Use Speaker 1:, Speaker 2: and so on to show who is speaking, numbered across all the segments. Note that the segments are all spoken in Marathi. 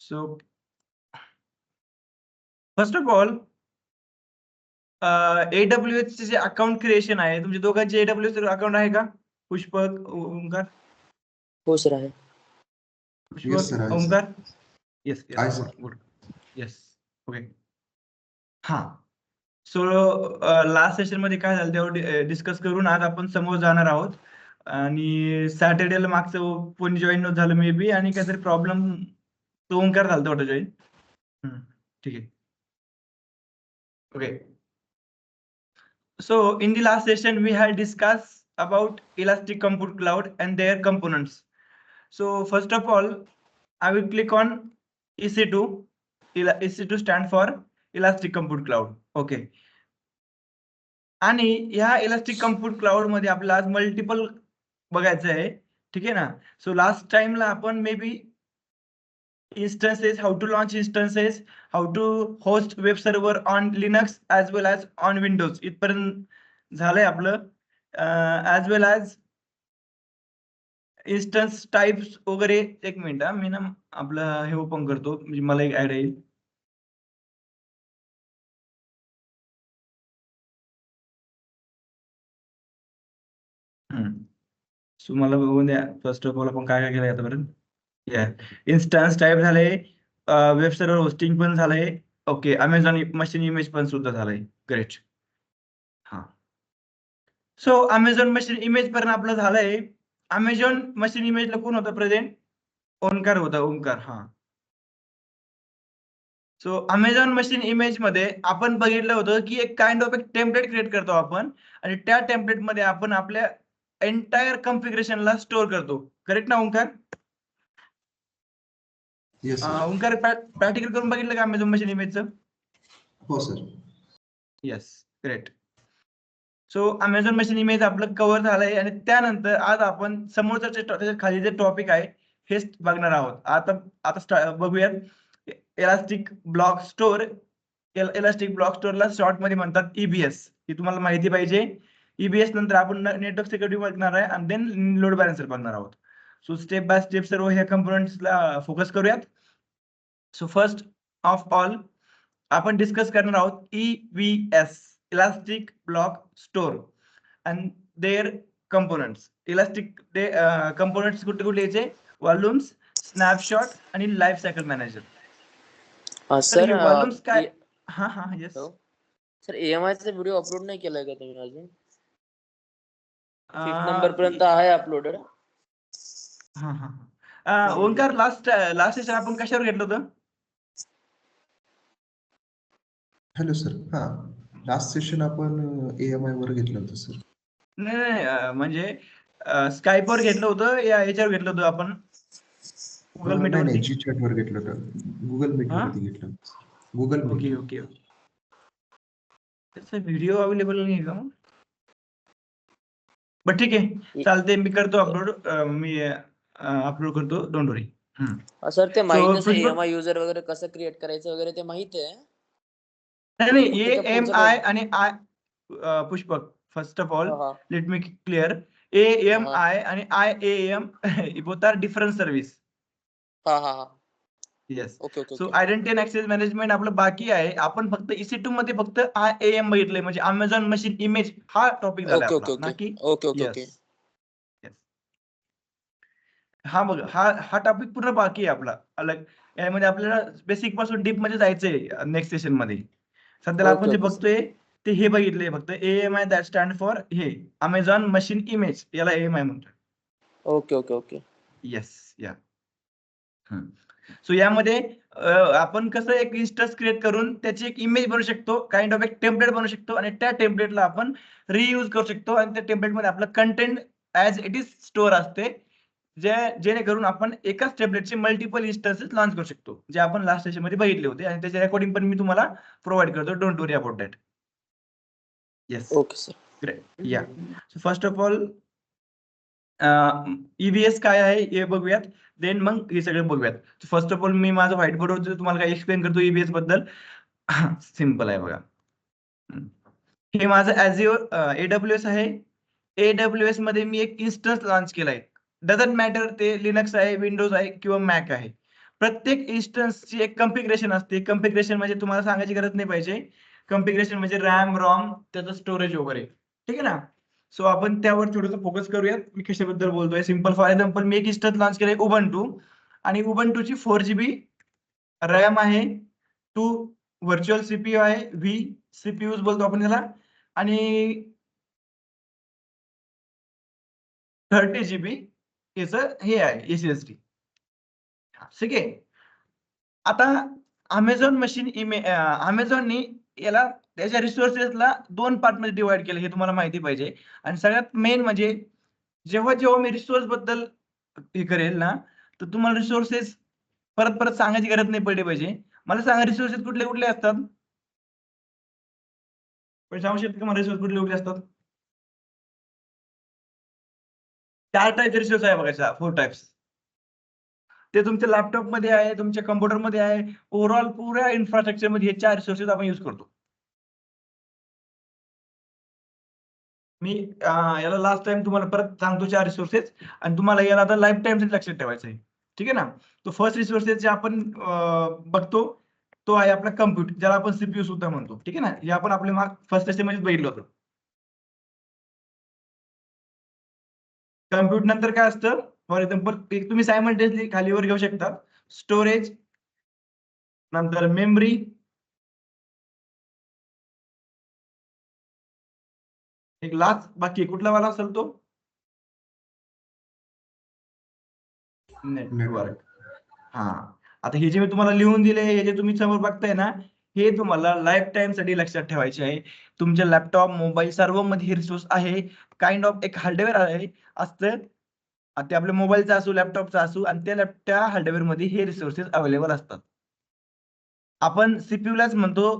Speaker 1: So first of all AWS चे जे अकाउंट क्रिएशन आहे, तुमच्या दोघांचे AWS अकाउंट आहे का? पुष्पक, ओंकार?
Speaker 2: हो सर आहे.
Speaker 3: Yes, sir, आहे,
Speaker 1: ओंकार? येस
Speaker 3: आहे,
Speaker 1: yes,
Speaker 3: sir.
Speaker 1: Good yes, okay. हा, सो लास्ट सेशन मध्ये काय झालं तेव्हा डिस्कस करून आज आपण समोर जाणार आहोत. आणि सॅटर्डेला मागचं कोणी जॉईन नव्हतं झालं मे बी, आणि काहीतरी प्रॉब्लेम तो ओंकार झालं वाटतं जॉईन. ठीक आहे, okay. So in the last session, we had discussed about Elastic Compute Cloud and their components. So first of all, I will click on EC2. EC2 stand for Elastic Compute Cloud. Okay. आणि ह्या Elastic Compute Cloud मध्ये आपल्याला आज मल्टिपल बघायचं आहे, ठीक आहे ना. सो लास्ट टाइमला आपण may be instances, how to launch instances, how to host web server on Linux as well as on Windows इथपर्यंत झालंय आपलं. as well as instance types वगैरे. एक मिनिट, मी ना आपलं हे ओपन करतो म्हणजे मला एक ऍड येईल. सो मला बघून द्या फर्स्ट ऑफ ऑल आपण काय काय केलंय आतापर्यंत. इन्स्टन्स टाईप झाले, वेब सर्व्हर होस्टिंग पण झालंय. ओके, अमेझॉन मशीन इमेज पण सुद्धा झालंय. ग्रेट. हा, सो अमेझॉन मशीन इमेज पर्यंत आपलं झालंय. अमेझॉन मशीन इमेजला कोण होतं प्रेझेंट? ओंकार होता, ओंकार. हा, सो अमेझॉन मशीन इमेज मध्ये आपण बघितलं होतं की एक काइंड ऑफ एक टेम्पलेट क्रिएट करतो आपण, आणि त्या टेम्पलेट मध्ये आपण आपल्या एंटायर कॉन्फिगरेशनला स्टोअर करतो. करेक्ट ना Omkar?
Speaker 3: Yes, sir.
Speaker 1: Omkar practical करून बघितलं का अमेझॉन मशीन इमेजचं?
Speaker 3: हो sir.
Speaker 1: Yes, great. So Amazon machine image आपलं कव्हर झालंय, आणि त्यानंतर आज आपण समोरच्या खाली जे टॉपिक आहे हेच बघणार आहोत. आता बघूयात elastic block store. Elastic block स्टोअरला शॉर्ट मध्ये म्हणतात EBS. ही तुम्हाला माहिती पाहिजे. EBS नंतर आपण नेटवर्क सिक्युरिटी बघणार आहे, आणि देन लोड बॅलन्सर बघणार आहोत. सो स्टेप बाय स्टेप सर्व ह्या कंपोनेंट्सला फोकस करूयात. सो फर्स्ट ऑफ ऑल आपण डिस्कस करणार आहोत EBS, elastic block store and their components. Elastic components कुठे कुठे यायचे? व्हॉल्यूम्स, स्नॅपशॉट आणि life cycle manager.
Speaker 2: Sir
Speaker 1: volumes काय? हा हा, येस
Speaker 2: सर, AMI चा व्हिडिओ अपलोड नाही केलाय का तुम्ही अजून? 5th
Speaker 1: हा
Speaker 2: नंबर पर्यंत आहे अपलोडेड.
Speaker 1: हा हा. ओंकार, लास्ट सेशन आपण कशावर घेतलं होतं?
Speaker 3: Hello sir. हा, लास्ट सेशन आपण AMI वर घेतलं होतं सर.
Speaker 1: नाही, म्हणजे स्काईपवर घेतलं होतं या याच्यावर घेतलं होतं आपण? गुगल मीट
Speaker 3: नाही,
Speaker 1: वरती?
Speaker 3: जी चॅट वर घेतलं होतं. गुगल मीट वरती घेतलं होतं. Google meet.
Speaker 1: ओके ओके, त्याचा व्हिडिओ अवेलेबल नाही आहे का मग? बट ठीक आहे, चालते, मी करतो अपलोड. मी अपलोड करतो, डोंट वरी.
Speaker 2: सर, ते माहित आहे सर,
Speaker 1: पुष्पक,
Speaker 2: AMI युजर वगैरे कसं क्रिएट करायचं वगैरे ते माहित आहे.
Speaker 1: नाही
Speaker 2: त्याच्या पुढचं
Speaker 1: AMI आणि I, Pushpak, first of all
Speaker 2: हा
Speaker 1: लेट मी क्लिअर. AMI आणि IAM both are different service.
Speaker 2: हा हा हा.
Speaker 1: Yes.
Speaker 2: Okay okay
Speaker 1: so
Speaker 2: okay.
Speaker 1: Identity and access management आपलं बाकी आहे. आपण फक्त EC2 मध्ये फक्त IAM बघितलंय, म्हणजे अमेझॉन मशीन इमेज हा टॉपिक झाला
Speaker 2: ओके
Speaker 1: आपला,
Speaker 2: ओके
Speaker 1: ना
Speaker 2: ओके
Speaker 1: की
Speaker 2: ओके ओके ओके.
Speaker 1: येस. हा, बघ, हा टॉपिक पूर्ण बाकी आहे आपला अलग. यामध्ये आपल्याला बेसिक पासून डीप मध्ये जायचंय नेक्स्ट सेशन मध्ये. सध्याला आपण जे बघतोय ते हे बघितलंय फक्त. AMI दॅट स्टँड फॉर हे अमेझॉन मशीन इमेज, याला AMI म्हणतोय.
Speaker 2: Okay okay okay.
Speaker 1: येस, या. सो यामध्ये आपण कसं एक इन्स्टन्स क्रिएट करून त्याची एक इमेज बनवू शकतो, काइंड ऑफ एक टेम्पलेट बनवू शकतो, आणि त्या टेम्पलेटला आपण रियूज करू शकतो, आणि त्या टेम्पलेटमध्ये आपलं content as it is store असते, जेणेकरून आपण एकाच टेम्पलेटचे मल्टिपल इन्स्टन्सेस लॉन्च करू शकतो, जे आपण लास्ट सेशन मध्ये बघितले होते, आणि त्याचे रेकॉर्डिंग पण मी तुम्हाला प्रोव्हाइड करतो. Don't worry about that. Yes,
Speaker 2: okay sir.
Speaker 1: Great. Yeah, so first of all EBS काय आहे हे बघूयात, देन मग हे सगळं बघूयात. फर्स्ट ऑफ ऑल मी माझं व्हाईट बोर्डवर तुम्हाला काय एक्सप्लेन करतो EBS बद्दल. सिम्पल आहे बघा. हे माझं AWS आहे. AWS मध्ये मी एक इन्स्टन्स लॉन्च केलाय. डझंट मॅटर ते लिनक्स आहे, विंडोज आहे किंवा मॅक आहे, प्रत्येक इन्स्टन्सची एक कॉन्फिगरेशन असते. कॉन्फिगरेशन म्हणजे तुम्हाला सांगायची गरज नाही पाहिजे. कॉन्फिगरेशन म्हणजे रॅम, रॉम, त्याचं स्टोरेज वगैरे. ठीक आहे ना? सो आपण त्यावर थोडंसं फोकस करूयात. मी कशाबद्दल बोलतोय. सिंपल फॉर एक्झाम्पल मी एक इन्स्टन्स लॉन्च केलंय उबंटू आणि उबंटूची 4 GB रॅम आहे, 2 व्हर्च्युअल सीपीयू आहे, व्ही सीपीयूज बोलतो आपण त्याला आणि 30 GB याचं हे आहे एसएसडी. ठीक आहे. आता अमेझॉन मशीन अमेझॉननी याला त्याच्या रिसोर्सेसला 2 पार्टमध्ये डिव्हाइड केलं हे तुम्हाला माहिती पाहिजे. आणि सगळ्यात मेन म्हणजे जेव्हा मी रिसोर्स बद्दल हे करेल ना, तर तुम्हाला रिसोर्सेस परत सांगायची गरज नाही पडली पाहिजे. मला सांगा रिसोर्सेस कुठले असतात? पण सांगू शकता का मला रिसोर्स कुठले असतात? 4 टाइपचे रिसोर्स आहे बघा, 4 टाइप्स. ते तुमच्या लॅपटॉपमध्ये आहे, तुमच्या कॉम्प्युटरमध्ये आहे. ओव्हरऑल पुऱ्या इन्फ्रास्ट्रक्चरमध्ये हे 4 रिसोर्सेस आपण यूज करतो. मी याला लास्ट टाइम तुम्हाला परत सांगतो 4 रिसोर्सेस आणि तुम्हाला याला आता लाईफ टाईमसाठी लक्षात ठेवायचं आहे. ठीक आहे ना? तो फर्स्ट रिसोर्सेस जे आपण बघतो तो आहे आपला कॉम्प्यूट, ज्याला आपण सीपीयू सुद्धा म्हणतो. ठीक आहे ना? हे आपण आपल्या फर्स्ट लेक्चरमध्येच बघितलं होतं. कॉम्प्यूट नंतर काय असतं? फॉर एक्झाम्पल तुम्ही सायमल्टेनियसली खाली वर घेऊ शकता. स्टोरेज, नंतर मेमरी, एक लास्ट बाकी कुठला वाला असेल तो? नेटवर्क. आता हे जे मी तुम्हाला लिहून दिले, हे जे तुम्ही समोर बघताय ना, हे तुम्हाला लाईफ टाइम साठी लक्षात ठेवायचे आहे. तुमच्या लॅपटॉप, मोबाईल सर्वमध्ये हे रिसोर्स आहे. काइंड ऑफ एक हार्डवेअर आहे असतं. ते आपल्या मोबाईलचा असो, लॅपटॉपचा असो आणि त्या हार्डवेअरमध्ये हे रिसोर्सेस अवेलेबल असतात. आपण सीपीयूलाच म्हणतो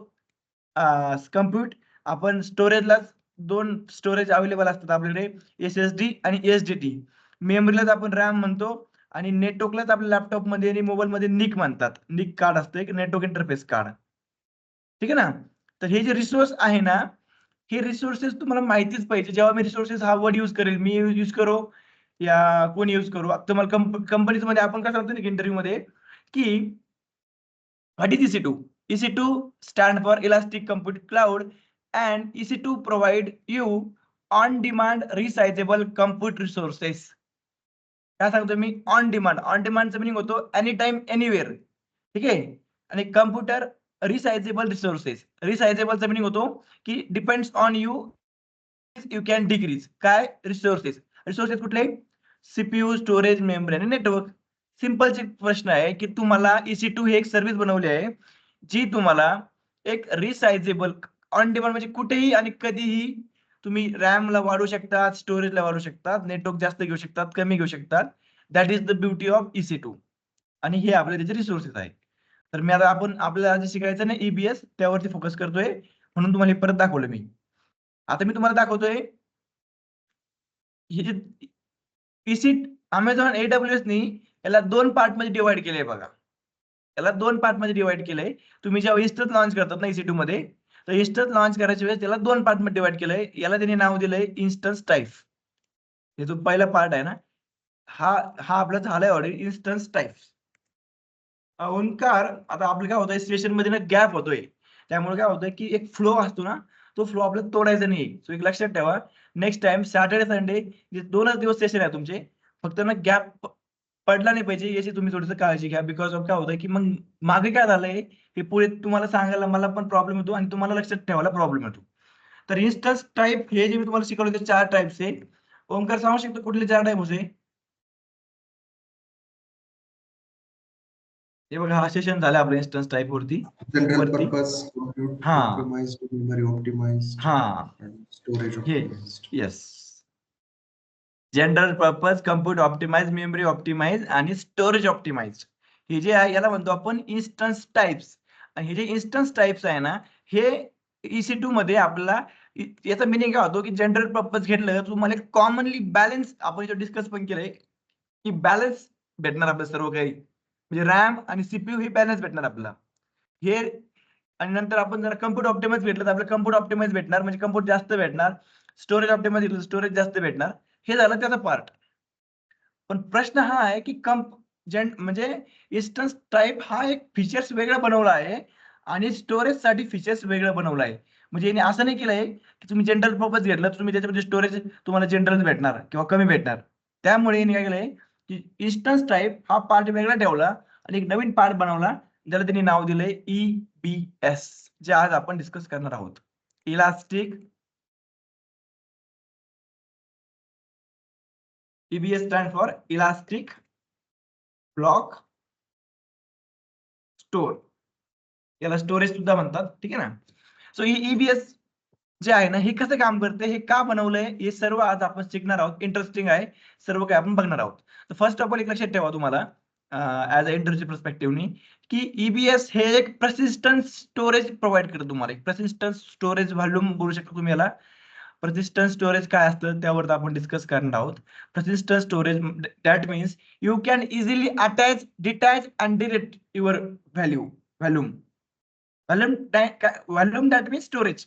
Speaker 1: कॉम्प्यूट. आपण स्टोरेजलाच 2 स्टोरेज अवेलेबल असतात आपल्याकडे, एसएसडी आणि एसडीडी. मेमरीलाच आपण रॅम म्हणतो आणि नेटवर्कलाच आपल्या लॅपटॉपमध्ये आणि मोबाईलमध्ये निक म्हणतात. निक कार्ड असतं एक नेटवर्क इंटरफेस कार्ड. ठीक आहे ना? तर हे जे रिसोर्स आहे ना, हे रिसोर्सेस तुम्हाला माहितीच पाहिजे. जेव्हा मी रिसोर्सेस हा वर्ड यूज करेल, मी यूज करो या कोणी यूज करू, तुम्हाला कंपनीजमध्ये आपण काय सांगतो ना इंटरव्ह्यूमध्ये की what is EC2? EC2 stand for Elastic Compute Cloud and EC2 provide you on-demand resizable compute resources. काय सांगतो मी? On demand. ऑन डिमांडचा मिनिंग होतो एनी टाइम एनीवेअर. ठीक आहे? आणि कम्प्युटर रिसायझेबल रिसोर्सेस. रिसायझेबलचा मिनिंग होतो की depends on you can decrease. काय? रिसोर्सेस. रिसोर्सेस कुठले? सीपीयू, स्टोरेज, मेमरी आणि नेटवर्क. सिंपलचे प्रश्न आहे की तुम्हाला EC2 ही एक सर्व्हिस बनवली आहे, जी तुम्हाला एक रिसायझेबल ऑन डिमांड म्हणजे कुठेही आणि कधीही तुम्ही रॅमला वाढवू शकता, स्टोरेजला वाढवू शकता, नेटवर्क जास्त घेऊ शकतात, कमी घेऊ शकतात. That is the beauty of EC2 आणि हे आपले त्याचे रिसोर्सेस आहेत. तर मी आता आपल्याला जे शिकायचं ना EBS त्यावरती फोकस करतोय म्हणून तुम्हाला हे परत दाखवलं मी. आता मी तुम्हाला दाखवतोय हे जे Amazon AWSनी याला 2 पार्टमध्ये डिव्हाइड केलंय बघा. याला 2 पार्टमध्ये डिव्हाइड केलंय. तुम्ही जेव्हा इन्स्टन्स लॉन्च करतात ना EC2 मध्ये, तर इन्स्टन्स लॉन्च करायच्या वेळेस त्याला 2 पार्टमध्ये डिव्हाइड केलंय. याला त्यांनी नाव दिलंय इन्स्टन्स टाइप. हे जो पहिला पार्ट आहे ना, हा आपला झालाय ऑलरेडी इन्स्टन्स टाइप्स. ओंकार आता आपलं काय होतंय सेशनमध्ये ना गॅप होतोय. त्यामुळे काय होतंय की एक फ्लो असतो ना, तो फ्लो आपल्याला तोडायचा नाही. सो एक लक्षात ठेवा, नेक्स्ट टाइम सॅटर्डे, संडे जे 2च दिवस सेशन आहे तुमचे. फक्त ना गॅप पडला नाही पाहिजे याची तुम्ही थोडीशी काळजी घ्या. बिकॉज ऑफ काय होतंय की मग मागे काय झालंय हे पुढे तुम्हाला सांगायला मला पण प्रॉब्लेम येतो आणि तुम्हाला लक्षात ठेवायला प्रॉब्लेम येतो. तर इन्स्टन्स टाइप हे जे मी तुम्हाला शिकवलं ते 4 टाइप्स आहे. ओंकार सांगू शकतो कुठले 4 टाइप होते? हे बघा हा सेशन झाला आपला इन्स्टन्स टाइप वरती.
Speaker 3: जनरल पर्पज कम्प्यूट
Speaker 1: हा
Speaker 3: ऑप्टिमाइज्ड, मेमरी ऑप्टिमाइज्ड
Speaker 1: हा
Speaker 3: and storage
Speaker 1: हे
Speaker 3: optimized.
Speaker 1: Yes. General purpose, compute optimise, memory optimise आणि स्टोरेज ऑप्टिमाइज. हे जे आहे याला म्हणतो आपण इन्स्टन्स टाइप्स. आणि हे जे इन्स्टन्स टाइप्स आहे ना, हे EC2 मध्ये आपल्याला याचा मिनिंग काय होतो की जनरल पर्पज घेतलं तुम्हाला कॉमनली बॅलन्स आपण इथे डिस्कस पण केलंय की बॅलन्स भेटणार आपलं सर्व काही. म्हणजे रॅम आणि सीपीयू हे बॅलन्स भेटणार आपल्याला. हे आणि नंतर आपण जर कम्प्यूट ऑप्टिमाइज भेटलं तर आपल्याला कम्प्यूट ऑप्टिमाइज भेटणार म्हणजे कम्प्यूट जास्त भेटणार. स्टोरेज ऑप्टिमाइज घेतलं स्टोरेज जास्त भेटणार. हे झालं त्याचा पार्ट. पण प्रश्न हा आहे की म्हणजे इन्स्टन्स टाईप हा एक फीचर्स वेगळा बनवला आहे आणि स्टोरेजसाठी फीचर्स वेगळं बनवलं आहे. म्हणजे याने असं नाही केलंय की तुम्ही जनरल पर्पज घेतलं तर तुम्ही त्याच्यामध्ये स्टोरेज तुम्हाला जनरल भेटणार किंवा कमी भेटणार. त्यामुळे याने काय केलंय की इन्स्टन्स टाईप हा पार्ट वेगळा ठेवला आणि एक नवीन पार्ट बनवला, ज्याला त्यांनी नाव दिलंय EBS, जे आज आपण डिस्कस करणार आहोत. Elastic EBS stand for elastic block store. याला स्टोरेज सुद्धा म्हणतात, ठीक आहे ना. सो EBS जे आहे ना, हे कसं काम करते, हे का बनवलंय, हे सर्व आज आपण शिकणार आहोत. इंटरेस्टिंग आहे, सर्व काही आपण बघणार आहोत. तर फर्स्ट ऑफ ऑल एक लक्षात ठेवा तुम्हाला ऍज अ इंटरव्ह्यू पर्स्पेक्टिव्हनी, की EBS हे एक पर्सिस्टन्स स्टोरेज प्रोव्हाइड करतो तुम्हाला. एक पर्सिस्टन्स स्टोरेज व्हॉल्यूम बोलू शकता तुम्ही याला. पर्सिस्टन्स स्टोरेज काय असतं त्यावर आपण डिस्कस करणार आहोत. Persistence storage that means you can easily attach, detach and delete your volume. Volume that means storage.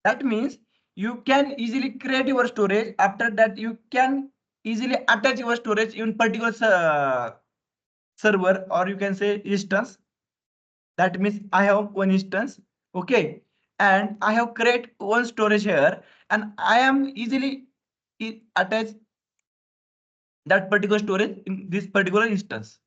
Speaker 1: That means you can easily create your storage. After that, you can easily attach your storage in particular server, or you can say instance. That means I have one instance, okay, and I have create one storage here, and I am easily attach that particular storage in this particular instance.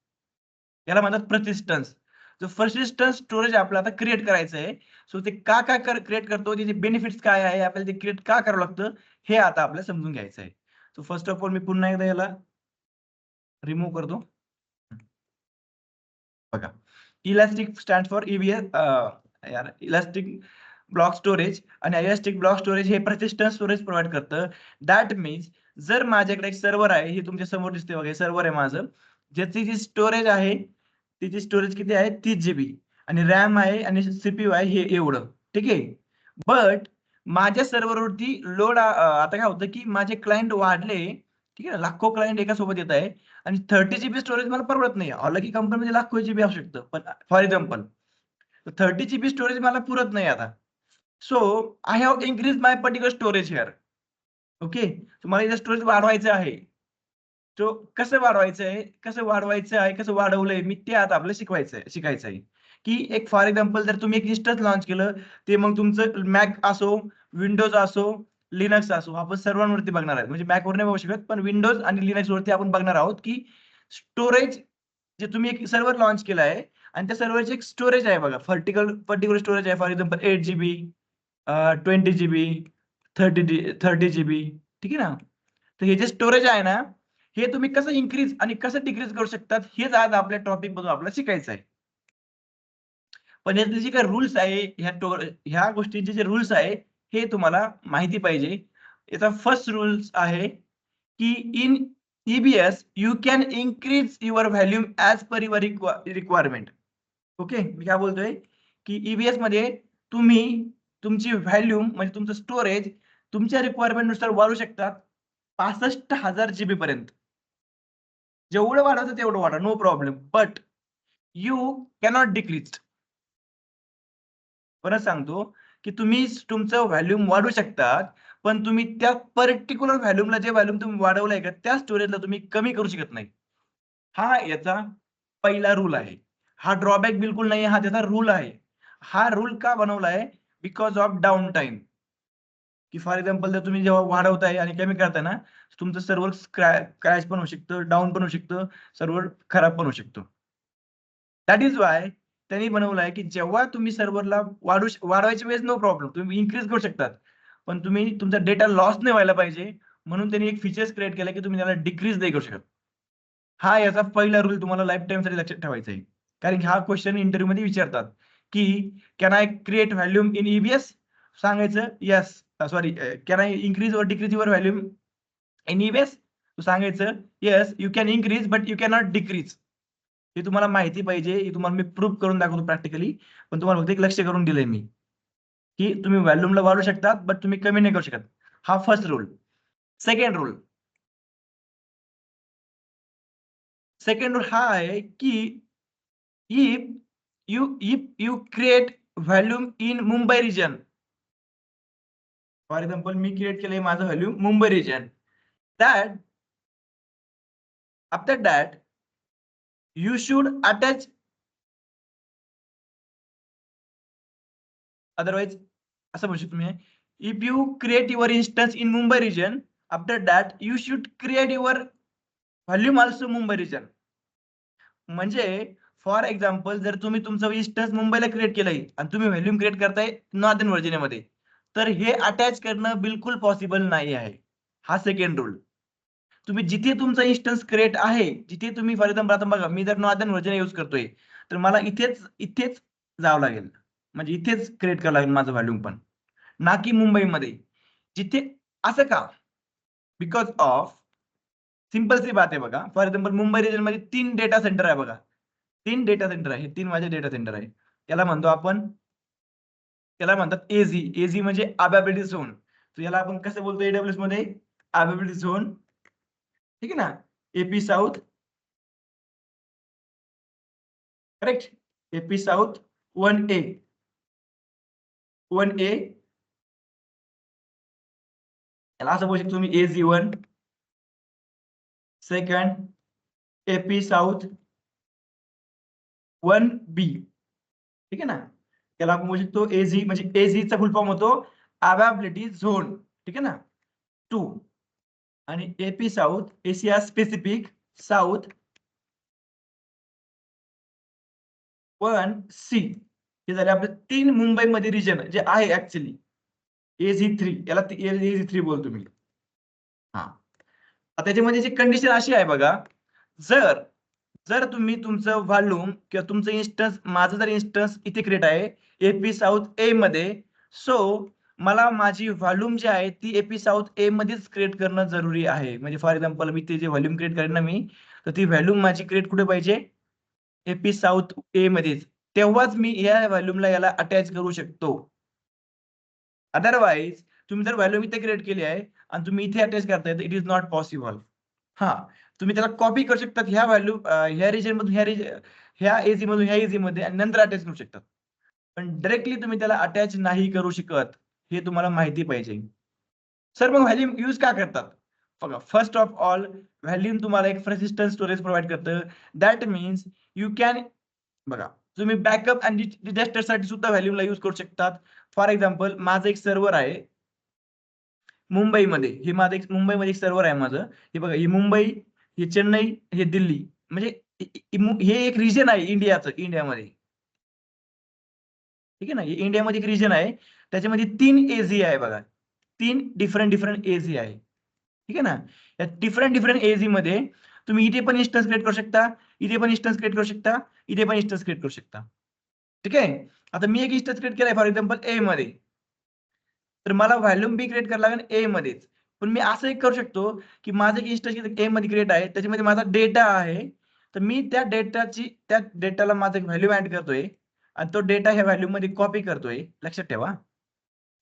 Speaker 1: याला म्हणतात पर्सिस्टन्स. जो पर्सिस्टन्स स्टोरेज आपल्याला आता क्रिएट करायचं आहे. सो ते का क्रिएट करतो, त्याचे बेनिफिट्स काय आहे, आपल्याला ते क्रिएट का करावं लागतं, हे आता आपल्याला समजून घ्यायचं आहे. सो फर्स्ट ऑफ ऑल मी पुन्हा एकदा याला रिमूव्ह करतो. बघा, इलास्टिक स्टँड फॉर EBS, यार इलास्टिक ब्लॉक स्टोरेज. आणि इलास्टिक ब्लॉक स्टोरेज हे पर्सिस्टन्स स्टोरेज प्रोव्हाइड करतं. दॅट मीन्स जर माझ्याकडे एक सर्व्हर आहे, हे तुमच्या समोर दिसते बघा, सर्व्हर आहे माझं, ज्याची जी स्टोरेज आहे, तिची स्टोरेज किती आहे, 30 GB, आणि रॅम आहे आणि CPU आहे हे एवढं, ठीक आहे. बट माझ्या सर्व्हरवरती लोड आता काय होतं की माझे क्लायंट वाढले, ठीक आहे, लाखो क्लायंट एका सोबत येत आहे, आणि 30 GB स्टोरेज मला परवडत नाही. ऑलरेडी कंपनीमध्ये लाखो GB असू शकतं, पण फॉर एक्झाम्पल 30 GB स्टोरेज मला पुरत नाही आता. So I have increase my particular storage here, okay. तुम्हाला इथं स्टोरेज वाढवायचं आहे. तो कसं वाढवायचं आहे, कसं वाढवलंय मी, ते आता आपल्याला शिकायचं आहे. की एक फॉर एक्झाम्पल जर तुम्ही एक इन्स्टन्स लॉन्च केलं, ते मग तुमचं मॅक असो, विंडोज असो, लिनक्स असो, आपण सर्वांवरती बघणार आहोत. म्हणजे मॅकवर नाही बघू शकत, पण विंडोज आणि लिनक्स वरती आपण बघणार आहोत की स्टोरेज, जे तुम्ही एक सर्व्हर लॉन्च केलं आहे आणि त्या सर्व्हरचे एक स्टोरेज आहे बघा, पर्टिक्युलर स्टोरेज आहे. For example 8 GB, 20 GB, 30 GB, ठीक आहे ना. तर हे जे स्टोरेज आहे ना, हे तुम्ही कसं इन्क्रीज आणि कसं डिक्रीज करू शकतात, हेच आज आपल्या टॉपिक मधून आपल्याला शिकायचं आहे. पण यातले जे काही रूल्स आहे, ह्या गोष्टींचे जे रूल्स आहे, हे तुम्हाला माहिती पाहिजे. याचा फर्स्ट रूल्स आहे की in EBS you can increase your volume as per your requirement. Okay, मी काय बोलतोय की EBS मध्ये तुम्ही तुमची व्हॅल्यूम म्हणजे तुमचं स्टोरेज तुमच्या रिक्वायरमेंट नुसार वाढवू शकतात 65,000 GB पर्यंत. जेवढं वाढवतं तेवढं वाढवा, no problem. But you cannot decrease. परत सांगतो की तुम्ही तुमचं व्हॅल्यूम वाढवू शकतात, पण तुम्ही त्या पर्टिक्युलर व्हॅल्यूमला, जे व्हॅल्यूम तुम्ही वाढवलंय का, त्या स्टोरेजला तुम्ही कमी करू शकत नाही. हा याचा पहिला रूल आहे. हा ड्रॉबॅक बिलकुल नाही, हा त्याचा रूल आहे. हा रूल का बनवला आहे, बिकॉज ऑफ डाऊन टाइम. की फॉर एक्झाम्पल जर तुम्ही जेव्हा वाढवताय आणि कमी करताय ना, तुमचं सर्व्हर क्रॅश पण होऊ शकतं, डाऊन पण होऊ शकतं, सर्व्हर खराब पण होऊ शकतो. दॅट इज वाय त्यांनी बनवलं आहे की जेव्हा तुम्ही सर्व्हरला वाढवायच्या वेळेस नो प्रॉब्लेम, तुम्ही इन्क्रीज करू शकतात, पण तुम्ही तुमचा डेटा लॉस नाही व्हायला पाहिजे, म्हणून त्यांनी एक फीचर्स क्रिएट केलं की तुम्ही त्याला डिक्रीज नाही करू शकत. हा याचा पहिला रूल तुम्हाला लाईफ टाइम साठी लक्षात ठेवायचा आहे. कारण की हा क्वेश्चन इंटरव्ह्यू मध्ये विचारतात की can I create volume in EBS? सांगायचं yes, sorry, can I increase or decrease your volume in EBS? सांगायचं yes, you can increase but you cannot decrease. हे तुम्हाला माहिती पाहिजे, हे तुम्हाला मी प्रूव्ह करून दाखवतो प्रॅक्टिकली, पण तुम्हाला फक्त एक लक्ष करून दिलंय मी की तुम्ही व्हॅल्यूमला वाढवू शकतात, बट तुम्ही कमी नाही करू शकत. हा फर्स्ट रूल. सेकंड रूल हा आहे की if you create volume in Mumbai region, for example मी क्रिएट केलंय माझं volume Mumbai region, that after that you should attach, otherwise असं म्हणू शकतो मी, if you create your instance in Mumbai region, after that you should create your volume also Mumbai region. म्हणजे फॉर एक्झाम्पल जर तुम्ही तुमचं इन्स्टन्स मुंबईला क्रिएट केलंय आणि तुम्ही व्हॅल्यूम क्रिएट करताय नॉर्दर्न व्हर्जिनियामध्ये, तर हे अटॅच करणं बिलकुल पॉसिबल नाही आहे. हा सेकंड रूल. तुम्ही जिथे तुमचा इन्स्टन्स क्रिएट आहे, जिथे तुम्ही फॉर एक्झाम्पल आता बघा मी जर नॉर्दर्न व्हर्जिनिया यूज करतोय, तर मला इथेच जावं लागेल, म्हणजे इथेच क्रिएट करावं लागेल माझं व्हॅल्यूम पण, ना की मुंबईमध्ये. जिथे असं का? बिकॉज ऑफ सिंपल सी बात आहे बघा. फॉर एक्झाम्पल मुंबई रिजन मध्ये 3 डेटा सेंटर आहे बघा. 3 डेटा सेंटर आहे. 3 माझे डेटा सेंटर आहे. त्याला म्हणतात एझी. एझी म्हणजे अवेलेबिलिटी झोन. तर याला आपण कसं बोलतो एडब्ल्यूएस मध्ये? Availability zone. ठीक आहे ना? AP south, correct? AP south 1A. 1A. याला असं बोलू शकतो तुम्ही AZ1. Second AP south 1B. ठीक आहे ना? त्याला आपण बोलू शकतो एझी, म्हणजे एझी चा फुल फॉर्म होतो अवेलेबिलिटी झोन. ठीक आहे ना? 2. आणि AP south Asia specific south 1C. हे झाले आपले 3 मुंबईमध्ये रिजन जे आहे ऍक्च्युली. AZ3 याला AZ3 बोलतो मी. हा. त्याच्यामध्ये जी कंडिशन अशी आहे बघा, जर तुम्ही तुमचं व्हॉल्यूम किंवा तुमचं इन्स्टन्स, माझं जर इन्स्टन्स इथे क्रिएट आहे एपी साऊथ ए मध्ये, सो मला माझी व्हॉल्यूम जी आहे ती एपी साऊथ ए मध्येच क्रिएट करणं जरुरी आहे. म्हणजे फॉर एक्झाम्पल मी ते जे व्हॉल्यूम क्रिएट करेन ना मी, तर ती व्हॉल्यूम माझी क्रिएट कुठे पाहिजे? एपी साऊथ ए मध्येच. तेव्हाच मी या व्हॉल्यूमला याला अटॅच करू शकतो. अदरवाईज तुम्ही जर व्हॅल्यूम इथे क्रिएट केली आहे आणि तुम्ही इथे अटॅच करताय, तर इट इज नॉट पॉसिबल. हा, तुम्ही त्याला कॉपी करू शकतात ह्या व्हॅल्यू ह्या रिजन मधून ह्या एजी मधून ह्या एजी मध्ये आणि नंतर अटॅच करू शकतात. पण डायरेक्टली तुम्ही त्याला अटॅच नाही करू शकत, हे तुम्हाला माहिती पाहिजे. सर मग व्हॅल्यूम यूज का करतात? बघा, फर्स्ट ऑफ ऑल व्हॅल्यूम तुम्हाला एक पर्सिस्टंट स्टोरेज प्रोव्हाइड करतं. दॅट मीन्स यू कॅन, बघा तुम्ही बॅकअप आणि डिझास्टर साठी सुद्धा व्हॅल्यूमला यूज करू शकतात. फॉर एक्झाम्पल माझं एक सर्व्हर आहे मुंबईमध्ये, हे माझं एक मुंबईमध्ये एक सर्व्हर आहे माझं. हे बघा, ही मुंबई, हे चेन्नई, हे दिल्ली, म्हणजे हे एक रिजन आहे इंडियाचं, इंडियामध्ये. ठीक आहे ना? हे इंडियामध्ये एक रिजन आहे, त्याच्यामध्ये 3 एझी आहे बघा. 3 डिफरंट एझी आहे. ठीक आहे ना? या डिफरंट एझी मध्ये तुम्ही इथे पण इन्स्टन्स क्रिएट करू शकता, इथे पण इन्स्टन्स क्रिएट करू शकता, इथे पण इन्स्टन्स क्रिएट करू शकता. ठीक आहे? आता मी एक इन्स्टन्स क्रिएट केलाय फॉर एक्झाम्पल ए मध्ये, तर मला व्हॉल्यूम बी क्रिएट करायला लागेल ए मध्येच. पण मी असं एक करू शकतो की माझं एक इन्स्टन्स ए मध्ये क्रिएट आहे, त्याच्यामध्ये माझा डेटा आहे, तर मी त्या डेटाला माझं व्हॅल्यू ऍड करतोय आणि तो डेटा ह्या व्हॅल्यू मध्ये कॉपी करतोय. लक्षात ठेवा,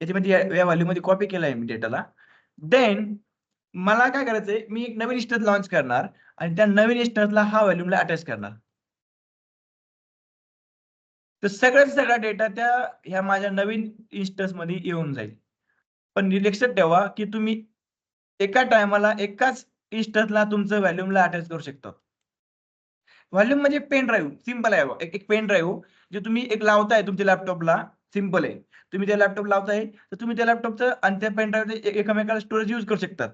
Speaker 1: त्याच्यामध्ये या व्हॅल्यू मध्ये कॉपी केलाय मी डेटाला. देन मला काय करायचंय, मी एक नवीन इन्स्टन्स लॉन्च करणार आणि त्या नवीन इन्स्टन्सला हा व्हॅल्यूमला अटॅच करणार. तर सगळा डेटा ह्या माझ्या नवीन इन्स्टन्स मध्ये येऊन जाईल. पण लक्षात ठेवा की तुम्ही एका टायमाला एकाच इन्स्टन्सला तुमचं व्हॅल्यूमला अटॅच करू शकता. व्हॉल्यूम म्हणजे पेन ड्राईव्ह, सिंपल आहे. एक पेन ड्राईव्ह जे तुम्ही एक लावताय तुमच्या लॅपटॉपला, सिंपल आहे. तुम्ही त्या लॅपटॉप लावताय, तर तुम्ही त्या लॅपटॉपचं आणि त्या पेन ड्राईव्हचं एकमेकाला स्टोरेज यूज करू शकतात.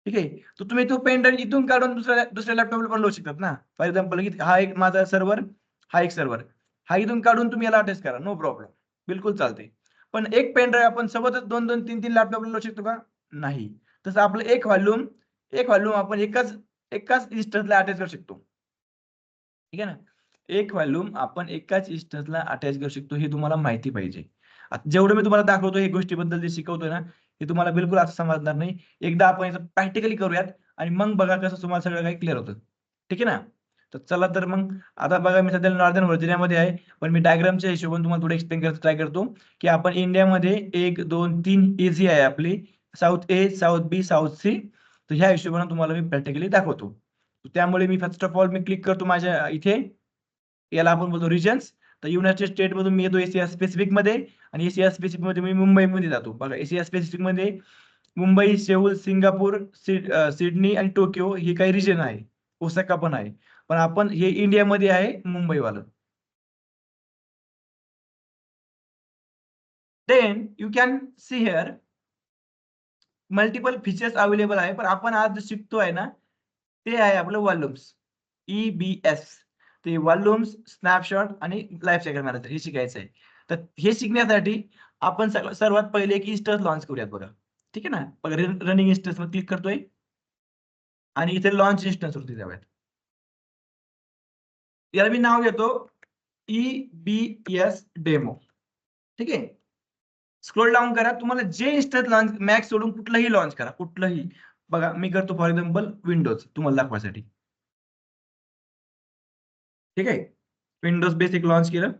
Speaker 1: ठीक आहे? तर तुम्ही तो पेन ड्राईव्ह इथून काढून दुसऱ्या लॅपटॉपला पण लावू शकतात ना. फॉर एक्झाम्पल हा एक माझा सर्व्हर, हा एक सर्व्हर, हा इथून काढून तुम्ही याला अटॅच करा, नो प्रॉब्लेम, बिलकुल चालते. पण एक पेन ड्राईव्ह आपण सोबतच 2-2, 3-3 लॅपटॉपला लावू शकतो का? नाही. तसं आपलं एक व्हॉल्यूम आपण एकाच इन्स्टन्सला अटॅच करू शकतो. ठीक आहे ना? एक व्हॉल्यूम आपण एकाच इन्स्टन्सला अटॅच करू शकतो, हे तुम्हाला माहिती पाहिजे. जेवढं मी तुम्हाला दाखवतो हे गोष्टीबद्दल जे शिकवतोय ना, हे तुम्हाला बिलकुल असं समजणार नाही. एकदा आपण याचं प्रॅक्टिकली करूयात आणि मग बघा कसं तुम्हाला सगळं काही क्लिअर होतं. ठीक आहे ना? तर चला, तर मग आता बघा मी सध्या नॉर्दर्न व्हर्जिनियामध्ये आहे, पण मी डायग्रामच्या हिशोबाने तुम्हाला थोडं एक्सप्लेन करायचं ट्राय करतो की आपण इंडियामध्ये 1, 2, 3 एझी आहे आपली, south A, south B, south C. तर ह्या हिशोबाने तुम्हाला मी प्रॅक्टिकली दाखवतो. त्यामुळे मी फर्स्ट ऑफ ऑल मी क्लिक करतो माझ्या इथे, याला आपण बोलतो रिजन्स. तर युनायटेड स्टेट मधून मी येतो एशिया स्पेसिफिक मध्ये आणि एशिया स्पेसिफिक मध्ये मी मुंबईमध्ये जातो. बघा, एशिया स्पेसिफिक मध्ये मुंबई, सेऊल, सिंगापूर, सिडनी आणि टोकियो ही काही रिजन आहे. ओसाका पण आहे. पण आपण हे इंडियामध्ये आहे मुंबईवालं. Then you can see here multiple features available आहे, पण आपण आज जे शिकतोय ना ते आहे आपलं वॉल्युम्स, EBS. ते वॉल्युम्स, स्नॅपशॉट आणि लाईफ सायकल मॅनेजर हे शिकायचं आहे. तर हे शिकण्यासाठी आपण सर्वात पहिले एक इन्स्टन्स लॉन्च करूयात बघा. ठीक आहे ना, बघा रनिंग इन्स्टन्सवर क्लिक करतोय आणि इथे लॉन्च इन्स्टन्स वरती जाऊयात. याला मी नाव देतो EBS डेमो. ठीक आहे, स्क्रोल डाऊन करा, तुम्हाला जे इन्स्टन्स लॉन्च मॅक सोडून कुठलंही लॉन्च करा, कुठलंही. बघा मी करतो फॉर एक्झाम्पल विंडोज तुम्हाला दाखवायसाठी. ठीक आहे, विंडोज बेसिक लॉन्च केलं.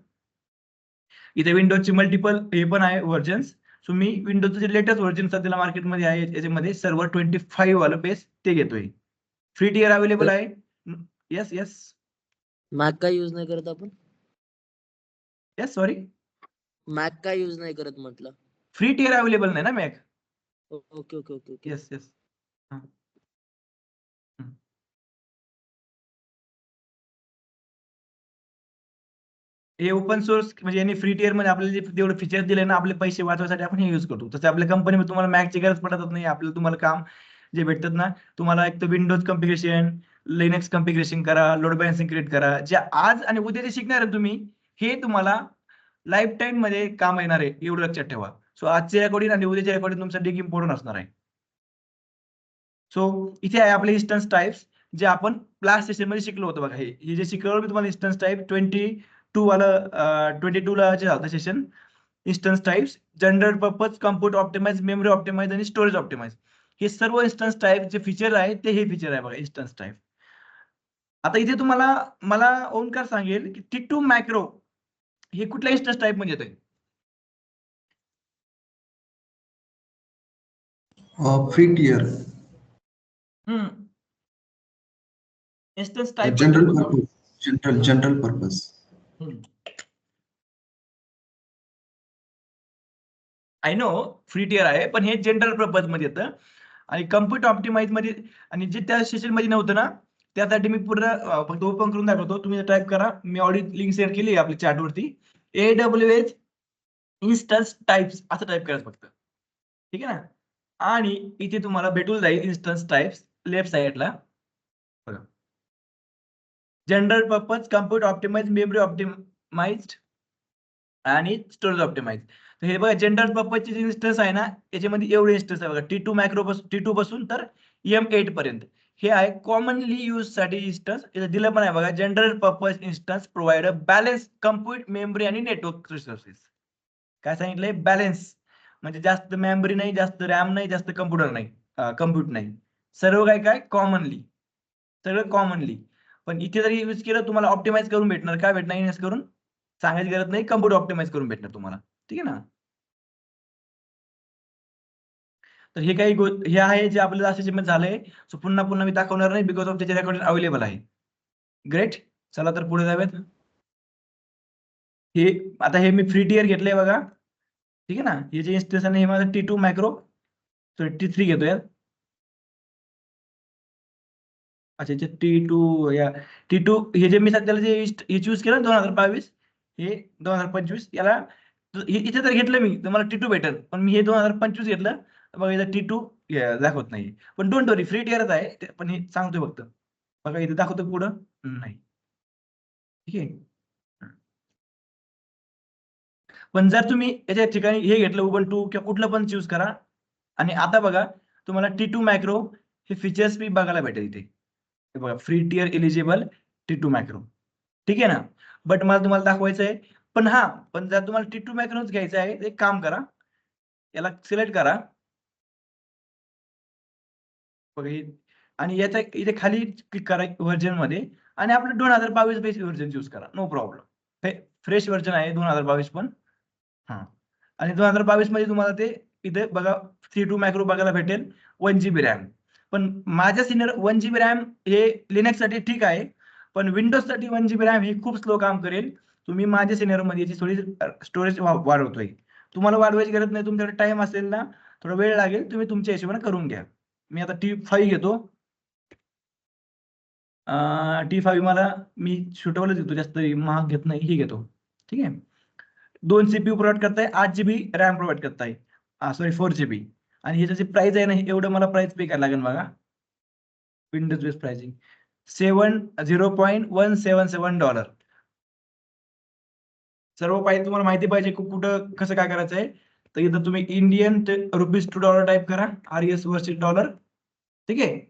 Speaker 1: इथे विंडोजचे मल्टिपल हे पण आहे व्हर्जन्स. सो मी विंडोजचं जे लेटेस्ट व्हर्जन सध्याला मार्केटमध्ये आहे याच्यामध्ये सर्व्हर 25 वाला बेस ते घेतोय. फ्री टियर अवेलेबल आहे. येस येस
Speaker 2: मॅक का यूज नाही करत आपण?
Speaker 1: येस सॉरी,
Speaker 2: मॅक का यूज नाही करत म्हटलं.
Speaker 1: फ्री टियर अवेलेबल नाही ना Mac.
Speaker 2: Okay okay okay okay.
Speaker 1: Yes yes. हे ओपन सोर्स म्हणजे यांनी फ्री टियर मध्ये आपल्याला जे जेवढे फीचर्स दिले ना आपले पैसे वाचवायसाठी आपण हे युज करतो. तसं आपल्या कंपनीमध्ये तुम्हाला मॅकची गरज पडतच नाही. आपल्याला तुम्हाला काम जे भेटतात ना, तुम्हाला एक तर विंडोज कॉन्फिगरेशन, लिनक्स कॉन्फिगरेशन करा, लोड बॅलन्सिंग क्रिएट करा, जे आज आणि उद्या जे शिकणार आहे तुम्ही हे तुम्हाला लाईफ टाईम मध्ये काम येणार आहे, एवढं लक्षात ठेवा. सो आजचे रेकॉर्डिंग आणि उद्याचे रेकॉर्डिंग तुमचा डिग इम्पॉर्टंट असणार आहे. सो इथे आहे आपले इन्स्टन्स टाइप्स जे आपण लास्ट सेशन मध्ये शिकलो होतो बघा. हे जे शिकवलं मी तुम्हाला इन्स्टन्स टाइप 22 वाला 22 ला जे झालं session. Instance types, general purpose, compute optimise, memory optimise आणि स्टोरेज ऑप्टिमाइज. हे सर्व इन्स्टन्स टाइप जे फीचर आहे ते हे फीचर आहे बघा इन्स्टन्स टाइप. आता इथे तुम्हाला मला ओंकार सांगेल की T2 मॅक्रो हे कुठल्या इन्स्टन्स टाइप मध्ये येतंय?
Speaker 3: Free tier,
Speaker 1: instance type
Speaker 3: general purpose, general purpose.
Speaker 1: I know free tier आहे, पण हे जनरल पर्पज मध्ये येतं. आणि कम्प्यूट ऑप्टिमाइज मध्ये आणि जे त्या सेशन मध्ये नव्हतं ना त्यासाठी मी पूर्ण फक्त ओपन करून दाखवतो. तुम्ही टाईप करा, मी ऑडिओ लिंक शेअर केली आपल्या चॅट वरती. AWS इन्स्टन्स टाइप्स असं टाईप करायचं फक्त. ठीक आहे ना, आणि इथे तुम्हाला भेटून जाईल इन्स्टन्स टाइप्स लेफ्ट साइडला बघा. General purpose, compute optimise, memory optimised आणि स्टोरेज ऑप्टिमाइज. तर हे बघा जनरल पर्पजचे जे इन्स्टन्स आहे ना याच्यामध्ये एवढे इन्स्टन्स आहे बघा. T2 मॅक्रो T2 पासून तर M8 पर्यंत हे आहे कॉमनली यूज साठी इन्स्टन्स. इथे दिलं पण आहे बघा, general purpose instance provide balance compute, memory आणि नेटवर्क रिसोर्सेस. काय सांगितलंय? बॅलन्स म्हणजे जास्त मेमरी नाही, जास्त रॅम नाही, जास्त कम्प्युटर नाही, कम्प्यूट नाही. सर्व काय काय कॉमनली, सगळं कॉमनली. पण इथे जरी यूज केलं तुम्हाला ऑप्टिमाइज करून भेटणार. काय भेटणार इन्व्हेस्ट करून? सांगायची गरज नाही, कम्प्युटर ऑप्टिमाइज करून भेटणार तुम्हाला. ठीक आहे ना. तर हे काही हे आहे जे आपल्याला असेसमेंट झालंय. सो पुन्हा पुन्हा मी दाखवणार नाही बिकॉज ऑफ त्याचे रेकॉर्डिंग अवेलेबल आहे. ग्रेट, चला तर पुढे जाऊयात. हे आता हे मी फ्री टियर घेतलंय बघा. ठीक आहे ना, हे जे इन्स्टन्स आहे हे माझं T2 मॅक्रो सॉरी T3 घेतोय. अच्छा T2 या T2 हे जे मी सध्याला जे चूज केलं 2022 हे 2025 याला इथे तर घेतलं मी तर मला T2 भेटेल, पण मी हे 2025 घेतलं बघा इथं T2 दाखवत नाही. पण डोंट वरी फ्री टियरच आहे पण हे सांगतोय फक्त. बघा इथे दाखवतो पुढं नाही. ठीक आहे, पण जर तुम्ही याच्या ठिकाणी हे घेतलं उबंटू किंवा कुठलं पण चूज करा आणि आता बघा तुम्हाला T2 मॅक्रो हे फीचर्स बी बघायला भेटेल इथे. हे बघा free tier eligible T2 macro. ठीक आहे ना, बट मला तुम्हाला दाखवायचं आहे. पण जर तुम्हाला T2 मॅक्रोच घ्यायचं आहे एक काम करा, याला सिलेक्ट करा बघा आणि याचा इथे खाली क्लिक करा व्हर्जन मध्ये आणि आपलं 2022 बेस व्हर्जन चूज करा, नो प्रॉब्लेम. फ्रेश व्हर्जन आहे 2022 पण. आणि 2022 मध्ये तुम्हाला ते इथे बघा T2 मॅक्रो बघायला भेटेल 1GB रॅम. पण माझ्या सिनियर 1GB रॅम हे लिनक्स साठी ठीक आहे, पण विंडोज साठी 1GB रॅम ही खूप स्लो काम करेल. तुम्ही माझ्या सिनियर मध्ये याची थोडी स्टोरेज वाढवतोय. तुम्हाला वाढवायची गरज नाही, तुमच्याकडे टाइम असेल ना, थोडा वेळ लागेल, तुम्ही तुमच्या हिशोबाने करून घ्या. मी आता T5 घेतो. T5 मला मी छोटवालं घेतो, जास्त महाग घेत नाही, ही घेतो. ठीक आहे. 2 CPU प्रोव्हाइड करताय, 8 GB रॅम प्रोव्हाइड करताय, सॉरी 4 GB. आणि ह्याचं जे प्राइस आहे ना, एवढं मला प्राइस पे करायला लागेल बघा. Windows based pricing $0.177. सर्व पाहिजे तुम्हाला माहिती पाहिजे कुठं कसं काय करायचं आहे, तर इथं तुम्ही Indian rupees to dollar type करा, RS वर्सेस डॉलर. ठीक आहे.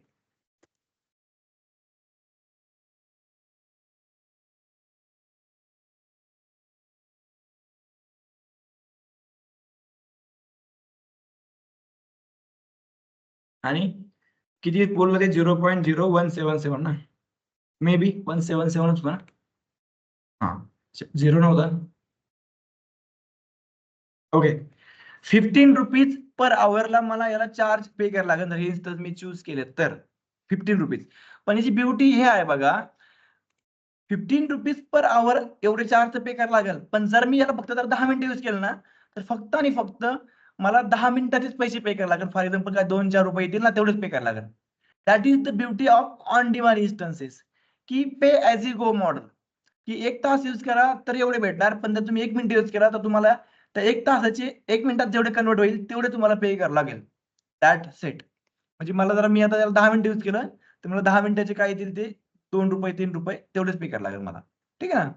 Speaker 1: आणि किती बोललं ते 0.0177 ना, मे बी 177 होतं ना. हा, 0 नव्हता. ओके. 15 रुपीज पर आवरला मला याला चार्ज पे करायला लागेल, हे इन्स्टन्स मी चूज केले तर 15 रुपीज. पण याची ब्युटी हे आहे बघा, 15 रुपीज पर आवर एवढे चार्ज पे करायला लागेल. पण जर मी याला फक्त 10 मिनिटं यूज केलं ना, तर फक्त आणि फक्त मला 10 मिनिटाचेच पैसे पे करायला लागेल. फॉर एक्झाम्पल काय 2-4 रुपये येतील ना, तेवढेच पे करायला लागेल. That is the beauty of on demand instances, की पे ॲज यू गो मॉडेल, की 1 तास यूज करा तर एवढे भेटणार, पण जर तुम्ही 1 मिनिट यूज केला तर तुम्हाला त्या 1 तासाचे 1 मिनिटात जेवढे कन्वर्ट होईल तेवढे तुम्हाला पे करावं लागेल. That set. म्हणजे मला जर मी आता याला 10 मिनिटं यूज केलं, तर मला 10 मिनिटाचे काय येतील ते 2 रुपये 3 रुपये तेवढेच पे करावं लागेल मला. ठीक आहे ना.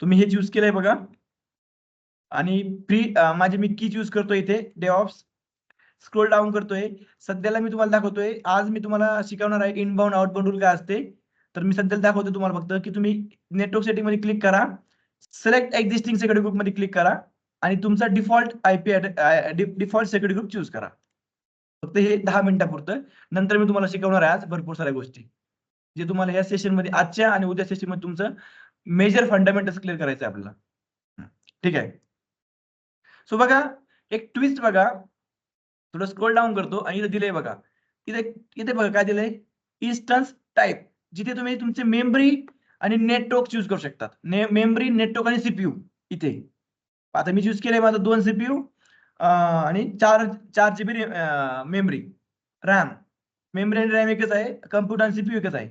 Speaker 1: तुम्ही हे यूज केलंय बघा. आणि माझे मी की यूज करतोय इथे DevOps. स्क्रोल डाऊन करतोय. सध्याला मी तुम्हाला दाखवतोय, आज मी तुम्हाला शिकवणार आहे इनबाउंड आउटबाउंड रूल काय असते. तर मी सध्याला दाखवतो तुम्हाला फक्त, की तुम्ही नेटवर्क सेटिंग मध्ये क्लिक करा, सिलेक्ट एक्झिस्टिंग सिक्युरिटी ग्रुप मध्ये क्लिक करा आणि तुमचा default default security group choose करा. फक्त हे 10 मिनिटापुरतं. नंतर मी तुम्हाला शिकवणार आहे आज भरपूर साऱ्या गोष्टी, जे तुम्हाला या सेशन मध्ये, आजच्या आणि उद्या सेशन मध्ये तुमचं मेजर फंडामेंटल्स क्लिअर करायचं आहे आपल्याला. ठीक आहे. सो बघा, एक ट्विस्ट बघा, थोडं स्क्रोल डाऊन करतो आणि इथे दिलंय बघा, इथे इथे बघा काय दिलंय, इन्स्टन्स टाईप, जिथे तुम्ही तुमचे मेमरी आणि नेटवर्क चूज करू शकतात. मेमरी, नेटवर्क आणि CPU इथे. आता मी चूज केलंय माझं 2 CPU आणि 4 GB मेमरी, रॅम. मेमरी आणि रॅम एकच आहे, कम्प्युटर आणि CPU एकच आहे.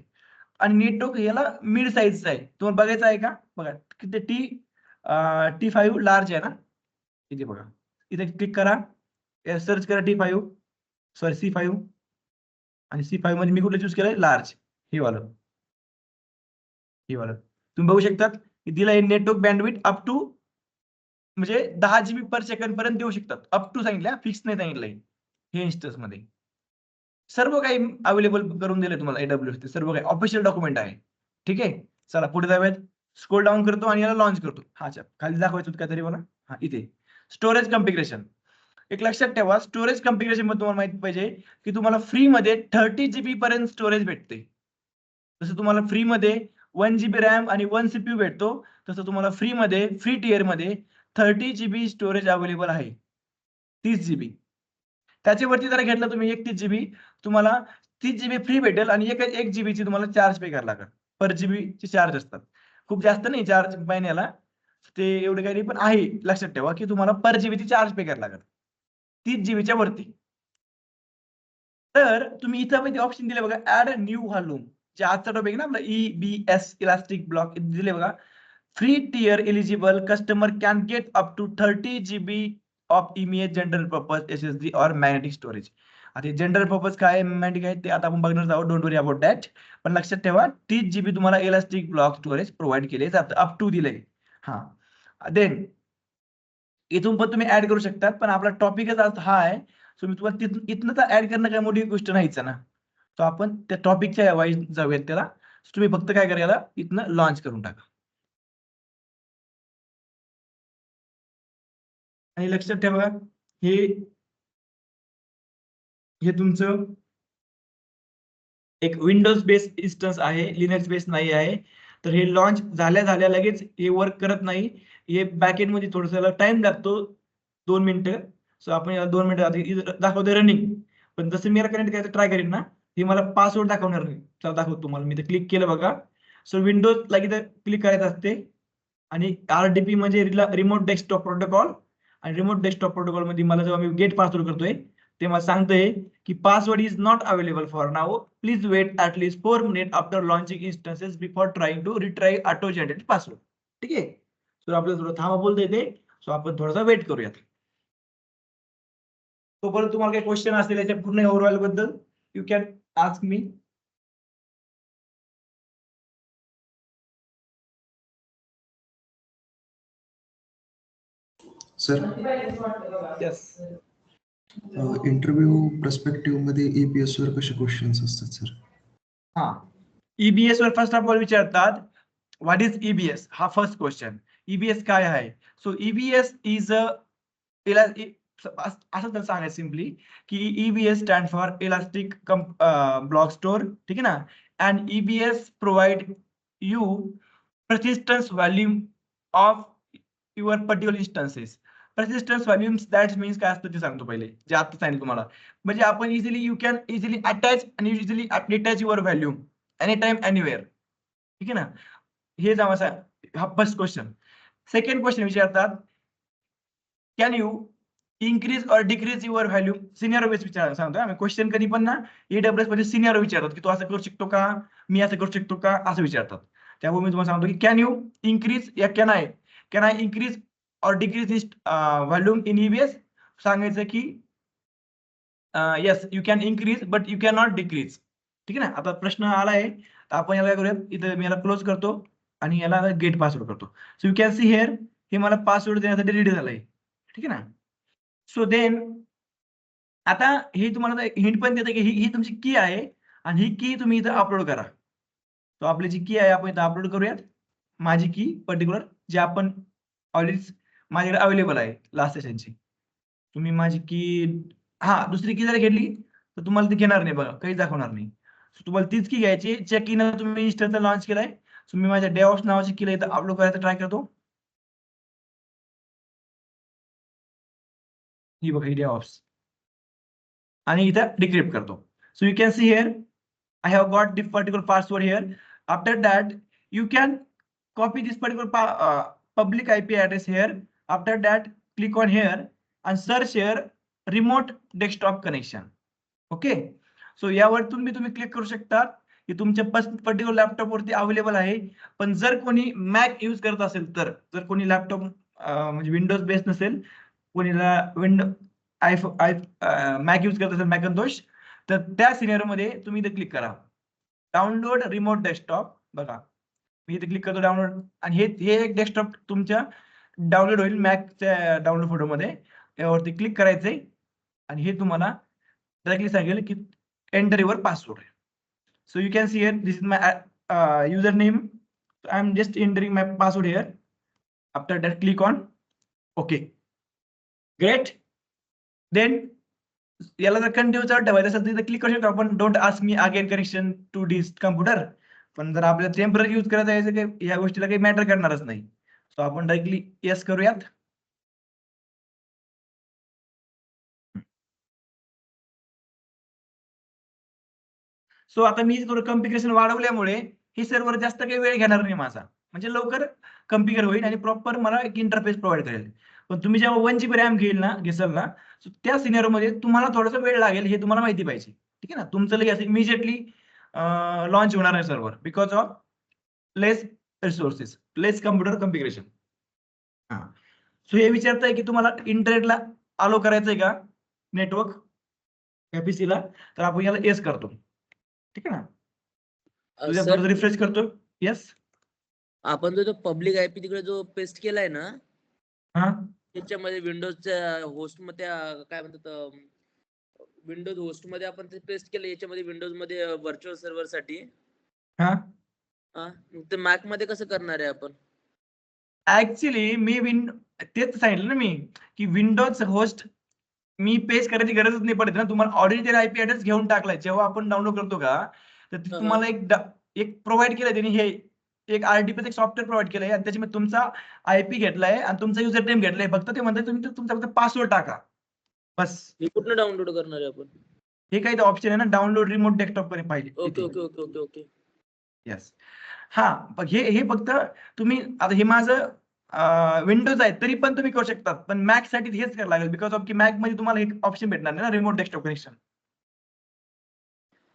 Speaker 1: आणि नेटवर्क याला मिड साईजचा आहे. तुम्हाला बघायचं आहे का? बघा किती T5 लार्ज आहे ना, इथे बघा, इथे क्लिक करा, सर्च करा T5, सॉरी C5, आणि C5 मध्ये मी कुठलं चूज केलंय, लार्ज, हे वालं. तुम्ही बघू शकतात की दिलंय नेटवर्क बँडविड्थ अप टू, म्हणजे 10 GB पर सेकंड पर्यंत देऊ शकतात. अप टू सांगितलं, फिक्स नाही सांगितलंय. हे इन्स्टन्स मध्ये सर्व काही अवेलेबल करून दिले तुम्हाला AWS ते, सर्व काही ऑफिशियल डॉक्युमेंट आहे. ठीक आहे. चला पुढे जाऊयात. स्क्रोल डाऊन करतो आणि याला लॉन्च करतो. हा, खाली दाखवायचं होतं काहीतरी मला. हा, इथे स्टोरेज कॉन्फिगरेशन. एक लक्षात ठेवा, स्टोरेज कॉन्फिगरेशन मध्ये तुम्हाला माहिती पाहिजे की तुम्हाला फ्री मध्ये 30 GB पर्यंत स्टोरेज भेटते. जसं तुम्हाला फ्री मध्ये 1 GB रॅम आणि 1 CPU भेटतो, तसं तुम्हाला फ्री मध्ये, फ्री टियर मध्ये 30 GB स्टोरेज अवेलेबल आहे. 30 GB. त्याच्यावरती जर घेतलं तुम्ही 31 GB, तुम्हाला 30 GB फ्री भेटेल आणि 1 GB ची तुम्हाला चार्ज पे करायला लागेल. पर GB चे चार्ज असतात. खूप जास्त नाही चार्ज महिन्याला, ते एवढे काही नाही, पण आहे लक्षात ठेवा की तुम्हाला पर GB ची चार्ज पे करायला लागेल 30 GB च्या वरती. तर तुम्ही इथं मध्ये ऑप्शन दिले बघा, ऍड अ न्यू व्हॉल्यूम, जे आजचा टॉपिक ना आपला EBS इलास्टिक ब्लॉक दिले बघा. Free tier eligible customer can get up to 30 GB of image general purpose SSD और मॅग्नेटिक स्टोरेज. आता जनरल पर्पज काय, मॅग्नेटिक आहे ते आता आपण बघणार आहोत. Don't worry about that. पण लक्षात ठेवा 30 GB तुम्हाला इलास्टिक ब्लॉक स्टोरेज प्रोव्हाइड केले जातं, अप टू दिलंय. हा, देन इथून पण तुम्ही ऍड करू शकता, पण आपला टॉपिकच आज हा आहे. सो मी तुम्हाला इथनं तर ऍड करणं काही मोठी गोष्ट नाहीच ना. तो आपण त्या टॉपिकच्या वाईज जाऊयात त्याला. तुम्ही फक्त काय करा, याला इथनं लॉन्च करून टाका. आणि लक्षात ठेवा, हे तुमचं एक विंडोज बेस्ड इन्स्टन्स आहे, लिनक्स बेस्ड नाही आहे. तर हे लॉन्च झाल्या लगेच हे वर्क करत नाही. हे बॅकएंड मध्ये थोडंसं टाइम लागतो, 2 मिनिटं. सो आपण याला 2 मिनिटं दाखवतोय रनिंग. पण जसं मी कनेक्ट करायचं ट्राय करेन ना, हे मला पासवर्ड दाखवणार नाही. चला दाखवतो तुम्हाला. मी क्लिक केलं बघा. सो विंडोज लागी क्लिक करायचं असते आणि RDP म्हणजे रिमोट डेस्कटॉप प्रोटोकॉल. आणि रिमोट डेस्कटॉप प्रोटोकॉल मध्ये मला जेव्हा मी गेट पासवर्ड करतोय, ते मला सांगतंय की password is not available for now, please wait at least 4 minute after launching instances before trying to retry auto generated password. ठीक आहे, सो आपल्याला थोडं थांबा बोलतंय ते, सो आपण थोडासा वेट करूयात. तोपर्यंत तुम्हाला काही क्वेश्चन असतील याच्या पूर्ण ओव्हरऑल बद्दल, you can ask me.
Speaker 3: Sir
Speaker 1: yes.
Speaker 3: Interview perspective मध्ये EPS वर कसे क्वेश्चन्स असतात सर?
Speaker 1: हा, EBS वर फर्स्ट ऑफ ऑल विचारतात व्हॉट इज EBS, हा फर्स्ट क्वेश्चन. EBS काय आहे? सो EBS इज असं तर सांगायचं सिम्पली की EBS stand for elastic block store. ठीक आहे ना. And EBS provide you persistence volume of your particular instances. persistence volumes that means काय असतं ते सांगतो पहिले, जे आता सांगितलं तुम्हाला. म्हणजे आपण यू कॅन इझिली अटॅच आणि easily detach your volume any time anywhere. ठीक आहे ना. हे जावा हा फर्स्ट क्वेश्चन. सेकंड क्वेश्चन विचारतात can you increase or decrease your value senior base सांगतो आम्ही. क्वेश्चन कधी पण ना AWS मध्ये सिनियर विचारतात की तू असं करू शकतो का, मी असं करू शकतो का, असं विचारतात. त्यामुळे मी तुम्हाला सांगतो की कॅन यू इन्क्रीज या can I increase or decrease volume in EBS. सांगायचं की yes you can increase but you can not decrease. ठीक आहे ना. आता प्रश्न आला आहे, तर आपण याला काय करूया, इथं मी याला क्लोज करतो आणि याला गेट पासवर्ड करतो. So you can see here, हे मला पासवर्ड देण्यासाठी रेडी झालंय. ठीक आहे ना. सो देन आता हे तुम्हाला हिंट पण देतं की ही तुमची की आहे आणि ही की तुम्ही इथं अपलोड करा. तो आपली जी की आहे आपण इथं अपलोड करूयात. माझी की पर्टिक्युलर जे आपण ऑलरेडी माझ्याकडे अवेलेबल आहे लास्ट सेशनची. तुम्ही माझी की दुसरी की जर घेतली तर तुम्हाला ती घेणार नाही बघा, काहीच दाखवणार नाही. तुम्हाला तीच की घ्यायची ज्या कीनं तुम्ही इन्स्टन्स लॉन्च केलाय. सो मी माझ्या DevOps नावाची कीला इथं अपलोड करायचा ट्राय करतो. ही बघा ही DevOps आणि इथं डिक्रिप्ट करतो. So you can see here I have got this particular password here. After that, you can copy this particular public IP address here. After that, click on here and search here remote desktop connection. Okay. So यावर तुम्ही क्लिक करू शकता की तुमच्या पर्टिक्युलर लॅपटॉप वरती अवेलेबल आहे. पण जर कोणी मॅक यूज करत असेल तर, जर कोणी लॅपटॉप म्हणजे विंडोज बेस नसेल, कोणीला मॅक यूज करत असेल मॅकनतोश, तर त्या सिनेरिओ मध्ये तुम्ही इथे क्लिक करा डाउनलोड रिमोट डेस्कटॉप. बघा मी इथे क्लिक करतो डाउनलोड आणि हे एक डेस्कटॉप तुमच्या डाउनलोड होईल मॅकच्या डाउनलोड फोटोमध्ये. यावरती क्लिक करायचंय आणि हे तुम्हाला डायरेक्टली सांगेल की enter your password. So you can see here this is my user name. I am just entering my password here. After that click on okay. Great. Then याला जर कंटिन्यू चालू ठेवायचं असेल तर क्लिक करू शकतो आपण don't ask me again connection to this computer. पण जर आपल्याला टेम्पररी यूज करायचं आहे काही या गोष्टीला काही मॅटर करणारच नाही. सो आपण डायरेक्टली येस करूयात. सो आता मी कॉन्फिगरेशन वाढवल्यामुळे हे सर्व्हर जास्त काही वेळ घेणार नाही माझा, म्हणजे लवकर कॉन्फिगर होईल आणि प्रॉपर मला एक इंटरफेस प्रोव्हाइड करेल. पण तुम्ही जेव्हा 1 GB रॅम घेसाल ना, त्या सिनेरिओ मध्ये तुम्हाला थोडासा वेळ लागेल हे तुम्हाला माहिती पाहिजे. ठीक आहे ना. तुमचं लगेच इमिजिएटली लॉन्च होणार आहे server because of less resources, less computer configuration. So हे विचारताय की तुम्हाला इंटरनेटला अलो करायचंय का नेटवर्क पीसीला, तर आपण याला येस करतो. ठीक आहे ना. तुझ्या
Speaker 2: सर
Speaker 1: थोडं रिफ्रेश करतो. येस.
Speaker 2: आपण जो पब्लिक आयपी तिकडे जो पेस्ट केलाय ना,
Speaker 1: हा
Speaker 2: त्याच्यामध्ये विंडोजच्या होस्ट मध्ये काय म्हणतात, विंडोज होस्ट मध्ये आपण ते पेस्ट केलं, याच्यामध्ये विंडोज मध्ये व्हर्च्युअल सर्व्हर साठी.
Speaker 1: हा
Speaker 2: मग ते मॅक मध्ये कसं करणार आहे आपण?
Speaker 1: ऍक्च्युली तेच सांगितलं ना मी की विंडोज होस्ट मी पेस्ट करायची गरजच नाही पडत ना. तुम्हाला ऑलरेडी आयपी ऍड्रेस घेऊन टाकलाय जेव्हा आपण डाउनलोड करतो का, तर तुम्हाला एक प्रोव्हाइड केलंय त्यांनी. हे एक RDP सॉफ्टवेअर प्रोव्हाइड केलंय आणि त्याच्यामध्ये तुमचा आयपी घेतलाय आणि तुमचा युजर नेम घेतलाय. फक्त ते म्हणतात तुम्ही तुमचा फक्त पासवर्ड टाका बस.
Speaker 2: हे कुठनं डाउनलोड करणार आहे आपण?
Speaker 1: हे काही ऑप्शन आहे ना, डाउनलोड रिमोट डेस्कटॉप कडे पाहिजे.
Speaker 2: Okay okay okay okay okay.
Speaker 1: Yes. हे फक्त तुम्ही आता हे माझं विंडोज आहे तरी पण तुम्ही करू शकतात, पण मॅक साठी हेच करायला लागेल, बिकॉज ऑफ की मॅक मध्ये तुम्हाला एक ऑप्शन भेटणार नाही ना, रिमोट डेस्कटॉप कनेक्शन.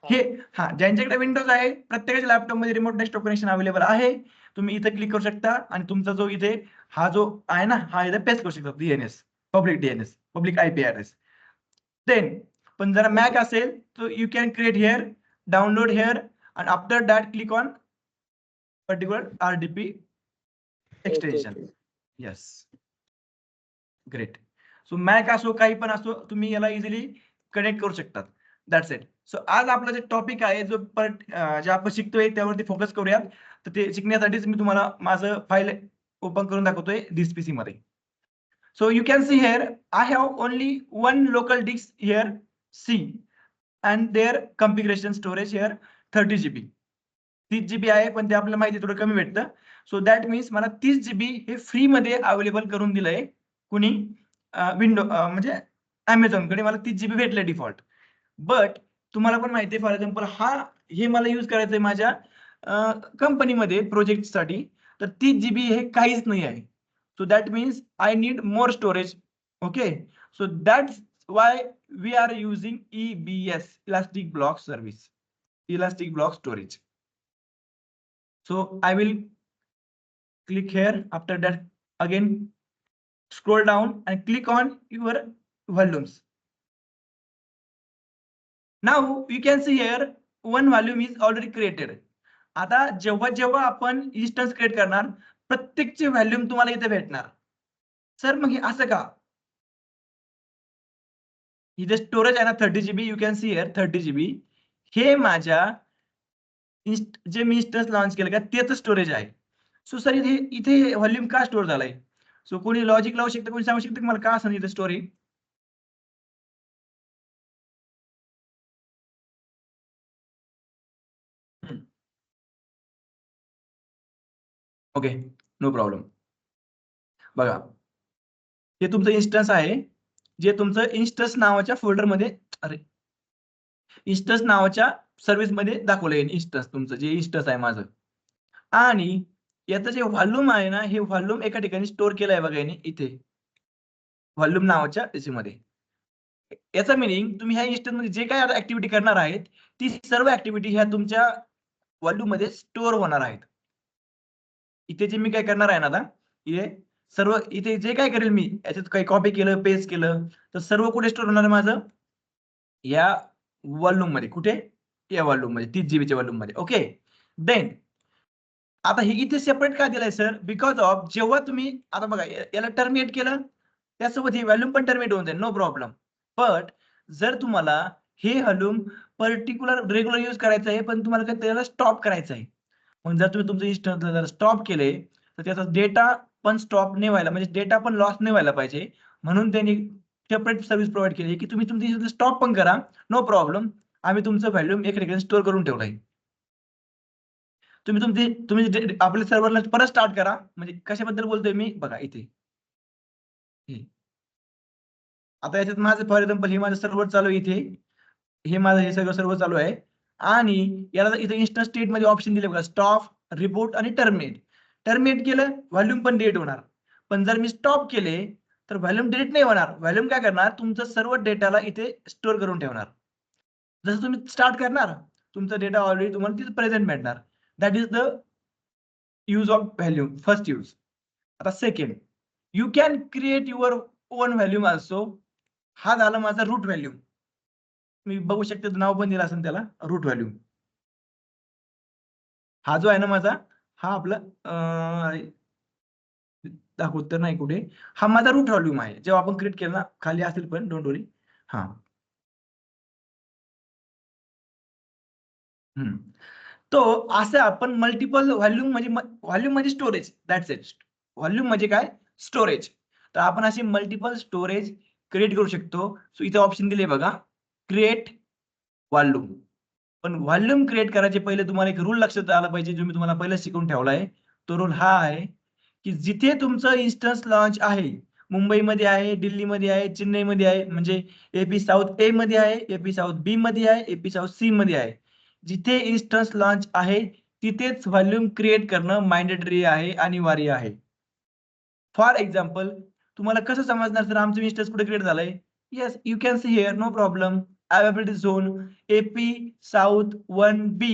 Speaker 1: हे ज्यांच्याकडे विंडोज आहे प्रत्येकाच्या लॅपटॉप मध्ये रिमोट डेस्कटॉप कनेक्शन अवेलेबल आहे. तुम्ही इथे क्लिक करू शकता आणि तुमचा जो इथे हा जो आहे ना, हा इथे पेस्ट करू शकता DNS, public IP address. Then पण जरा मॅक असेल तर you can create here, download here, and after that click on particular RDP extension. Yes, great. So Mac असो काही पण असो, तुम्ही याला इझिली कनेक्ट करू शकतात. That's it. सो आज आपला जे टॉपिक आहे जो जे आपण शिकतोय त्यावरती फोकस करूयात. तर ते शिकण्यासाठीच मी तुम्हाला माझं फाईल ओपन करून दाखवतोय दिस पीसी मध्ये. So you can see here, I have only one local disk here, C, and their configuration storage here 30 GB. 30 GB आहे, पण ते आपल्याला माहिती थोडं कमी भेटतं. सो दॅट मीन्स मला 30 GB हे फ्री मध्ये अवेलेबल करून दिलंय कुणी, म्हणजे Amazon कडे मला 30 GB भेटलंय डिफॉल्ट. बट तुम्हाला पण माहिती आहे, फॉर एक्झाम्पल हे मला यूज करायचंय माझ्या कंपनीमध्ये प्रोजेक्टसाठी, तर 30 GB हे काहीच नाही आहे. So that means I need more storage. Okay, so that's why we are using EBS, Elastic Block Service, Elastic Block Storage. So I will click here. After that, again scroll down and click on your volumes. Now you can see here one volume is already created. आता जेव्हा आपण इन्स्टन्स क्रिएट करणार, प्रत्येकचे व्हॉल्यूम तुम्हाला इथे भेटणार. सर मग हे असं का? इथे स्टोरेज आहे ना 30 GB, you can see here 30 GB. हे माझ्या जे मी इन्स्टन्स लॉन्च केलं का त्याचं स्टोरेज आहे. सो सर इथे व्हॉल्यूम का स्टोअर झालाय? सो कोणी लॉजिक लावू शकतं, कोणी सांगू शकतं मला का असं इथे स्टोरी? Okay, no problem. बघा, हे तुमचं इन्स्टन्स आहे, जे तुमचं इन्स्टन्स नावाच्या फोल्डरमध्ये, इन्स्टन्स नावाच्या सर्व्हिस मध्ये दाखवलंय. इन्स्टन्स तुमचं जे इन्स्टन्स आहे माझं, आणि याचं जे व्हॉल्यूम आहे ना, हे व्हॉल्यूम एका ठिकाणी स्टोअर केलंय बघा याने इथे व्हॉल्यूम नावाच्या त्याच्यामध्ये. याचा मिनिंग तुम्ही ह्या इन्स्टन्स मध्ये जे काय ऍक्टिव्हिटी करणार आहेत, ती सर्व ऍक्टिव्हिटी ह्या तुमच्या व्हॉल्यूम मध्ये स्टोअर होणार आहेत. इथे जे मी काय करणार आहे ना, आता हे सर्व इथे जे काय करेल मी, याच्यात काही कॉपी केलं, पेस्ट केलं, तर सर्व कुठे स्टोअर होणार आहे माझं? या व्हॉल्यूम मध्ये. कुठे? या व्हॉल्यूम मध्ये, 30 GB च्या व्हॉल्यूम मध्ये. ओके, देन आता हे इथे सेपरेट का दिलंय सर? बिकॉज ऑफ जेव्हा तुम्ही आता बघा याला टर्मिनेट केलं, त्यासोबत ही व्हॉल्यूम पण टर्मिनेट होऊन जाईल, नो प्रॉब्लेम. बट जर तुम्हाला हे व्हॉल्यूम पर्टिक्युलर रेग्युलर यूज करायचं आहे, पण तुम्हाला त्याला स्टॉप करायचं आहे, मग जर तुम्ही तुमचं इन्स्टन्स स्टॉप केले तर त्याचा डेटा पण स्टॉप नाही व्हायला, म्हणजे डेटा पण लॉस नाही व्हायला पाहिजे, म्हणून त्यांनी सेपरेट सर्व्हिस प्रोव्हाइड केली की तुम्ही तुमची स्टॉप पण करा, नो प्रॉब्लेम. आम्ही तुमचं व्हॉल्यूम एक ठिकाणी स्टोअर करून ठेवलाय. तुम्ही आपल्या सर्व्हरला परत स्टार्ट करा. म्हणजे कशाबद्दल बोलतोय मी बघा इथे. आता याच्यात माझं फॉर एक्झाम्पल हे माझं सर्व्हर चालू आहे इथे, हे माझं हे सगळं सर्व्हर चालू आहे, आणि याला इथे इन्स्टन्स स्टेट मध्ये ऑप्शन दिले बघा, स्टॉप, रिबूट आणि टर्मिनेट. टर्मिनेट केलं व्हॉल्यूम पण डिलीट होणार, पण जर मी स्टॉप केले तर व्हॉल्यूम डिलीट नाही होणार. व्हॉल्यूम काय करणार? तुमचं सर्व डेटाला इथे स्टोअर करून ठेवणार. जसं तुम्ही स्टार्ट करणार, तुमचा डेटा ऑलरेडी तुम्हाला तिथे प्रेझेंट भेटणार. That is the use of volume, first use. आता second, you can create your own volume also. हा झाला माझा रूट व्हॅल्यूम. मी बघू शकते नाव पण दिलं असेल त्याला, रूट व्हॅल्यूम. हा जो आहे ना माझा, हा आपला दाखवत तर नाही कुठे, हा माझा रूट व्हॉल्यूम आहे. जेव्हा आपण क्रिएट केलं ना, खाली असेल पण डोंट वरी. हा, तो असं आपण मल्टिपल व्हॉल्यूम म्हणजे स्टोरेज, दॅट्स इट. व्हॉल्यूम म्हणजे काय? स्टोरेज. तर आपण अशी मल्टिपल स्टोरेज क्रिएट करू शकतो. सो इथे ऑप्शन दिले बघा, क्रिएट व्हॉल्यूम. पण व्हॉल्यूम क्रिएट करायचे पहिले तुम्हाला एक रूल लक्षात आला पाहिजे, जो मी तुम्हाला पहिला शिकवून ठेवला आहे. तो रूल हा आहे की जिथे तुमचं इन्स्टन्स लॉन्च आहे, मुंबईमध्ये आहे, दिल्लीमध्ये आहे, चेन्नईमध्ये आहे, म्हणजे एपी साऊथ ए मध्ये आहे, एपी साऊथ बी मध्ये आहे, एपी साऊथ सी मध्ये आहे, जिथे इन्स्टन्स लॉन्च आहे तिथेच व्हॉल्यूम क्रिएट करणं मॅन्डेटरी आहे, अनिवार्य आहे. फॉर एक्झाम्पल तुम्हाला कसं समजणार सर आमचं इन्स्टन्स कुठे क्रिएट झालंय? Yes, you can see here, no problem. Availability zone AP south 1B,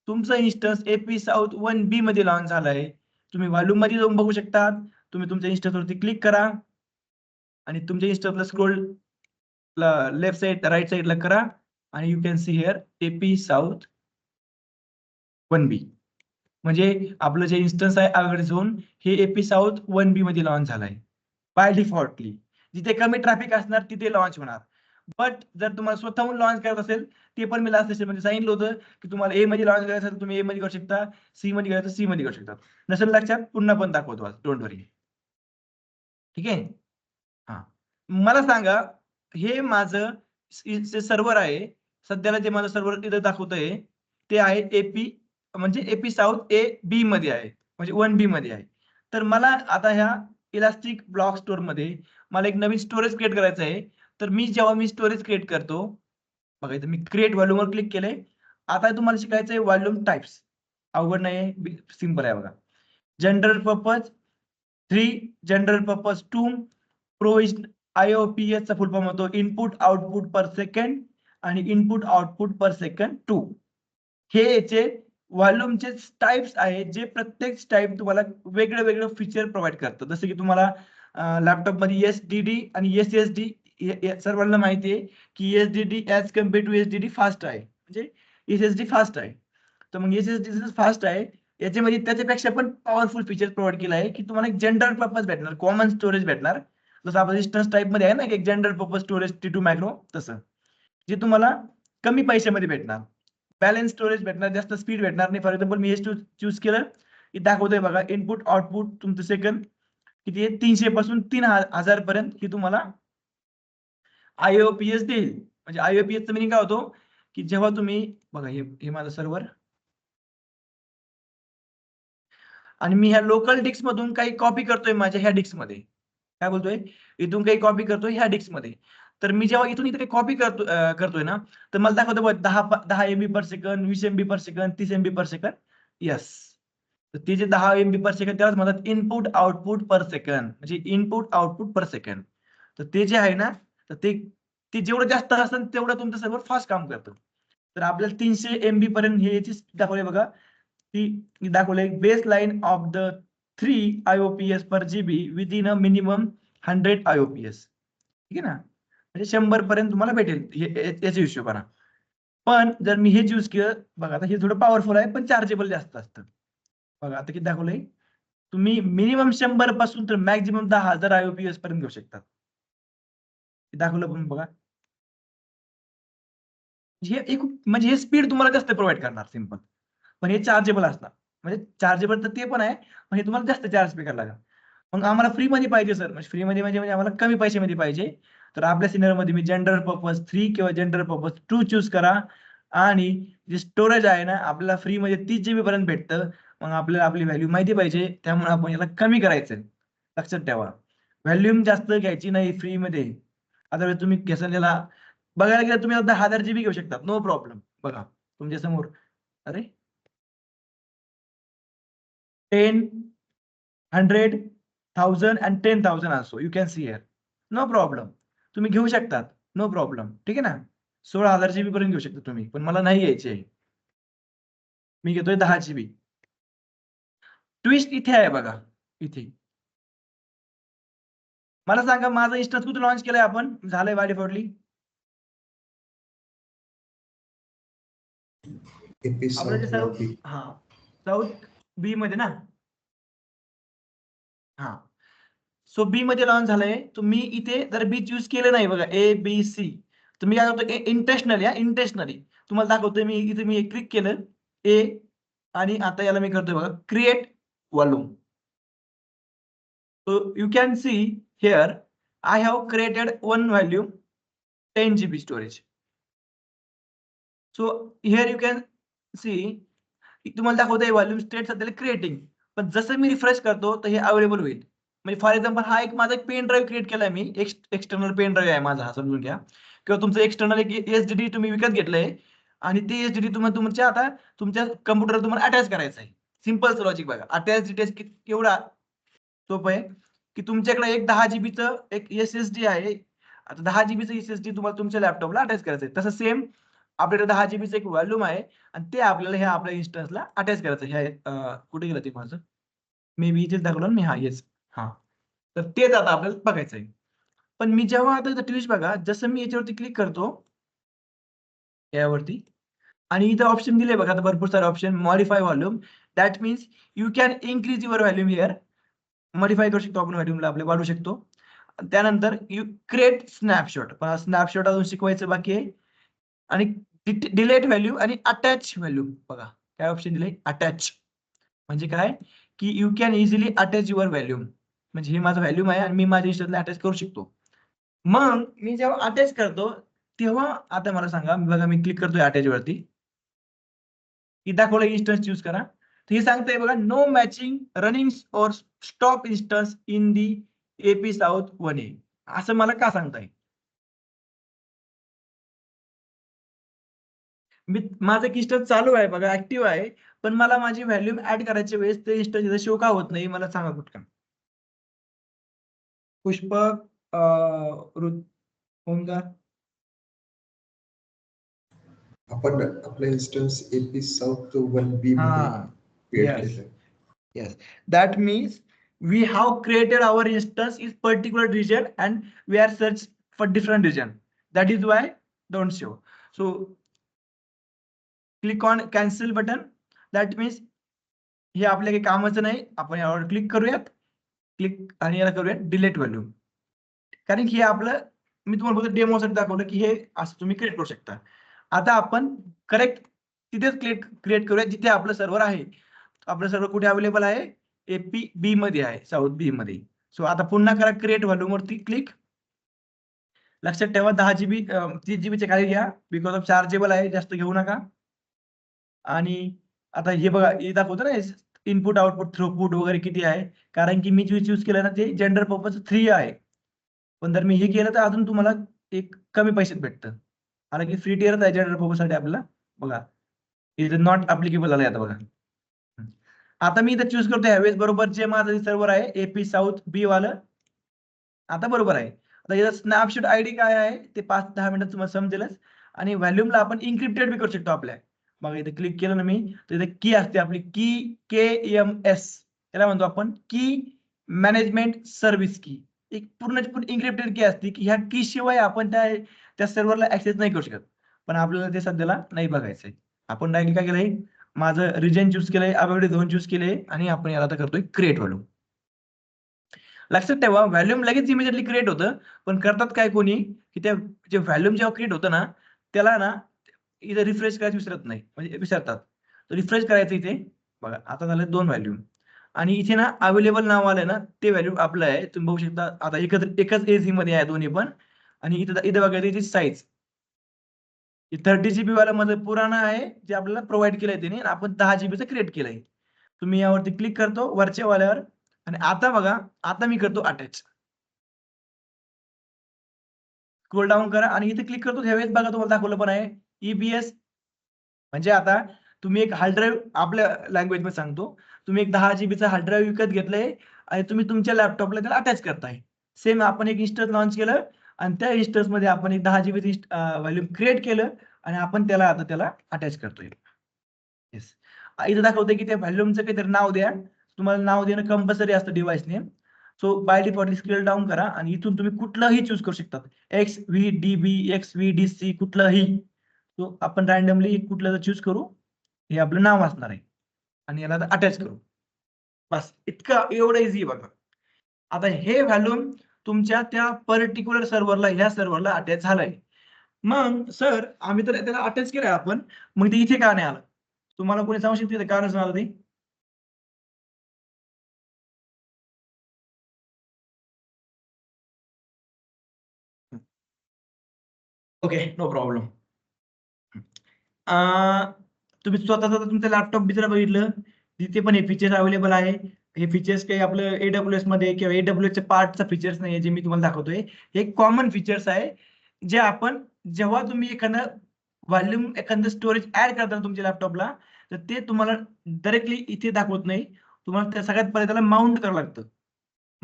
Speaker 1: तुमचं इन्स्टन्स एपी साऊथ 1B मध्ये लॉन्च झालंय. तुम्ही व्हॉल्यूम मध्ये जाऊन बघू शकता. तुम्ही तुमच्या इन्स्टन्स वरती क्लिक करा आणि तुमच्या इन्स्टन्सला स्क्रोल लेफ्ट साइड राईट साइडला करा आणि you can see here AP south 1B. म्हणजे आपलं जे इन्स्टन्स आहे अवेलेबिलिटी झोन हे एपी साऊथ 1B मध्ये लॉन्च झालाय बाय डिफॉल्टली. जिथे कमी ट्रॅफिक असणार तिथे लॉन्च होणार. बट जर तुम्हाला स्वतःहून लॉन्च करायचं असेल, ते पण मी लास्ट सेशन मध्ये सांगितलं होतं की तुम्हाला ए मध्ये लॉन्च करायचं असेल तुम्ही ए मध्ये करू शकता, सी मध्ये करायचं सी मध्ये करू शकता. नसेल लक्षात पुन्हा पण दाखवतो आज, डोंट वरी. ठीक आहे. हा, मला सांगा, हे माझं सर्व्हर आहे, सध्याला जे माझं सर्व्हर तिथं दाखवतंय ते आहे एपी, म्हणजे एपी साऊथ AB मध्ये आहे, म्हणजे 1B मध्ये आहे. तर मला आता ह्या इलास्टिक ब्लॉक स्टोअर मध्ये मला एक नवीन स्टोरेज क्रिएट करायचं आहे. तर जेव्हा मी स्टोरेज क्रिएट करतो, बघा इथं मी क्रिएट व्हॉल्यूमवर क्लिक केलंय. आता तुम्हाला शिकायचं आहे व्हॉल्यूम टाइप्स. अवघड नाही, सिंपल आहे बघा. General purpose 3, general purpose 2, provision IOPS चा फुल फॉर्म होतो इनपुट आउटपुट पर सेकंड आणि इनपुट आउटपुट पर सेकंड 2. हे याचे व्हॉल्यूमचे टाइप्स आहेत, जे प्रत्येक टाइप तुम्हाला वेगळं वेगळं फीचर प्रोव्हाइड करतं. जसं की तुम्हाला लॅपटॉप मध्ये SSD आणि SSD सर्वांना माहिती आहे की SSD as compare to SSD fast आहे, म्हणजे SSD फास्ट आहे. तर मग SSD फास्ट आहे, याच्यामध्ये त्याच्यापेक्षा पण पॉवरफुल फीचर प्रोव्हाइड केलं आहे की तुम्हाला एक जनरल पर्पज भेटणार, कॉमन स्टोरेज भेटणार. जसं आपण इन्स्टन्स टाइप मध्ये आहे ना एक general purpose storage T2 macro, तसं जे तुम्हाला कमी पैशामध्ये भेटणार. बॅलन्स स्टोरेज भेटणार, जास्त स्पीड भेटणार नाही. फॉर एक्झाम्पल मी हे चूज केलं, की दाखवतोय बघा इनपुट आउटपुट तुमचं सेकंड किती आहे, 300 पासून 3000 पर्यंत ही तुम्हाला IOPS देईल. म्हणजे IOPS चं मिनिंग काय होतो की जेव्हा तुम्ही बघा हे माझं सर्व्हर आणि मी ह्या लोकल डिस्क मधून काही कॉपी करतोय माझ्या ह्या डिस्क मध्ये. काय बोलतोय, इथून काही कॉपी करतोय ह्या डिस्क मध्ये. तर मी जेव्हा इथून इथे काही कॉपी करतोय ना, तर मला दाखवतो बघ 10 MB पर सेकंड, 20 MB पर सेकंड, 30 MB पर सेकंड. येस, तर ते जे 10 MB पर सेकंड त्यालाच म्हणतात इनपुट आउटपुट पर सेकंड, म्हणजे इनपुट आउटपुट पर सेकंड. तर ते जे आहे ना, तर ते जेवढं जास्त असेल तेवढं तुमचं सर्व्हर फास्ट काम करतं. तर आपल्याला 300 MB पर्यंत हे याची दाखवले बघा, ती दाखवले base line of the 3 IOPS per GB within a minimum 100 IOPS. ठीक आहे ना, म्हणजे 100 पर्यंत तुम्हाला भेटेल याच्या हिशोबाने. पण जर मी हे चूज केलं बघा, आता हे थोडं पॉवरफुल आहे पण चार्जेबल जास्त असतं. बघा आता किती दाखवलंय, तुम्ही मिनिमम 100 पासून तर मॅक्झिमम 10,000 IOPS पर्यंत घेऊ शकता. दाखवलं पण बघा, म्हणजे हे स्पीड तुम्हाला जास्त प्रोव्हाइड करणार सिंपल. पण हे चार्जेबल असणार, म्हणजे चार्जेबल तर ते पण आहे, पण हे तुम्हाला जास्त चार्ज पे करायला लागेल. मग आम्हाला फ्री मध्ये पाहिजे सर, म्हणजे फ्री मध्ये म्हणजे आम्हाला कमी पैशामध्ये पाहिजे. तर आपल्या सिनियर मध्ये मी जनरल पर्पज 3 किंवा जनरल पर्पज 2 चूज करा. आणि जे स्टोरेज आहे ना, आपल्याला फ्री मध्ये 30 GB पर्यंत भेटतं. मग आपल्याला आपली व्हॅल्यू माहिती पाहिजे, त्यामुळे आपण याला कमी करायचं. लक्षात ठेवा, व्हॅल्यूम जास्त घ्यायची नाही फ्री मध्ये. आता तुम्ही घेतलेला बघायला गेलं तुम्ही 10,000 GB घेऊ शकता, नो प्रॉब्लेम. बघा तुमच्या समोर, अरे 10, 100, 1000 and 10,000 also you can see here, no problem. तुम्ही घेऊ शकतात, नो प्रॉब्लेम. ठीक आहे ना, 16,000 GB पर्यंत घेऊ शकता तुम्ही, पण मला नाही घ्यायची आहे, मी घेतोय 10 GB. ट्विस्ट इथे आहे बघा, इथे मला सांगा माझा इन्स्टन्स कुठे लॉन्च केलाय आपण, झालंय बाय डिफॉल्टली
Speaker 3: एपी
Speaker 1: आपलं जे
Speaker 3: साऊथ
Speaker 1: सर्व
Speaker 3: 1B.
Speaker 1: हा साऊथ B मध्ये ना. हा, सो बी मध्ये लॉन्च झालंय. तुम्ही इथे जर बी चूज केलं नाही बघा ABC, तुम्ही काय करतो इंटेन्शनली, इंटेन्शनली तुम्हाला दाखवतोय मी इथे, मी क्लिक केलं ए आणि आता याला मी करतोय बघा create volume. You can see here I have created one volume 10 GB storage. So here you can C, तुम्हाला दाखवतोय व्हॉल्यूम स्टेट सध्याला क्रिएटिंग. पण जसं मी रिफ्रेश करतो तर हे अवेलेबल होईल. म्हणजे फॉर एक्झाम्पल हा एक माझा एक पेन ड्राईव्ह क्रिएट केलाय मी, एक्सटर्नल पेन ड्राईव्ह आहे माझा हा, समजून घ्या. किंवा तुमचं एक्सटर्नल एक SSD तुम्ही विकत घेतलंय आणि ते SSD तुम्हाला तुमच्या आता तुमच्या कम्प्युटर तुम्हाला अटॅच करायचं आहे. सिंपलच लॉजिक बघा, अटॅच डिटेच केवढा सोपं आहे. की तुमच्याकडे एक 10 जीबीचं एक SSD आहे. आता 10 जीबीचं SSD तुम्हाला तुमच्या लॅपटॉपला अटॅच करायचं आहे. तसं सेम आपल्याकडे 10 जीबीचं एक व्हॉल्यूम आहे आणि ते आपल्याला ह्या आपल्या इन्स्टन्सला अटॅच करायचं आहे. ह्या कुठे गेलं ते माझं? मे बी इथेच दाखवलं ना मी. हां, येस. हां. तर तेच आता आपल्याला बघायचं आहे. पण मी जेव्हा आता इथं ट्विस्ट बघा, जसं मी याच्यावरती क्लिक करतो यावरती आणि इथं ऑप्शन दिले बघा, आता भरपूर सारे option. Modify volume, that means you can increase your volume here. Modify करू शकतो आपण, व्हॉल्यूमला आपले वाढवू शकतो. त्यानंतर यू क्रिएट स्नॅपशॉट. पण स्नॅपशॉट अजून शिकवायचं बाकी आहे. आणि डिलीट व्हॅल्यू आणि अटॅच व्हॅल्यू बघा, काय ऑप्शन दिले? अटॅच. म्हणजे काय? की you can easily attach your volume. म्हणजे हे माझं व्हॅल्यूम आहे आणि मी माझ्या इन्स्टन्सला अटॅच करू शकतो. मग मी जेव्हा अटॅच करतो, तेव्हा आता मला सांगा, बघा मी क्लिक करतोय अटॅच वरती. इथं दाखवलं इन्स्टन्स चूज करा. तर हे सांगतंय बघा, नो मॅचिंग रनिंग और stop instance in the AP south 1A. असं मला का सांगताय? माझं एक इन्स्टन्स चालू आहे बघा, ऍक्टिव्ह आहे. पण मला माझी व्हॅल्यूम ऍड करायच्या वेळेस ते इन्स्टन्स इथं शो का होत नाही? मला सांगा कुठलं? पुष्पक, ओमकार.
Speaker 3: आपण आपला इन्स्टन्स AP साऊथ 1B मध्ये
Speaker 1: हां.
Speaker 3: Create
Speaker 1: Yes.
Speaker 3: केलेलं आहे.
Speaker 1: Yes. That means we have created our instance in particular region and we are search for different region. That is why don't show. So click on cancel button. That means हे आपल्या काही कामाचं नाही. आपण यावर क्लिक करूयात. क्लिक आणि याला करूयात डिलीट व्हॅल्यूम. कारण की हे आपलं, मी तुम्हाला फक्त डेमोसाठी दाखवलं की हे असं तुम्ही क्रिएट करू शकता. आता आपण करेक्ट तिथेच क्रिएट करूया जिथे आपलं सर्व्हर आहे. आपलं सर्व्हर कुठे अवेलेबल आहे? AP B मध्ये आहे, साऊथ B मध्ये. सो आता पुन्हा करा क्रिएट व्हॉल्यूम वरती क्लिक. लक्षात ठेवा 10 GB 30 GB खाली घ्या. बिकॉज ऑफ चार्जेबल आहे, जास्त घेऊ नका. आणि आता हे बघा, हे दाखवतं ना इनपुट आउटपुट थ्रूपुट वगैरे किती आहे. कारण की मी जे चूज केलं ना ते जनरल पर्पज 3 आहे. पण जर मी हे केलं तर अजून तुम्हाला एक कमी पैशात भेटतं. कारण की फ्री टिअरच आहे जनरल पर्पजसाठी आपल्याला. बघा इथे नॉट अप्लिकेबल झालंय आता बघा. आता मी इथं चूज करतो ह्यावेळेस बरोबर जे माझं सर्व्हर आहे AP साऊथ B वालं. आता बरोबर आहे. आता याचा स्नॅपशॉट आयडी काय आहे ते 5-10 मिनिटात तुम्हाला समजेलच. आणि व्हॉल्यूमला आपण इन्क्रिप्टेड बी करू शकतो आपल्या. बघा इथे क्लिक केलं ना मी, तर इथे की असते आपली की KMS. त्याला म्हणतो आपण की मॅनेजमेंट सर्व्हिस की. एक पूर्णची पूर्ण इन्क्रिप्टेड की असते की ह्या की शिवाय आपण त्या सर्व्हरला ऍक्सेस नाही करू शकत. पण आपल्याला ते सध्याला नाही बघायचंय. आपण डायरेक्टली काय केलंय, माझं रिजन चूज केलंय, अवेलेबल 2 चूज केले आणि आपण याला आता करतोय क्रिएट व्हॉल्यूम. लक्षात ठेवा व्हॉल्यूम लगेच इमिजिएटली क्रिएट होतं. पण करतात काय कोणी, की त्या जे व्हॉल्यूम जेव्हा क्रिएट होतं ना, त्याला ना इथे रिफ्रेश करायचं विसरत नाही. म्हणजे विसरतात. तर रिफ्रेश करायचं इथे. बघा आता झालं 2 व्हॉल्यूम. आणि इथे ना अवेलेबल नाव आलंय ना, ते व्हॅल्यू आपलं आहे. तुम्ही बघू शकता आता एकच एज मध्ये आहे दोन्ही पण. आणि इथं बघा त्याची साईज. 30 GB वाला माझं पुराणं आहे, जे आपल्याला प्रोव्हाईड केलंय त्याने. आणि आपण 10 GBचं क्रिएट केलंय. तुम्ही यावरती क्लिक करतो वरच्या वाल्यावर. आणि आता बघा, आता मी करतो अटॅच. स्क्रोल डाउन करा आणि इथे क्लिक करतो त्यावेळेस बघा तुम्हाला दाखवलं पण आहे EBS. म्हणजे आता तुम्ही एक हार्ड ड्राईव्ह, आपल्या लँग्वेजमध्ये सांगतो, तुम्ही एक 10 GBचा हार्ड ड्राईव्ह विकत घेतलंय आणि तुम्ही तुमच्या लॅपटॉपला त्याला अटॅच करताय. सेम आपण एक इन्स्टन्स लॉन्च केलं आणि त्या इन्स्टन्समध्ये आपण एक 10 GB व्हॉल्यूम क्रिएट केलं आणि आपण आता त्याला अटॅच करतोय. येस. इथे दाखवतंय की त्या व्हॉल्यूमचं काहीतरी नाव द्या. तुम्हाला नाव देणं कंपल्सरी असतं device name. So by default scale down करा आणि इथून तुम्ही कुठलंही चूज करू शकता. XVDB, XVDC कुठलंही. सो आपण रँडमली कुठलं चूज करू. हे आपलं नाव असणार आहे. आणि याला अटॅच करू. बस इतकं एवढं इझी आहे बघा. आता हे व्हॉल्यूम तुमच्या त्या पर्टिक्युलर सर्व्हरला, ह्या सर्व्हरला अटॅच झालंय. मग सर आम्ही तर त्याला अटॅच केलंय आपण, मग ते इथे का नाही आलं? तुम्हाला कोणी सांगू शकते का नसणार ते? Okay, no problem. तुम्ही स्वतःचा तुमचं लॅपटॉप बिचारा बघितलं, तिथे पण हे फीचर्स अवेलेबल आहे. हे फीचर्स काही आपलं AWS मध्ये किंवा AWS च्या पार्टचा फीचर्स नाहीये, जे मी तुम्हाला दाखवतोय. हे कॉमन फीचर्स आहे, जे आपण जेव्हा तुम्ही एखादं व्हॉल्यूम, एखादं स्टोरेज ऍड करता तुमच्या लॅपटॉपला, तर ते तुम्हाला डायरेक्टली इथे दाखवत नाही. तुम्हाला त्या सगळ्यात पहिले त्याला माउंट करावं लागतं.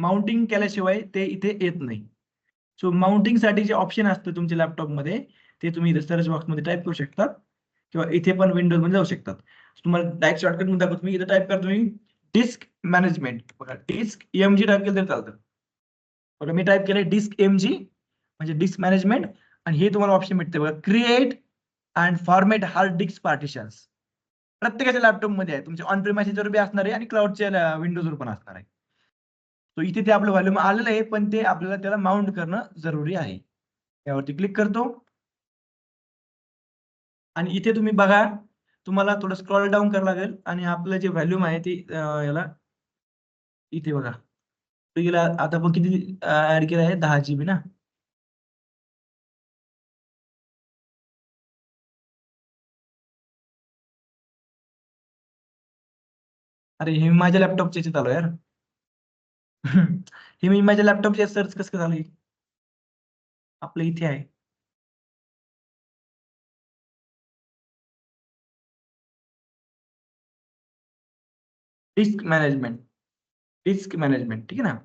Speaker 1: माउंटिंग केल्याशिवाय ते इथे येत नाही. सो माउंटिंग साठी जे ऑप्शन असतं तुमच्या लॅपटॉपमध्ये ते तुम्ही इथे सर्च बॉक्समध्ये टाईप करू शकतात किंवा इथे पण विंडोज मध्ये जाऊ शकतात. तुम्हाला डायरेक्ट शॉर्टकट मध्ये दाखवतो मी. इथे टाईप करा तुम्ही डिस्क मॅनेजमेंट. बघा डिस्क एमजी टाईप केलं तरी चालतं. बघा मी टाईप केलंय डिस्क एमजी म्हणजे डिस्क मॅनेजमेंट आणि हे तुम्हाला ऑप्शन भेटते बघा create and format hard disk partitions. प्रत्येकाच्या लॅपटॉप मध्ये आहे. तुमच्या ऑन प्रिमाइसवर बी असणार आहे आणि क्लाउडच्या विंडोजवर पण असणार आहे. तो इथे ते आपलं व्हॉल्यूम आलेलं आहे पण ते आपल्याला त्याला माउंट करणं जरुरी आहे. यावरती क्लिक करतो आणि इथे तुम्ही बघा तुम्हाला थोडं स्क्रॉल डाऊन करावं लागेल आणि आपलं जे व्हॉल्यूम आहे ते याला इथे बघा गेला. आता आपण किती ऍड केलं आहे 10 GB ना. अरे हे माझ्या लॅपटॉपचे चालू आहे यार. हे मी माझ्या लॅपटॉपचे सर्च कसं झालं आपलं इथे आहे. डिस्क मॅनेजमेंट ठीक आहे ना.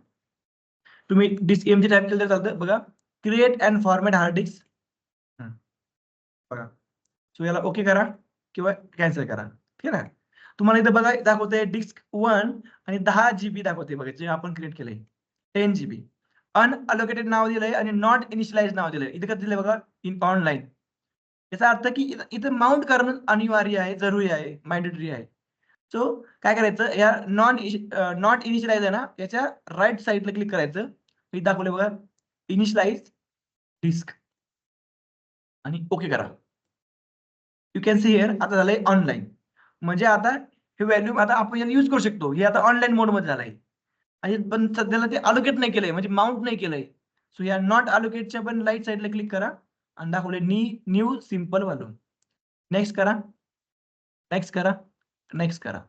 Speaker 1: तुम्ही डिस्क एमची टाईप केलं तर चालतं. बघा create and format hard disk. बघा सो याला ओके करा किंवा कॅन्सल करा. ठीक आहे ना. तुम्हाला इथं बघा दाखवते डिस्क 1 आणि 10 GB दाखवते बघा जे आपण क्रिएट केलंय 10 GB. अनअलोकेटेड नाव दिलंय आणि नॉट इनिशियलाइज नाव दिलंय. इथे कसं दिलंय बघा इन ऑनलाईन. याचा अर्थ की इथं माउंट करणं अनिवार्य आहे, जरुरी आहे, मॅन्डेटरी आहे. सो काय करायचं या नॉट इनिशियलाइज आहे ना याच्या राईट साईडला क्लिक करायचं. इथे दाखवले बघा इनिशियलाइज डिस्क आणि ओके करा. यू कॅन सी हिअर आता झालंय ऑनलाईन. म्हणजे आता हे व्हॅल्यू आता आपण याला यूज करू शकतो. हे आता ऑनलाईन मोड मध्ये झालंय आणि पण सध्याला ते अलोकेट नाही केलंय म्हणजे माउंट नाही केलंय. सो या नॉट अलोकेटच्या पण राईट साईडला क्लिक करा आणि दाखवले न्यू सिम्पल व्हॉल्यूम. नेक्स्ट करा, नेक्स्ट करा, नेक्स्ट करा.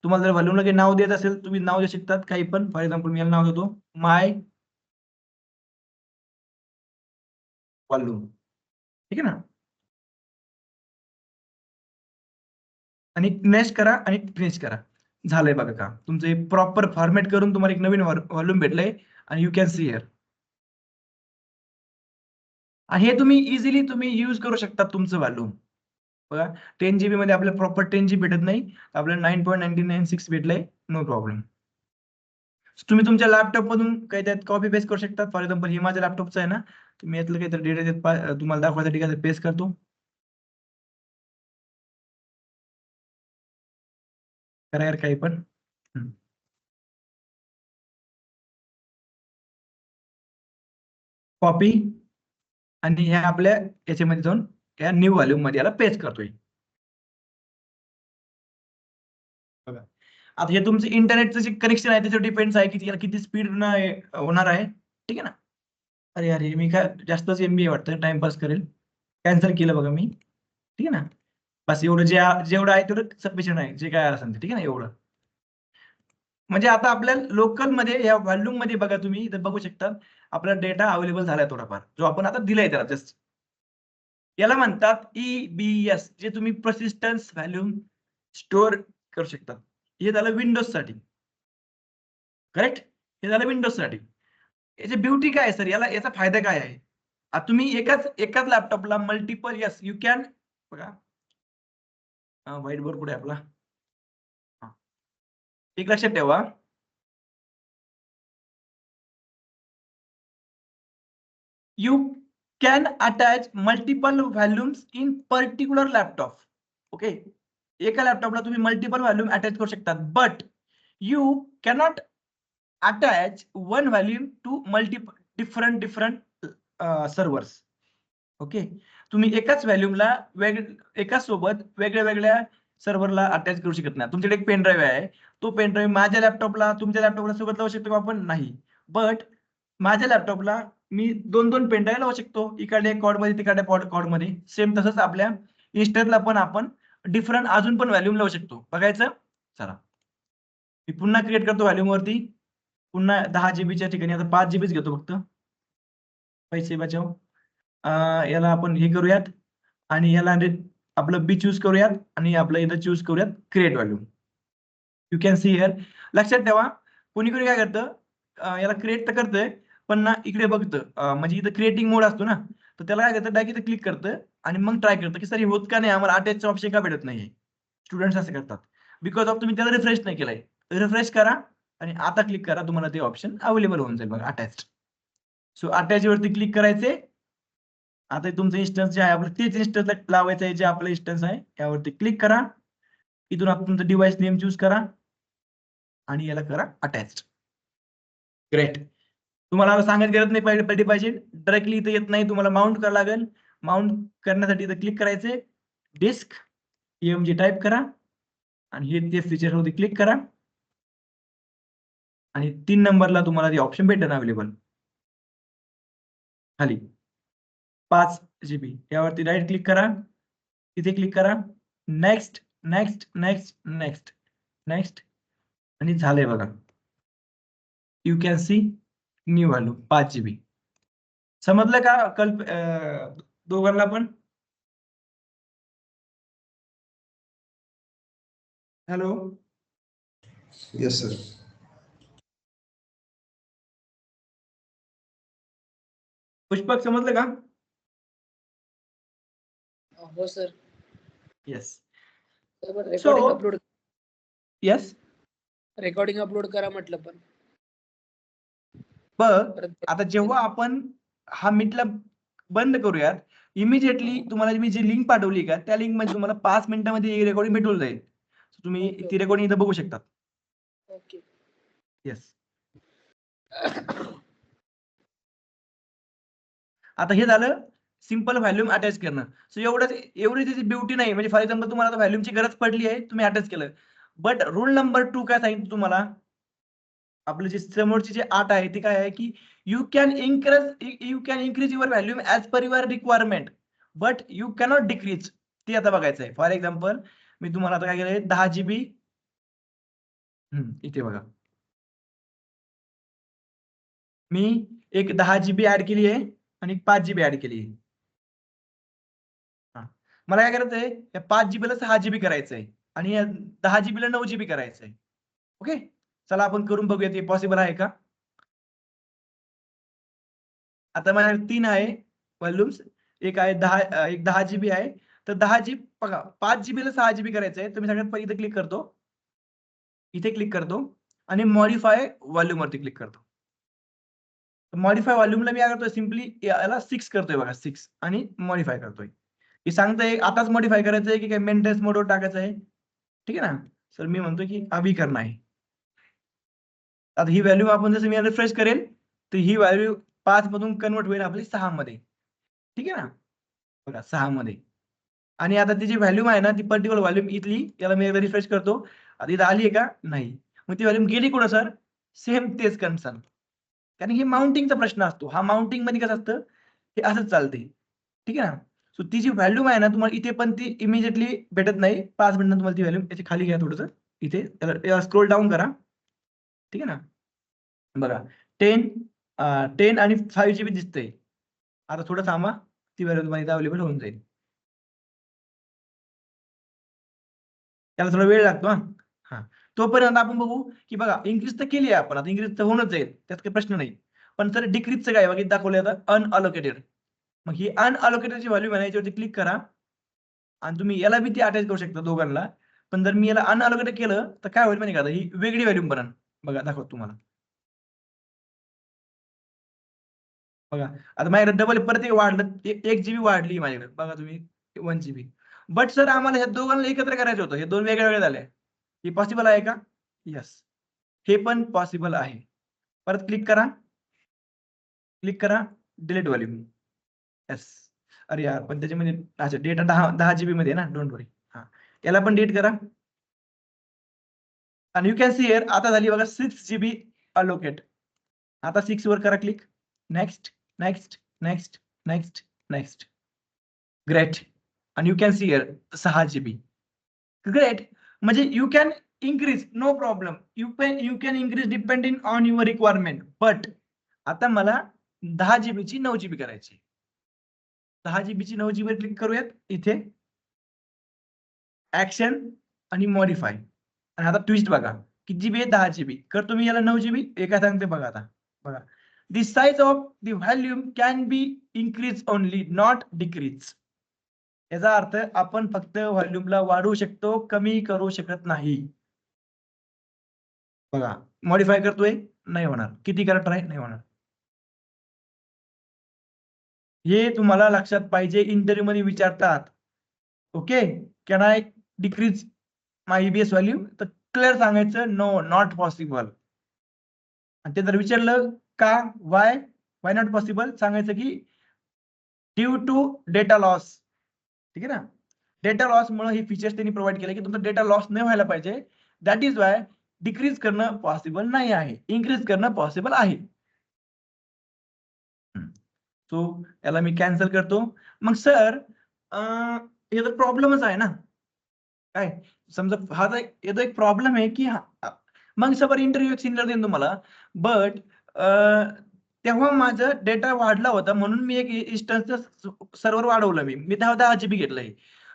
Speaker 1: तुम्हाला जर व्हॉल्यूमला काही नाव देत असेल तुम्ही नाव देऊ शकतात काही पण. फॉर एक्झाम्पल मी याला नाव देतो माय व्हॉल्यूम. ठीक आहे ना. आणि नेक्स्ट करा आणि फिनिश करा. झालंय बघा का तुमचं प्रॉपर फॉर्मॅट करून तुम्हाला एक नवीन व्हॉल्यूम भेटलंय आणि यू कॅन सी हिअर. आणि हे तुम्ही इझिली तुम्ही यूज करू शकता तुमचं व्हॉल्यूम. बघा 10 GB मध्ये आपल्याला प्रॉपर 10 GB भेटत नाही. आपल्याला 9.996 भेटलंय. No problem. तुम्ही तुमच्या लॅपटॉप मधून काही त्यात कॉपी पेस्ट करू शकता. फॉर एक्झाम्पल हे माझ्या लॅपटॉपचं आहे ना. तुम्ही यातलं काहीतरी डेटा तुम्हाला दाखवायसाठी काहीतरी पेस्ट करतो. करा यार काही पण. कॉपी आणि हे आपल्या याच्यामध्ये जाऊन या न्यू व्हॉल्यूम मध्ये याला पेस्ट करतोय. बघा आता हे तुमचं इंटरनेटचं जे कनेक्शन आहे त्याच्यावर डिपेंड्स आहे की याला किती स्पीड होणार आहे. ठीक आहे ना. अरे अरे मी काय जास्तच MB वाटतं टाइमपास करेल. कॅन्सल केलं बघा मी. ठीक आहे ना. बस एवढं जेवढं आहे तेवढं सफिशियंट आहे जे काय असेल ते. ठीक आहे ना एवढं. म्हणजे आता आपल्या लोकल मध्ये या व्हॉल्यूम मध्ये बघा तुम्ही इथं बघू शकता आपला डेटा अवेलेबल झालाय थोडाफार जो आपण आता दिलाय त्याला जस्ट. याला म्हणतात EBS जे तुम्ही पर्सिस्टन्स व्हॉल्यूम स्टोअर करू शकता. हे झालं विंडोज साठी. करेक्ट. हे झालं विंडोज साठी. याची ब्युटी काय आहे सर याला याचा फायदा काय आहे. आता तुम्ही एकाच लॅपटॉपला मल्टिपल यस यू कॅन बघा व्हाईट बोर्ड कुठे आपला. एक लक्षात ठेवा you can attach multiple volumes in particular laptop. ओके. एका लॅपटॉपला तुम्ही मल्टिपल व्हॉल्यूम अटॅच करू शकता but you cannot attach one volume to different servers. ओके. तुम्ही एकाच व्हॉल्यूमला एकाच सोबत वेगळ्या सर्व्हरला अटॅच करू शकत नाही. तुमच्याकडे एक पेन ड्राईव्ह आहे. तो पेन ड्राईव्ह माझ्या लॅपटॉपला तुमच्या लॅपटॉपला सोबत लावू शकतो आपण नाही. बट माझ्या लॅपटॉपला मी दोन पेन ड्राईव्ह लावू शकतो. इकडे कॉर्ड मध्ये तिकडे कॉर्ड मध्ये. सेम तसंच आपल्या इन्स्टंटला पण आपण डिफरंट अजून पण व्हॉल्यूम लावू शकतो. बघायचं चला. मी पुन्हा क्रिएट करतो व्हॉल्यूम वरती. पुन्हा 10 GBच्या ठिकाणी आता 5 GB घेतो फक्त. पैसे बचाव. याला आपण हे करूयात आणि याला आपलं बी चूज करूयात आणि आपलं इथं चूज करूयात create volume. You can see here. लक्षात ठेवा कोणी काय करतं याला क्रिएट तर करतंय, पण ना इकडे बघतं म्हणजे इथं क्रिएटिंग मोड असतो ना, तर त्याला काय करतं डायरेक्ट इथं क्लिक करतं आणि मग ट्राय करतं की सर हे होत का नाही, आम्हाला अटॅचचं ऑप्शन का भेटत नाहीये. स्टुडंट्स असं करतात. बिकॉज ऑफ तुम्ही त्याला रिफ्रेश नाही केलंय. रिफ्रेश करा आणि आता क्लिक करा, तुम्हाला ते ऑप्शन अवेलेबल होऊन जाईल बघा अटॅच्ड. सो अटॅच वरती क्लिक करायचे. आता तुमचं इन्स्टन्स जे आहे आपलं तेच इन्स्टन्स लावायचं आहे, जे आपलं इन्स्टन्स आहे यावरती क्लिक करा. इथून आपण तुमचं डिव्हाइस नेम चूज करा आणि याला करा अटॅच्ड. ग्रेट. तुम्हाला सांगायची गरज नाही पाहिजे, डायरेक्टली इथे येत नाही, तुम्हाला माउंट करावं लागेल. माउंट करण्यासाठी इथं क्लिक करायचे, डिस्क EMG टाईप करा आणि हे ते फीचर वरती क्लिक करा आणि 3 नंबरला तुम्हाला ते ऑप्शन भेटेल अवेलेबल खाली 5 GB यावरती राईट क्लिक करा, इथे क्लिक करा, next next next next next आणि झालंय बघा. You can C new value 5 GB. समजलं का दोघांना पण? Hello
Speaker 3: yes sir.
Speaker 1: पुष्पक समजलं का?
Speaker 2: हो sir.
Speaker 1: Yes.
Speaker 2: Recording upload
Speaker 1: yes.
Speaker 2: Recording upload करा म्हटलं पण
Speaker 1: बघ आता जेव्हा आपण हा मीटला बंद करूयात, इमिजिएटली तुम्हाला मी जी लिंक पाठवली का त्या लिंक मध्ये तुम्हाला 5 मिनिटांमध्ये रेकॉर्डिंग भेटून जाईल. तुम्ही ती रेकॉर्डिंग इथं बघू शकता.
Speaker 2: ओके.
Speaker 1: येस. आता हे झालं सिंपल व्हॅल्यूम अटॅच करणं. सो एवढी त्याची ब्युटी नाही, म्हणजे फॉर एक्झाम्पल तुम्हाला आता व्हॅल्यूमची गरज पडली आहे, तुम्ही अटॅच केलं. बट रूल नंबर 2 काय सांगितलं तुम्हाला? आपलं जे समोरची जे 8 आहे ती काय आहे की you can increase your volume as per your requirement but you cannot decrease. ते आता बघायचं आहे. फॉर एक्झाम्पल मी तुम्हाला आता काय केलंय 10 GB इथे बघा, मी एक 10 GB ऍड केली आहे आणि 5 GB ऍड केली आहे. मला काय करायचंय, या 5 GB ला 6 GB करायचंय आणि या 10 GB ला 9 GB करायचंय. ओके, चला आपण करून बघूया ते पॉसिबल आहे का. आता माझ्या 3 आहे व्हॉल्यूम्स, एक 10 GB आहे. तर 10 GB बघा, 5 GB ला 6 GB करायचंय. तर मी सगळ्यात पहिले इथे क्लिक करतो, इथे क्लिक करतो आणि मॉडिफाय व्हॉल्यूम वरती क्लिक करतो. मॉडिफाय व्हॉल्यूमला मी काय करतोय, सिम्पली याला 6 करतोय बघा, 6 आणि मॉडिफाय करतोय. हे सांगतंय आताच मॉडिफाय करायचंय की काय मेंटेनन्स मोडवर टाकायचं आहे. ठीक आहे ना. सर मी म्हणतो की अभी करना आहे. आता ही व्हॅल्यू आपण जसं मी रिफ्रेश करेल तर ही व्हॅल्यू 5 मधून कन्वर्ट होईल आपली 6 मध्ये. ठीक आहे ना. बघा 6 मध्ये. आणि आता ती जी व्हॅल्यूम आहे ना, ती पर्टिक्युलर व्हॅल्यूम इथली, याला मी एकदा रिफ्रेश करतो. आता इथं आली आहे का? नाही. मग ती व्हॅल्यूम गेली कुठं सर? सेम तेच कन्सर्न. कारण हे माउंटिंगचा प्रश्न असतो. हा माउंटिंग मध्ये कसं असतं, हे असंच चालते. ठीक आहे ना. सो ती जी व्हॅल्यूम आहे ना, तुम्हाला इथे पण ती इमिजिएटली भेटत नाही. 5 मिनिटांत तुम्हाला ती व्हॅल्यूम याची खाली घ्या थोडंसं. इथे स्क्रोल डाऊन करा. ठीक आहे ना. बघा 10 आणि 5 GB दिसतंय. आता थोडं थांबा, ती व्हॅल्यू तुम्हाला इथे अवेलेबल होऊन जाईल. त्याला थोडा वेळ लागतो हा. तोपर्यंत आपण बघू की बघा इन्क्रीज तर केली आहे आपण, आता इन्क्रीज तर होऊनच जाईल, त्यात काही प्रश्न नाही. पण सर डिक्रीजचं काय बघा, दाखवलं आता अनअलोकेटेड. मग ही अनअलोकेटेडची व्हॅल्यू आहे, याच्यावरती क्लिक करा आणि तुम्ही याला बी ती अटॅच करू शकता दोघांना. पण जर मी याला अनअलोकेटेड केलं तर काय होईल माहिती का, ही वेगळी व्हॅल्यू बनन. बघा दाखवतो तुम्हाला. बघा आता माझ्याकडे डबल परत एक वाढलं, 1 GB वाढली माझ्याकडे. बघा तुम्ही 1 GB. बट सर आम्हाला ह्या दोघांना एकत्र करायचं होतं, हे दोन वेगळे वेगळे झाले. हे पॉसिबल आहे का? यस, हे पण पॉसिबल आहे. परत क्लिक करा, क्लिक करा, डिलीट व्हॉल्यूम. यस. अरे यार, पण त्याच्यामध्ये अच्छा डेटा 10 GB मध्ये ना, डोंट वरी. हा, याला पण डिलीट करा. आणि यू कॅन सी हिअर आता झाली बघा 6 GB अलोकेट. आता 6 वर करा click. Next next next next next. Great. आणि you can see here 6 GB. Great. म्हणजे you can increase, no problem. You can increase depending on your requirement. But आता मला 10 GB ची 9 GB करायची. 10 GB ची 9 GB वर क्लिक करूयात इथे. ऍक्शन आणि मॉडिफाय. आणि आता ट्विस्ट बघा किती जीबी आहे 10 GB. करतो मी याला 9 GB. एका सांगते बघा आता. बघा. The size of the volume can be increased only, not decreased. याचा अर्थ आपण फक्त व्हॉल्यूमला वाढवू शकतो, कमी करू शकत नाही. बघा, मॉडिफाय करतोय, नाही होणार. किती करा ट्राय, नाही होणार. हे तुम्हाला लक्षात पाहिजे, इंटरव्ह्यू मध्ये विचारतात. Okay, can I decrease my EBS value? तर क्लिअर सांगायचं नो, नॉट पॉसिबल. आणि ते जर विचारलं का, वाय नॉट पॉसिबल, सांगायचं की ड्यू टू डेटा लॉस. ठीक आहे ना, डेटा लॉस मुळे ही फीचर्स त्यांनी प्रोव्हाइड केले की तुमचा डेटा लॉस नाही व्हायला पाहिजे. दॅट इज वाय डिक्रीज करणं पॉसिबल नाही आहे, इन्क्रीज करणं पॉसिबल आहे. सो याला मी कॅन्सल करतो. मग सर हे तर प्रॉब्लेमच आहे ना, काय समजा हा तर एक प्रॉब्लेम आहे की मग सर इंटरव्ह्यू सिनियर देईन तुम्हाला, बट तेव्हा माझा डेटा वाढला होता म्हणून मी एक इन्स्टन्सचं सर्व्हर वाढवलं. मी तेव्हा 10 GB घेतलंय.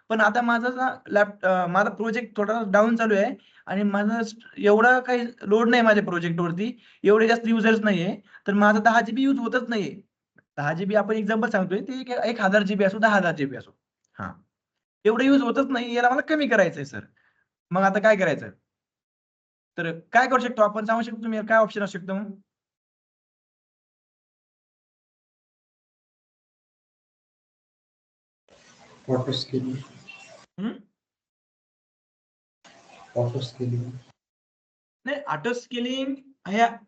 Speaker 1: पण आता माझा प्रोजेक्ट थोडा डाऊन चालू आहे आणि माझा एवढा काही लोड नाही माझ्या प्रोजेक्टवरती, एवढे जास्त युजर्स नाहीये, तर माझा 10 GB यूज होतच नाहीये. 10 GB आपण एक्झाम्पल सांगतोय, ते 1000 GB असो, 10,000 GB असो, हा एवढं यूज होतच नाही, याला मला कमी करायचंय सर. मग आता काय करायचं? तर काय करू शकतो आपण, सांगू शकतो तुम्ही काय ऑप्शन असू शकतो मग?
Speaker 3: Auto scaling. ऑटो स्केलिंग
Speaker 1: नाही,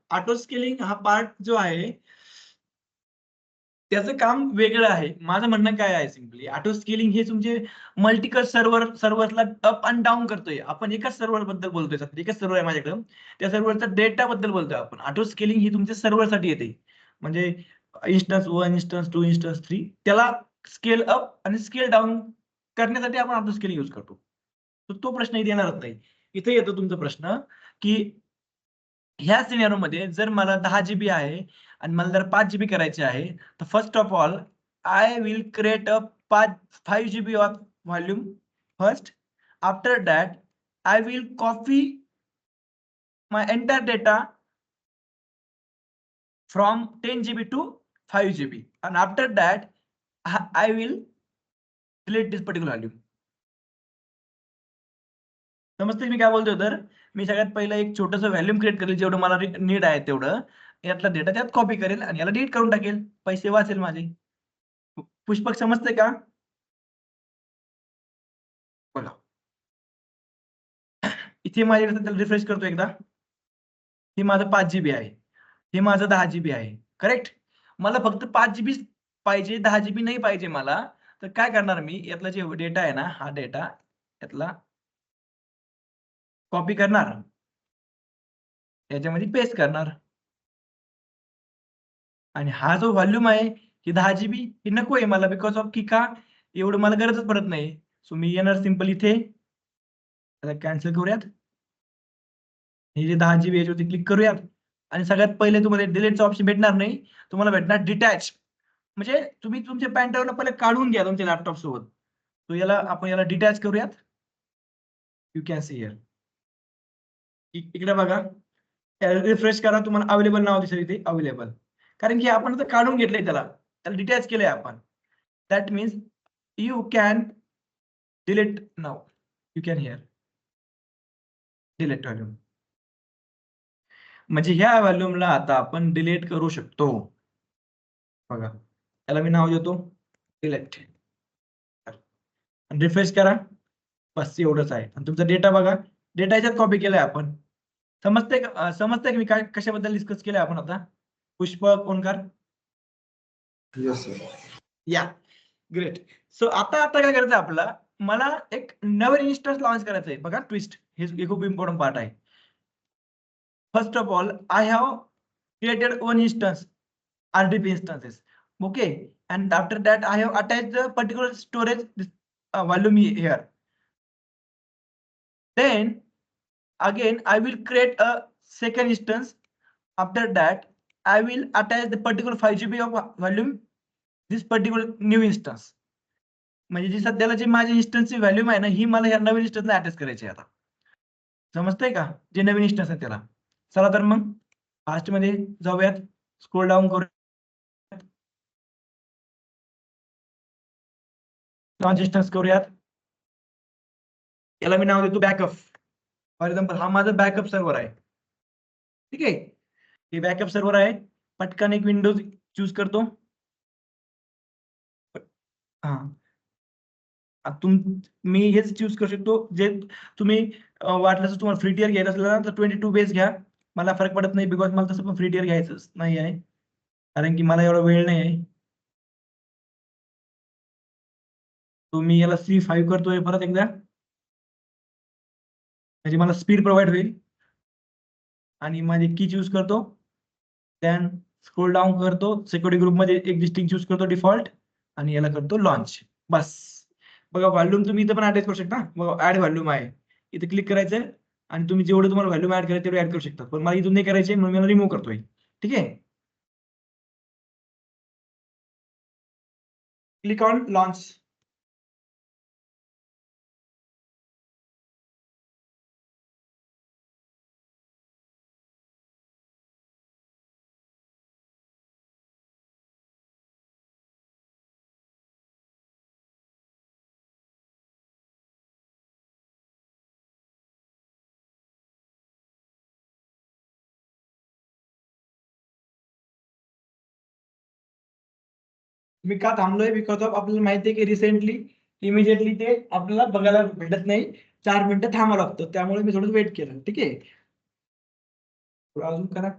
Speaker 1: ऑटो स्केलिंग हा पार्ट जो आहे त्याचं काम वेगळं आहे. माझं म्हणणं काय आहे, सिम्पली ऑटो स्केलिंग हे तुमचे मल्टिपल सर्व्हरला अप अँड डाऊन करतोय. आपण एकाच सर्व्हर बद्दल बोलतोय, एकच सर्व्हर आहे माझ्याकडे, त्या सर्व्हरचा डेटा बद्दल बोलतोय आपण. ऑटो स्केलिंग ही तुमच्या सर्व्हरसाठी येते, म्हणजे इन्स्टन्स 1, इन्स्टन्स 2, इन्स्टन्स 3, त्याला स्केल अप आणि स्केल डाऊन करण्यासाठी आपण ऑटो स्केलिंग यूज करतो. तर तो प्रश्न इथे येणारच नाही. इथे येतो तुमचा प्रश्न की ह्या सिनेरिओ मध्ये जर मला 10 GB आहे आणि मला जर 5 GB करायचे आहे, तर first of all I will create a 5 GB of volume first. After that I will copy my entire data from 10 GB to 5 GB, and after that I will delete this particular value. समजते मी काय बोलतोय? तर मी सगळ्यात पहिलं एक छोटंसं व्हॅल्यूम क्रिएट करेल, जेवढं मला नीड आहे तेवढं, यातला डेटा त्यात कॉपी करेल आणि याला डिलीट करून टाकेल, पैसे वाचेल माझे. पुष्पक समजते का? बघा, इथे माझ्याकडे रिफ्रेश करतो एकदा. हे माझं 5 GB आहे, हे माझं 10 GB आहे, करेक्ट. मला फक्त 5 GB पाहिजे, 10 GB नाही पाहिजे मला. तर काय करणार मी, यातला जे डेटा आहे ना, हा डेटा यातला कॉपी करणार, याच्यामध्ये पेस्ट करणार, आणि हा जो व्हॉल्यूम आहे ही 10 GB ही नको आहे मला, बिकॉज ऑफ की का, एवढं मला गरजच पडत नाही. सो मी येणार सिंपल इथे, कॅन्सल करूयात, हे जे 10 GB याच्यावरती क्लिक करूयात, आणि सगळ्यात पहिले तुम्हाला डिलीटचा ऑप्शन भेटणार नाही, तुम्हाला भेटणार डिटॅच. म्हणजे तुम्ही तुमच्या पॅन्टवरला पहिले काढून घ्या तुमच्या लॅपटॉप सोबत. तो आपण याला डिटॅच करूयात. यू कॅन सी हिअर, इकडे बघा, रिफ्रेश करा, तुम्हाला अवेलेबल नाव दिसेल इथे, अवेलेबल. कारण की आपण आता काढून घेतलंय, त्याला डिटॅच केलंय आपण. That means you can delete now, you can hear delete volume. म्हणजे ह्या व्हॉल्यूमला आता आपण डिलीट करू शकतो. बघा, त्याला मी नाव देतो डिलीट, रिफ्रेश करा, बस एवढंच आहे. आणि तुमचा डेटा बघा, डेटा याच्यात कॉपी केलाय आपण. समजतंय की मी काय कशाबद्दल डिस्कस केलंय आपण आता? Pushpak, Omkar?
Speaker 3: Yes sir.
Speaker 1: Yeah, great. So आता काय करायचं आपल्याला, मला एक नवीन इन्स्टन्स लॉन्च करायचं आहे. बघा, ट्विस्ट हे खूप इम्पॉर्टंट पार्ट आहे. First of all I have created one instance, RDP instances, okay, and after that I have attached the particular storage volume here. Then again I will create a second instance. After that I will attach the particular 5 GB of volume, this particular new instance. म्हणजे जी सध्याला जी माझी इन्स्टन्सची व्हॅल्यूम आहे ना, ही मला या नवीन इन्स्टन्सला अटॅच करायची आहे आता. समजतंय का? जे नवीन इन्स्टन्स आहे त्याला. चला तर मग फास्ट मध्ये जाऊयात, स्क्रोल डाऊन करूयात, लॉन्च इन्स्टन्स करूयात. याला मी नाव देतो बॅकअप. फॉर एक्झाम्पल हा माझा बॅकअप सर्व्हर आहे. ठीक आहे, हे बॅकअप सर्व्हर आहे. पटकन एक विंडोज चूज करतो. हा, मी हेच चूज करू शकतो. जे तुम्ही वाटलं तर तुम्हाला फ्री टियर घ्यायचं असलं ना तर 22 बेस घ्या. मला फरक पडत नाही, बिकॉज मला तसं पण फ्री टियर घ्यायचंच नाही आहे, कारण की मला एवढा वेळ नाही आहे. मी याला C5 करतोय परत एकदा, म्हणजे मला स्पीड प्रोव्हाइड होईल. आणि माझी की चूज करतो, देन स्क्रोल डाऊन करतो, सिक्युरिटी ग्रुप मध्ये एक्झिस्टिंग चूज करतो डिफॉल्ट, आणि याला करतो लॉन्च. बस बघा, व्हॉल्यूम तुम्ही इथं पण ऍड करू शकता. बघा ऍड व्हॉल्यूम आहे, इथे क्लिक करायचं आणि तुम्ही जेवढे तुम्हाला व्हॅल्यूम ऍड करायचे तेवढे ऍड करू शकता. पण मला इथून नाही करायचे म्हणून मी रिमूव्ह करतोय. ठीक आहे, क्लिक ऑन लॉन्च. मी का थांबलोय, बिकॉज ऑफ आपल्याला माहिती आहे की रिसेंटली इमिजिएटली ते आपल्याला बघायला भेटत नाही. 4 मिनिटं थांबावं लागतं, त्यामुळे मी थोडं वेट केलं. ठीक आहे, थोडं अजून करा.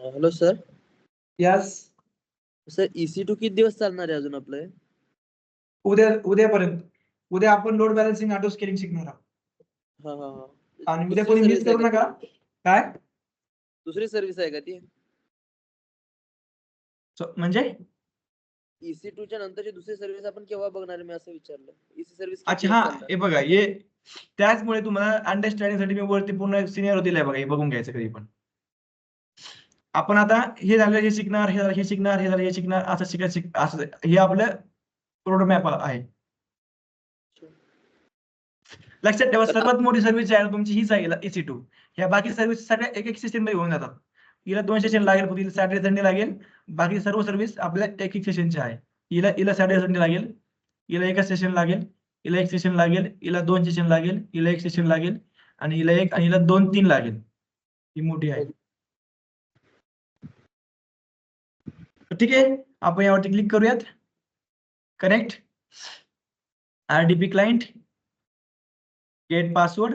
Speaker 2: Hello sir.
Speaker 1: Yes,
Speaker 2: sir EC2 किती दिवस चालणार आहे अजून आपलं?
Speaker 1: उद्यापर्यंत. उद्या आपण लोड बॅलन्सिंग ऑटो स्केलिंग शिकणार आहोत.
Speaker 2: हा हा हा.
Speaker 1: आणि उद्या
Speaker 2: दुसरी
Speaker 1: कोणी मिस
Speaker 2: सर्व्हिस आहे
Speaker 1: करू
Speaker 2: का
Speaker 1: नका.
Speaker 2: ती?
Speaker 1: काय
Speaker 2: दुसरी सर्व्हिस आहे का ती?
Speaker 1: म्हणजे?
Speaker 2: EC2 च्या नंतरची दुसरी सर्व्हिस आपण केव्हा बघणार आहे, मी असं विचारलं. EC सर्व्हिस किती
Speaker 1: अच्छा,
Speaker 2: दिवस
Speaker 1: हा,
Speaker 2: चालणार?
Speaker 1: हे बघा, हे त्याचमुळे तुम्हाला अंडरस्टँडिंग साठी मी वरती पूर्ण सिनियर दिलाय बघा, हे बघून घ्यायचं कधी पण. आपण आता हे झालं हे शिकणार, हे झालं हे शिकणार, हे झालं हे शिकणार, असं असं हे आपलं रोड मॅप आहे. लक्षात ठेवा, सर्वात मोठी सर्व्हिस आहे तुमची हीच आहे EC2. ह्या बाकी सर्व्हिस सगळ्या एक एक सेशन मध्ये होऊन जातात. हिला 2 सेशन लागेल, फक्त सॅटर्डे संडे लागेल. बाकी सर्व सर्व्हिस आपल्या एक एक सेशनच्या आहे. हिला सॅटर्डे संडे लागेल, हिला एकच सेशन लागेल, हिला एक सेशन लागेल, हिला 2 सेशन लागेल, हिला एक सेशन लागेल, आणि हिला एक आणि हिला 2-3 लागेल. ही मोठी आहे. ठीक आहे, आपण यावरती क्लिक करूयात. Connect RDP client, gate password,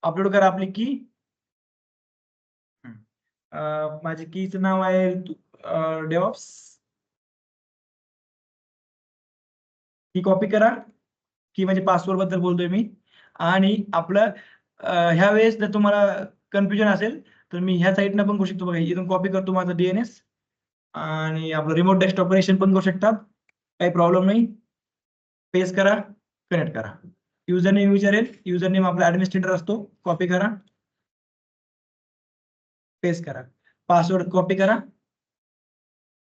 Speaker 1: upload करा आपली की. माझी कीचं नाव आहे डेव्हऑप्स. की कॉपी करा, की म्हणजे पासवर्ड बद्दल बोलतोय मी. आणि आपलं ह्या वेळेस जर तुम्हाला कन्फ्युजन असेल तर मी ह्या साईडनं पण करू शकतो. बघा, इथून कॉपी करतो माझा DNS, आणि आपलं रिमोट डेस्कटॉप ऑपरेशन पण करू शकतात, काही प्रॉब्लेम नाही. पेस्ट करा, कनेक्ट करा. युजर नेम विचारेल, युजर नेम आपला ऍडमिनिस्ट्रेटर असतो, कॉपी करा, पेस्ट करा. पासवर्ड कॉपी करा,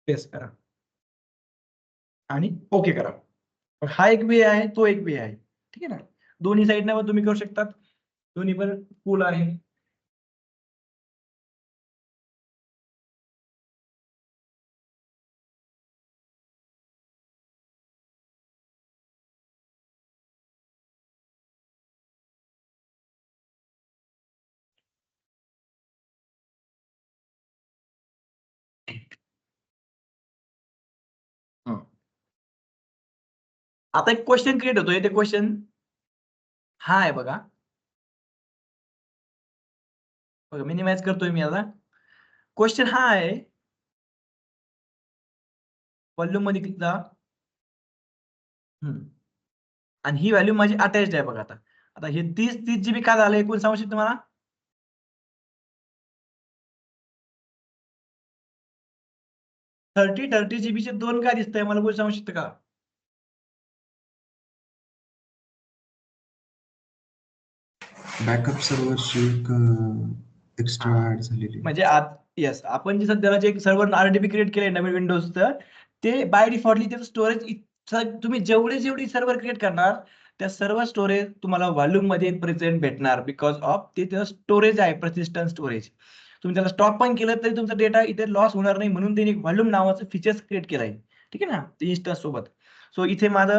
Speaker 1: पेस्ट करा, आणि ओके करा. हा एक वे आहे, तो एक वे आहे. ठीक आहे ना, दोन्ही साईडनं पण तुम्ही करू शकतात, दोन्ही पण कूल आहे. आता एक क्वेश्चन क्रिएट होतोय. ते क्वेश्चन हा आहे बघा, मिनिमाइज करतोय मी आता. क्वेश्चन हा आहे, व्हॉल्यूम मध्ये क्लिक जा, आणि ही व्हॅल्यू माझी अटॅच्ड आहे बघा. आता आता हे 30 GB का झालं एकूण सांगू शकतो मला? 30 GB चे 2 का दिसतंय मला, कोण सांगू शकतं का?
Speaker 3: बॅकअप सर्व्हरची एक एक्स्ट्रा ऍड झालेली.
Speaker 1: म्हणजे येस, आपण जे सध्याला जे सर्व्हर आरडीबी क्रिएट केलंय नवीन विंडोजचं, ते बाय डिफॉल्टली त्याचं स्टोरेज तुम्ही जेवढी सर्व्हर क्रिएट करणार त्या सर्व स्टोरेज तुम्हाला व्हॉल्यूम मध्ये प्रेझेंट भेटणार बिकॉज ऑफ ते त्याचं स्टोरेज आहे, पर्सिस्टंट स्टोरेज. तुम्ही त्याला स्टॉप पण केलं तरी तुमचा डेटा इथे लॉस होणार नाही म्हणून त्यांनी व्हॉल्यूम नावाचं फीचर्स क्रिएट केलंय. ठीक आहे ना, ते इन्स्टन्स सोबत. सो इथे मग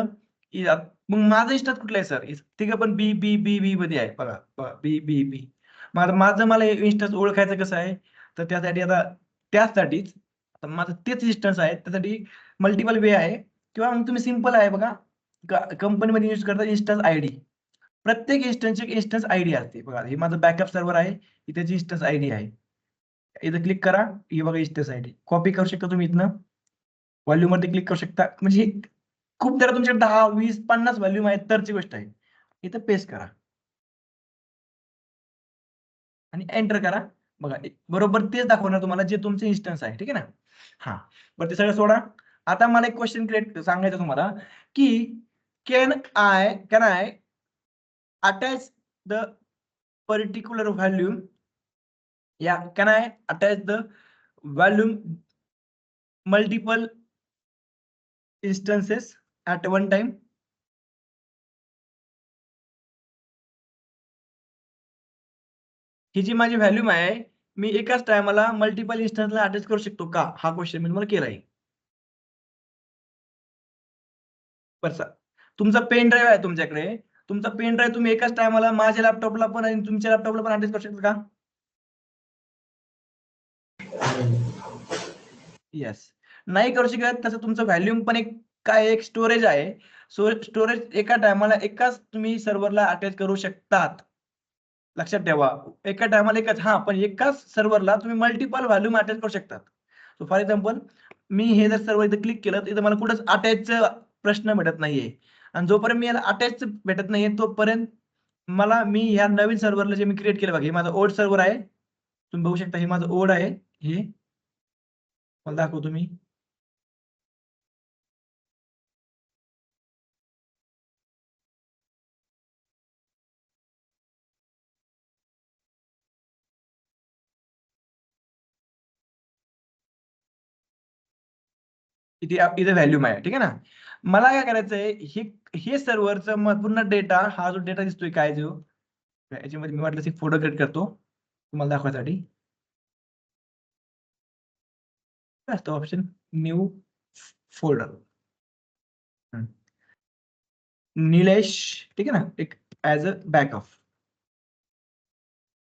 Speaker 1: माझं इन्स्टन्स कुठलं आहे सर? तिघं पण बी बी बी बी मध्ये आहे बघा, बी बी बी. माझं मला इन्स्टन्स ओळखायचं कसं आहे? तर त्यासाठीच आता माझं तेच इन्स्टन्स आहे, त्यासाठी मल्टिपल वे आहे किंवा मग तुम्ही सिंपल आहे बघा, कंपनीमध्ये यूज करता इन्स्टन्स आयडी. प्रत्येक इन्स्टन्सची इन्स्टन्स आयडी असते बघा. हे माझं बॅकअप सर्व्हर आहे, ही त्याची इन्स्टन्स आयडी आहे. इथं क्लिक करा, ही बघा इन्स्टन्स आयडी. कॉपी करू शकता तुम्ही इथनं, व्हॉल्यूम वरती क्लिक करू शकता. म्हणजे खूप जरा तुमच्या 10, 20, 50 व्हॉल्यूम आहेत तरची गोष्ट आहे. इथं पेस्ट करा आणि एंटर करा. बघा बरोबर तेच दाखवणार तुम्हाला जे तुमचे इन्स्टन्स आहे. ठीक आहे ना? हा, बरं ते सगळं सोडा. आता मला एक क्वेश्चन क्रिएट सांगायचं तुम्हाला की can I attach the particular volume can I attach the volume multiple instances at one time? ही जी माझी व्हॅल्यूम आहे, मी एकाच टायमाला मल्टिपल इन्स्टन्सला अटॅच करू शकतो का? हा क्वेश्चन मी तुम्हाला केलाय. बरं, तुमचा पेन ड्राईव्ह आहे तुमच्याकडे. तुमचा पेन ड्राईव्ह तुम्ही एकाच टायमाला माझ्या लॅपटॉपला पण आणि तुमच्या लॅपटॉपला पण अटॅच करू शकता का? येस. नाही करू शकत. तसं तुमचं व्हॅल्यूम पण एक स्टोरेज आहे. सो स्टोरेज एका टायमाला एकाच तुम्ही सर्व्हरला अटॅच करू शकतात. लक्षात ठेवा, एका टायमाला एकच. पण एकाच सर्व्हरला तुम्ही मल्टिपल व्हॉल्यूम अटॅच करू शकतात. सो फॉर एक्झाम्पल मी हे जर सर्व्हर इथं क्लिक केलं तर इथं मला कुठंच अटॅचचा प्रश्न भेटत नाहीये. आणि जोपर्यंत मी याला अटॅच भेटत नाहीये तोपर्यंत मी ह्या नवीन सर्व्हरला जे मी क्रिएट केलं बघा, हे माझं ओल्ड सर्व्हर आहे. तुम्ही बघू शकता हे माझं ओल्ड आहे. हे मला दाखवतो मी. इथे व्हॅल्यूम आहे. ठीक आहे ना? मला काय करायचंय, हे सर्व्हरचं पूर्ण डेटा, हा जो डेटा दिसतोय काय जो याच्यामध्ये मी वाटलं फोटो क्रिएट करतो तुम्हाला दाखवण्यासाठी. असतो ऑप्शन न्यू फोल्डर, निलेश. ठीक आहे ना, एक ऍज अ बॅकअप.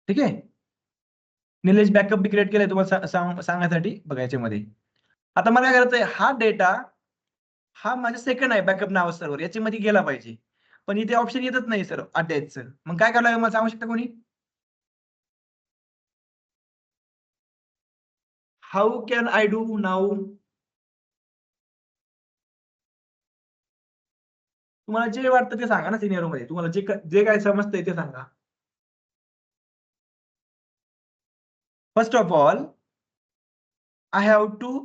Speaker 1: ठीक आहे, निलेश बॅकअप बी क्रिएट केलाय तुम्हाला सांगण्यासाठी बघा याच्यामध्ये. आता मला काय करायचंय, हा डेटा हा माझा सेकंड आहे बॅकअप नाव सर्व्हर, याच्यामध्ये गेला पाहिजे. पण इथे ऑप्शन येतच नाही सर अटॅचचं. मग काय करावं लागेल मला सांगू शकता कोणी? How can I do now? तुम्हाला जे वाटतं ते सांगा ना सिनियर मध्ये. तुम्हाला जे काय समजतंय ते सांगा. First of all I have to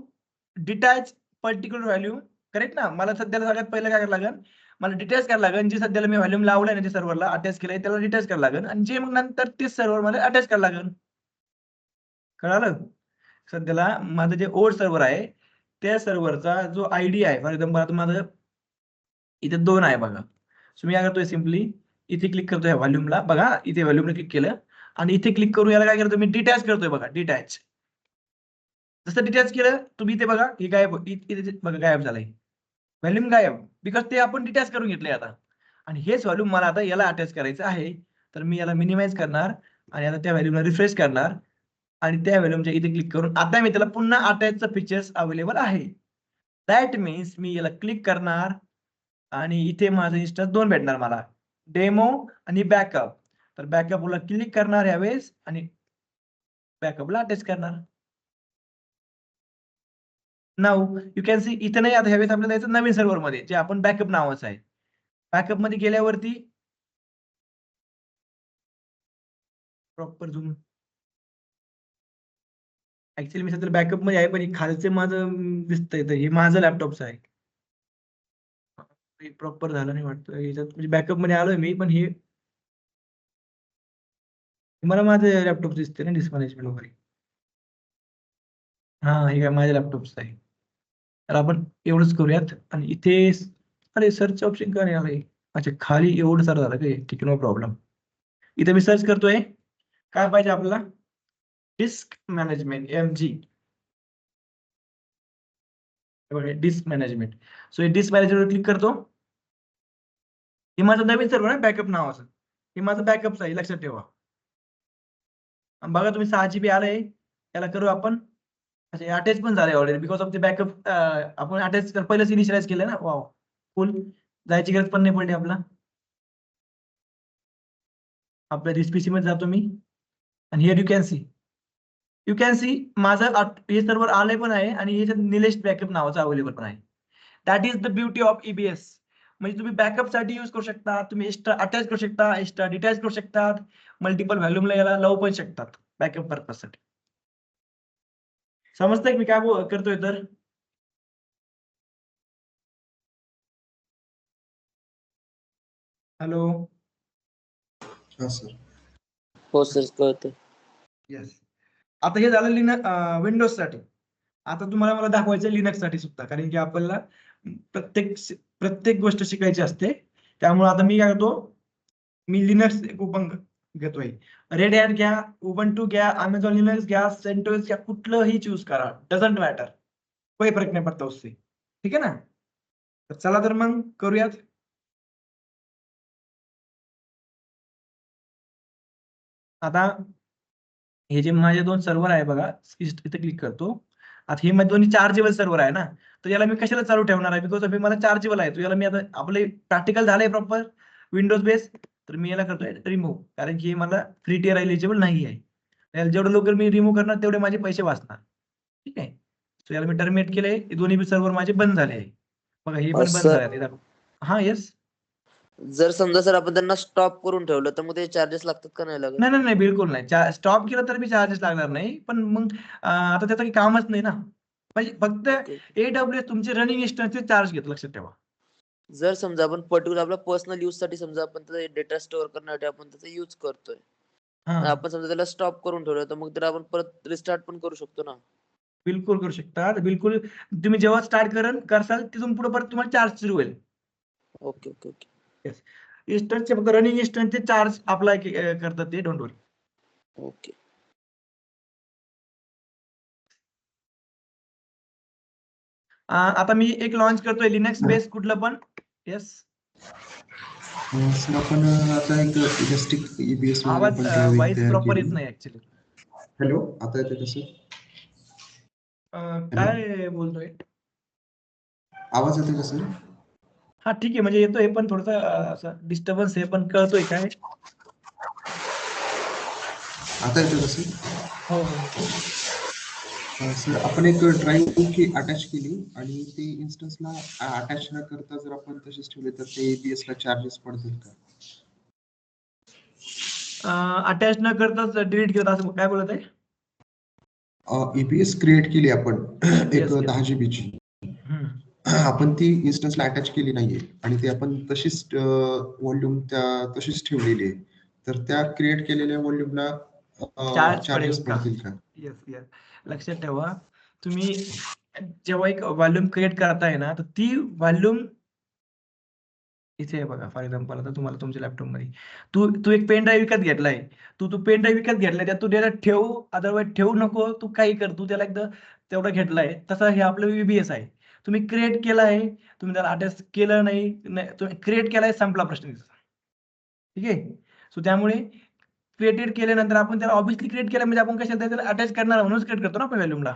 Speaker 1: detach particular value. Correct ना? मला सध्याला सगळ्यात पहिलं काय करायला लागेल, मला डिटॅच करायला लागेल. जे सध्याला मी व्हॅल्यूम लावलंय ना, जे सर्व्हरला अटॅच केलंय त्याला डिटॅच करायला लागेल आणि जे मग नंतर तेच सर्व्हर मध्ये अटॅच करायला लागेल. कळालं? सध्याला माझं जे ओल्ड सर्व्हर आहे त्या सर्व्हरचा जो आयडी आहे, फॉर एक्झाम्पल आता माझं इथे 2 आहे बघा. सो मी काय करतोय, सिम्पली इथे क्लिक करतोय व्हॉल्यूमला. बघा इथे व्हॉल्यूमला क्लिक केलं आणि इथे क्लिक करून याला काय करतोय मी, डिटॅच करतोय बघा, डिटॅच. जसं डिटॅच केलं तुम्ही इथे बघा, हे गायब इथे बघा, गायब झालंय. व्हॉल्यूम गायब, बिकॉज ते आपण डिटॅच करून घेतलंय आता. आणि हेच व्हॉल्यूम मला आता याला अटॅच करायचं आहे. तर मी याला मिनिमाइज करणार आणि आता त्या व्हॅल्यूमला रिफ्रेश करणार आणि त्या व्हॅल्यूमच्या इथे क्लिक करून आता मी त्याला पुन्हा अटॅचचं फीचर्स अवेलेबल आहे. दॅट मीन्स मी याला क्लिक करणार आणि इथे माझं इन्स्टन्स 2 भेटणार मला, डेमो आणि बॅकअप. तर बॅकअपला क्लिक करणार यावेळेस आणि बॅकअपला अटॅच करणार. नाऊ यू कॅन सी इथे नाही. आता ह्यावेळेस आपल्याला जायचं नवीन सर्व्हर मध्ये जे आपण बॅकअप नावाचं आहे. बॅकअप मध्ये गेल्यावरती प्रॉपर झूम. ऍक्च्युअली मी सध्या बॅकअप मध्ये आहे पण हे खालचे माझं दिसतंय तर हे माझं लॅपटॉपचं आहे. प्रॉपर झालं नाही वाटतं याच्यात, म्हणजे बॅकअप मध्ये आलोय मी पण हे मला माझं लॅपटॉप दिसते ना, डिस्क मॅनेजमेंट वगैरे. हा हे काय माझ्या लॅपटॉपचं आहे. तर आपण एवढंच करूयात आणि इथे अरे सर्च ऑप्शन का नाही आलंय? अच्छा खाली एवढं सारं झालं काय? ठीक आहे, नो प्रॉब्लेम. इथे मी सर्च करतोय. काय पाहिजे आपल्याला? Disk management MG. Disk management. So हे डिस्क मॅनेजमेंट क्लिक करतो. हे माझं नवीन सर्व्हर आहे बॅकअप नावाचं. हे माझं बॅकअपचं आहे, लक्षात ठेवा. आणि बघा तुम्ही 6 GB आलंय. त्याला करू आपण. अच्छा अटॅच पण झालंय already because of the backup. आपण अटॅच पहिलेच इनिशियलाइज केलं ना. वाव. फुल जायची गरज पण नाही पडली आपला. आपल्या दिस PC मध्ये जातो मी आणि हिअर यू कॅन सी माझं हे सर्व्हर आलंय पण आहे आणि याच्यात निलेश बॅकअप नावाचं अवेलेबल पण आहे. That is the beauty of EBS. म्हणजे तुम्ही बॅकअप साठी यूज करू शकता, तुम्ही एक्स्ट्रा अटॅच करू शकता, एक्स्ट्रा डिटॅच करू शकतात, मल्टिपल व्हॅल्यूमला याला लावू पण शकतात बॅकअप पर्पज साठी. समजतंय की मी काय करतोय तर? हॅलो.
Speaker 3: हा सर.
Speaker 2: हो सर कळतं.
Speaker 1: येस. आता हे झालं विंडोज साठी. आता तुम्हाला मला दाखवायचं लिनक्स साठी सुद्धा, कारण की आपल्याला प्रत्येक गोष्ट शिकायची असते. त्यामुळे आता मी काय करतो, मी लिनक्स ओपन घेतोय. रेड हॅट घ्या, उबंटू घ्या, अमेझॉन लिनक्स घ्या, सेंटोस घ्या, कुठलंही चूज करा, डझंट मॅटर, कोई फरक नाही पडता उससे. ठीक आहे ना? तर चला तर मग करूयात. आता हे जे माझे 2 सर्व्हर आहे बघा, इथे क्लिक करतो. आता हे माझे दोन्ही चार्जेबल सर्व्हर आहे ना, तर याला मी कशाला चालू ठेवणार आहे? बिकॉज मला चार्जेबल आहे. तो याला मी आता आपले प्रॅक्टिकल झालंय प्रॉपर विंडोज बेस, तर मी याला करतोय रिमूव्ह, कारण की मला फ्री टिअर एलिजिबल नाही आहे. याला जेवढं लवकर मी रिमूव्ह करणार तेवढे माझे पैसे वाचणार. ठीक आहे. सो याला मी टर्मिनेट केलंय. हे दोन्ही सर्व्हर माझे बंद झाले आहे. बघा हे पण बंद
Speaker 2: सर
Speaker 1: झाले. हा येस.
Speaker 2: जर समजा सर आपण त्यांना स्टॉप करून ठेवलं तर मग ते चार्जेस लागतात का नाही लागत?
Speaker 1: नाही नाही नाही, बिलकुल नाही. स्टॉप केलं तर बी चार्जेस लागणार नाही. पण मग आता त्याचं काही कामच नाही ना. म्हणजे फक्त
Speaker 2: ओके.
Speaker 1: AWS तुमचे रनिंग इन्स्टन्सचे चार्ज घेतो, लक्षात ठेवा.
Speaker 2: जर समजा आपण पर्टिक्युलर आपल्या पर्सनल यूज साठी समजा आपण त्याचा डेटा स्टोअर करण्यासाठी आपण त्याचा यूज करतोय,
Speaker 1: हा
Speaker 2: आपण समजा त्याला स्टॉप करून ठेवलं तर मग त्याला आपण परत रिस्टार्ट पण करू शकतो ना?
Speaker 1: बिलकुल करू शकता. बिलकुल तुम्ही जेव्हा स्टार्ट करसाल तिथून पुढे परत तुम्हाला चार्ज सुरू होईल.
Speaker 2: Okay okay okay.
Speaker 1: येस. इन्स्टन्सचे फक्त रनिंग इन्स्टन्सचे चार्ज अप्लाय करतात ते, डोंट वरी.
Speaker 2: ओके.
Speaker 1: आता मी एक लॉन्च करतोय लिनक्स बेस कुठलं पण. येस.
Speaker 3: सर आपण आता एक इलेस्टिक EBS वरून
Speaker 1: आवाज
Speaker 3: आपण ड्रायव्हिंग
Speaker 1: व्हॉइस
Speaker 3: तयार
Speaker 1: प्रॉपर येत
Speaker 3: केली.
Speaker 1: नाही ऍक्च्युली.
Speaker 3: हॅलो, आता येते का सर? हॅलो,
Speaker 1: काय बोलतोय?
Speaker 3: आवाज येतो का सर?
Speaker 1: हा ठीक आहे, म्हणजे येतोय पण थोडंसं असं डिस्टर्बन्स आहे, पण कळतोय काय.
Speaker 3: आता येतो का सर?
Speaker 1: हो हो येतोय.
Speaker 3: सर आपण एक ड्राईव्ह की अटॅच केली आणि ते इन्स्टन्सला अटॅच न करता जर आपण तसेच ठेवले तर ते ABS ला चार्जेस पडतील का?
Speaker 1: अटॅच न करताच डिलीट केलं असं काय बोलत आहे?
Speaker 3: EBS क्रिएट केली आपण एक
Speaker 1: येस येस.
Speaker 3: 10 GB ची. आपण ती इन्स्टन्सला अटॅच केली नाहीये आणि ती आपण तशीच व्हॉल्यूम त्या तशीच ठेवलेली आहे. तर त्या क्रिएट केलेल्या व्हॉल्यूमला
Speaker 1: चार्ज पडेल
Speaker 3: चार्जेस
Speaker 1: का?
Speaker 3: पडतील का?
Speaker 1: Yes yes. लक्षात ठेवा, तुम्ही जेव्हा एक व्हॉल्यूम क्रिएट करताय ना, तर ती व्हॉल्यूम इथे आहे बघा. फॉर एक्झाम्पल आता तुम्हाला तुमच्या लॅपटॉपमध्ये तू तू एक पेन ड्राईव्ह विकत घेतलाय. तू पेन ड्राईव्ह विकत घेतलाय, त्यात तू डेटा ठेवू, अदरवाईज ठेवू नको, तू काही कर, तू त्याला एकदा तेवढं घेतलाय. तसं हे आपलं EBS आहे. तुम्ही क्रिएट केलं आहे, तुम्ही त्याला अटॅच केलं नाही, तुम्ही क्रिएट केलाय, संपला प्रश्न तिथं. ठीक आहे. सो त्यामुळे क्रिएटेड केल्यानंतर आपण त्याला ऑब्व्हियसली क्रिएट केलं म्हणजे आपण कशाला त्याला अटॅच करणार म्हणूनच क्रिएट करतो ना आपण व्हॅल्यूमला.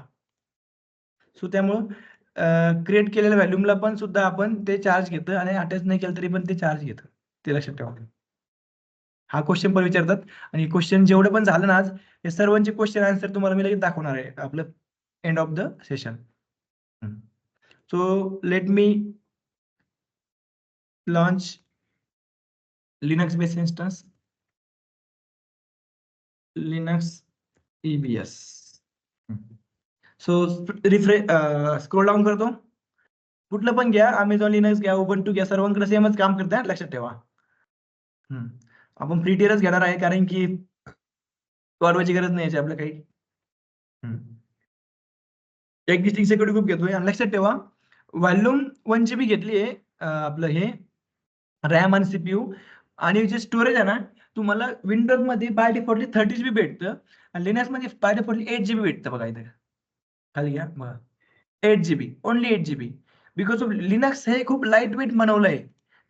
Speaker 1: सो त्यामुळं क्रिएट केलेल्या व्हॅल्यूमला पण सुद्धा आपण ते चार्ज घेतं आणि अटॅच नाही केलं तरी पण ते चार्ज घेतं. ते लक्षात ठेवा. हा क्वेश्चन पण विचारतात आणि क्वेश्चन जेवढे पण झालं ना आज, हे सर्वांचे क्वेश्चन आन्सर तुम्हाला मी लगेच दाखवणार आहे आपलं end of the session. So let me launch Linux base instance, Linux EBS. So scroll down करतो. कुठलं पण घ्या, अमेझॉन लिनक्स घ्या, उबंटू घ्या, सर्वांकडे सेमच काम करतात, लक्षात ठेवा. आपण फ्री टिअरच घेणार आहे, कारण की वाढवायची गरज नाही याची आपल्या काही. एक्झिस्टिंग सिक्युरिटी ग्रुप घेतोय. आणि लक्षात ठेवा व्हॉल्यूम 1 GB घेतली आहे आपलं हे रॅम आणि सीपीयू. आणि जे स्टोरेज आहे ना तुम्हाला विंडोज मध्ये बाय डिफॉल्टली 30 GB भेटतं आणि लिनक्स मध्ये बाय डिफॉल्टली 8 GB भेटतं. बघा इथे खाली घ्या बघा 8 GB, only 8 GB. Because of Linux हे खूप लाईट वेट बनवलंय,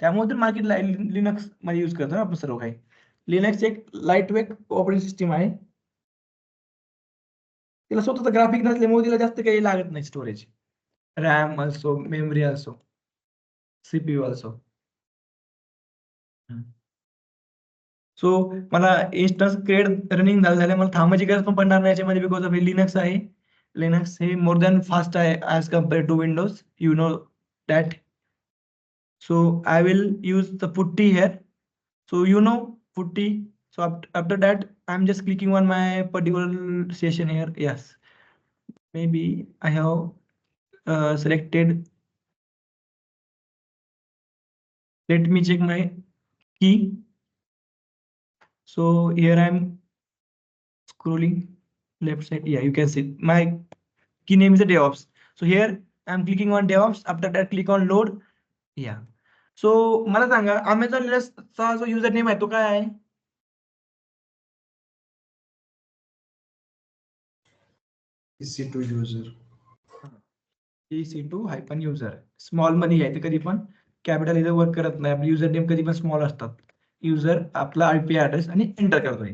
Speaker 1: त्यामुळे तर मार्केट लिनक्स मध्ये युज करतो ना आपण सर्व काही. लिनक्स एक लाईट वेट ऑपरेटिंग सिस्टीम आहे. तिला स्वतःचा ग्राफिक नसल्यामुळे तिला जास्त काही लागत नाही स्टोरेज. रॅम असो, मेमरी असो, सीपीयू असो. सो मला इन्स्टन्स क्रिएट रनिंग झालं मला थांबायची गरज पण पडणार नाही याच्यामध्ये, बिकॉज ऑफ हे लिनक्स आहे. लिनक्स हे मोर दॅन फास्ट आहे as compare to Windows, you know that. So I will use the putty here. So you know putty. So after that, I'm just clicking on my particular session here. Yes, maybe I have selected. Let me check my key. So here I'm scrolling left side. Yeah, you can see my key name is a DevOps. So here I'm clicking on DevOps. After that, click on load. Yeah. So मला सांगा Amazon चा जो युजर नेम आहे तो काय आहे?
Speaker 3: EC2 user.
Speaker 1: EC2-user स्मॉल मध्ये घ्यायचं कधी पण, कॅपिटल इथं वर्क करत नाही. आपले युजर नेम कधी पण स्मॉल असतात. युजर आपला IP ऍड्रेस आणि एंटर करतोय.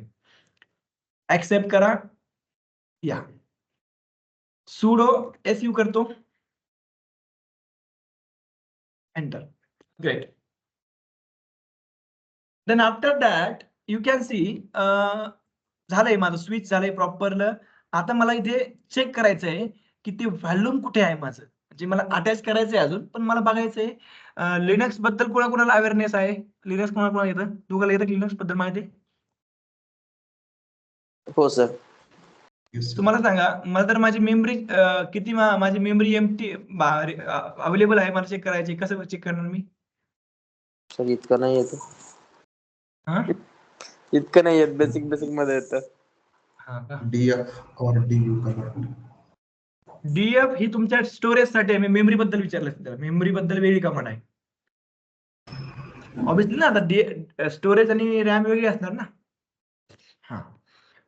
Speaker 1: ऍक्सेप्ट करा. या sudo su करतो. Enter. Great. Then after that you can see झालंय माझं स्विच झालंय प्रॉपरलं. आता मला इथे चेक करायचं आहे की ते व्हॉल्यूम कुठे आहे माझं, म्हणजे मला अटॅच करायचंय अजून, पण मला बघायचंय लिनक्स बद्दल कोणाकोणाला अवेअरनेस आहे. लिनक्स कोणाकोणाला येतं, दोघांना येतं लिनक्स बद्दल माहिती?
Speaker 2: हो सर.
Speaker 3: Yes, sir.
Speaker 1: तुम्हाला सांगा मला तर माझी मेमरी किती माझी मेमरी एमटी अवेलेबल आहे मला चेक करायची. कसं चेक करणार मी?
Speaker 2: सर इतकं नाही येत.
Speaker 1: हा
Speaker 2: इतकं नाही येत, बेसिक मध्ये येतं.
Speaker 1: हा का?
Speaker 3: DF or DU command.
Speaker 1: DF ही तुमच्या स्टोरेज साठी आहे. मी मेमरी बद्दल विचारलं, मेमरी बद्दल वेगळी कमांड आहे ऑब्विसली ना. आता स्टोरेज आणि रॅम वेगळी असणार ना. हा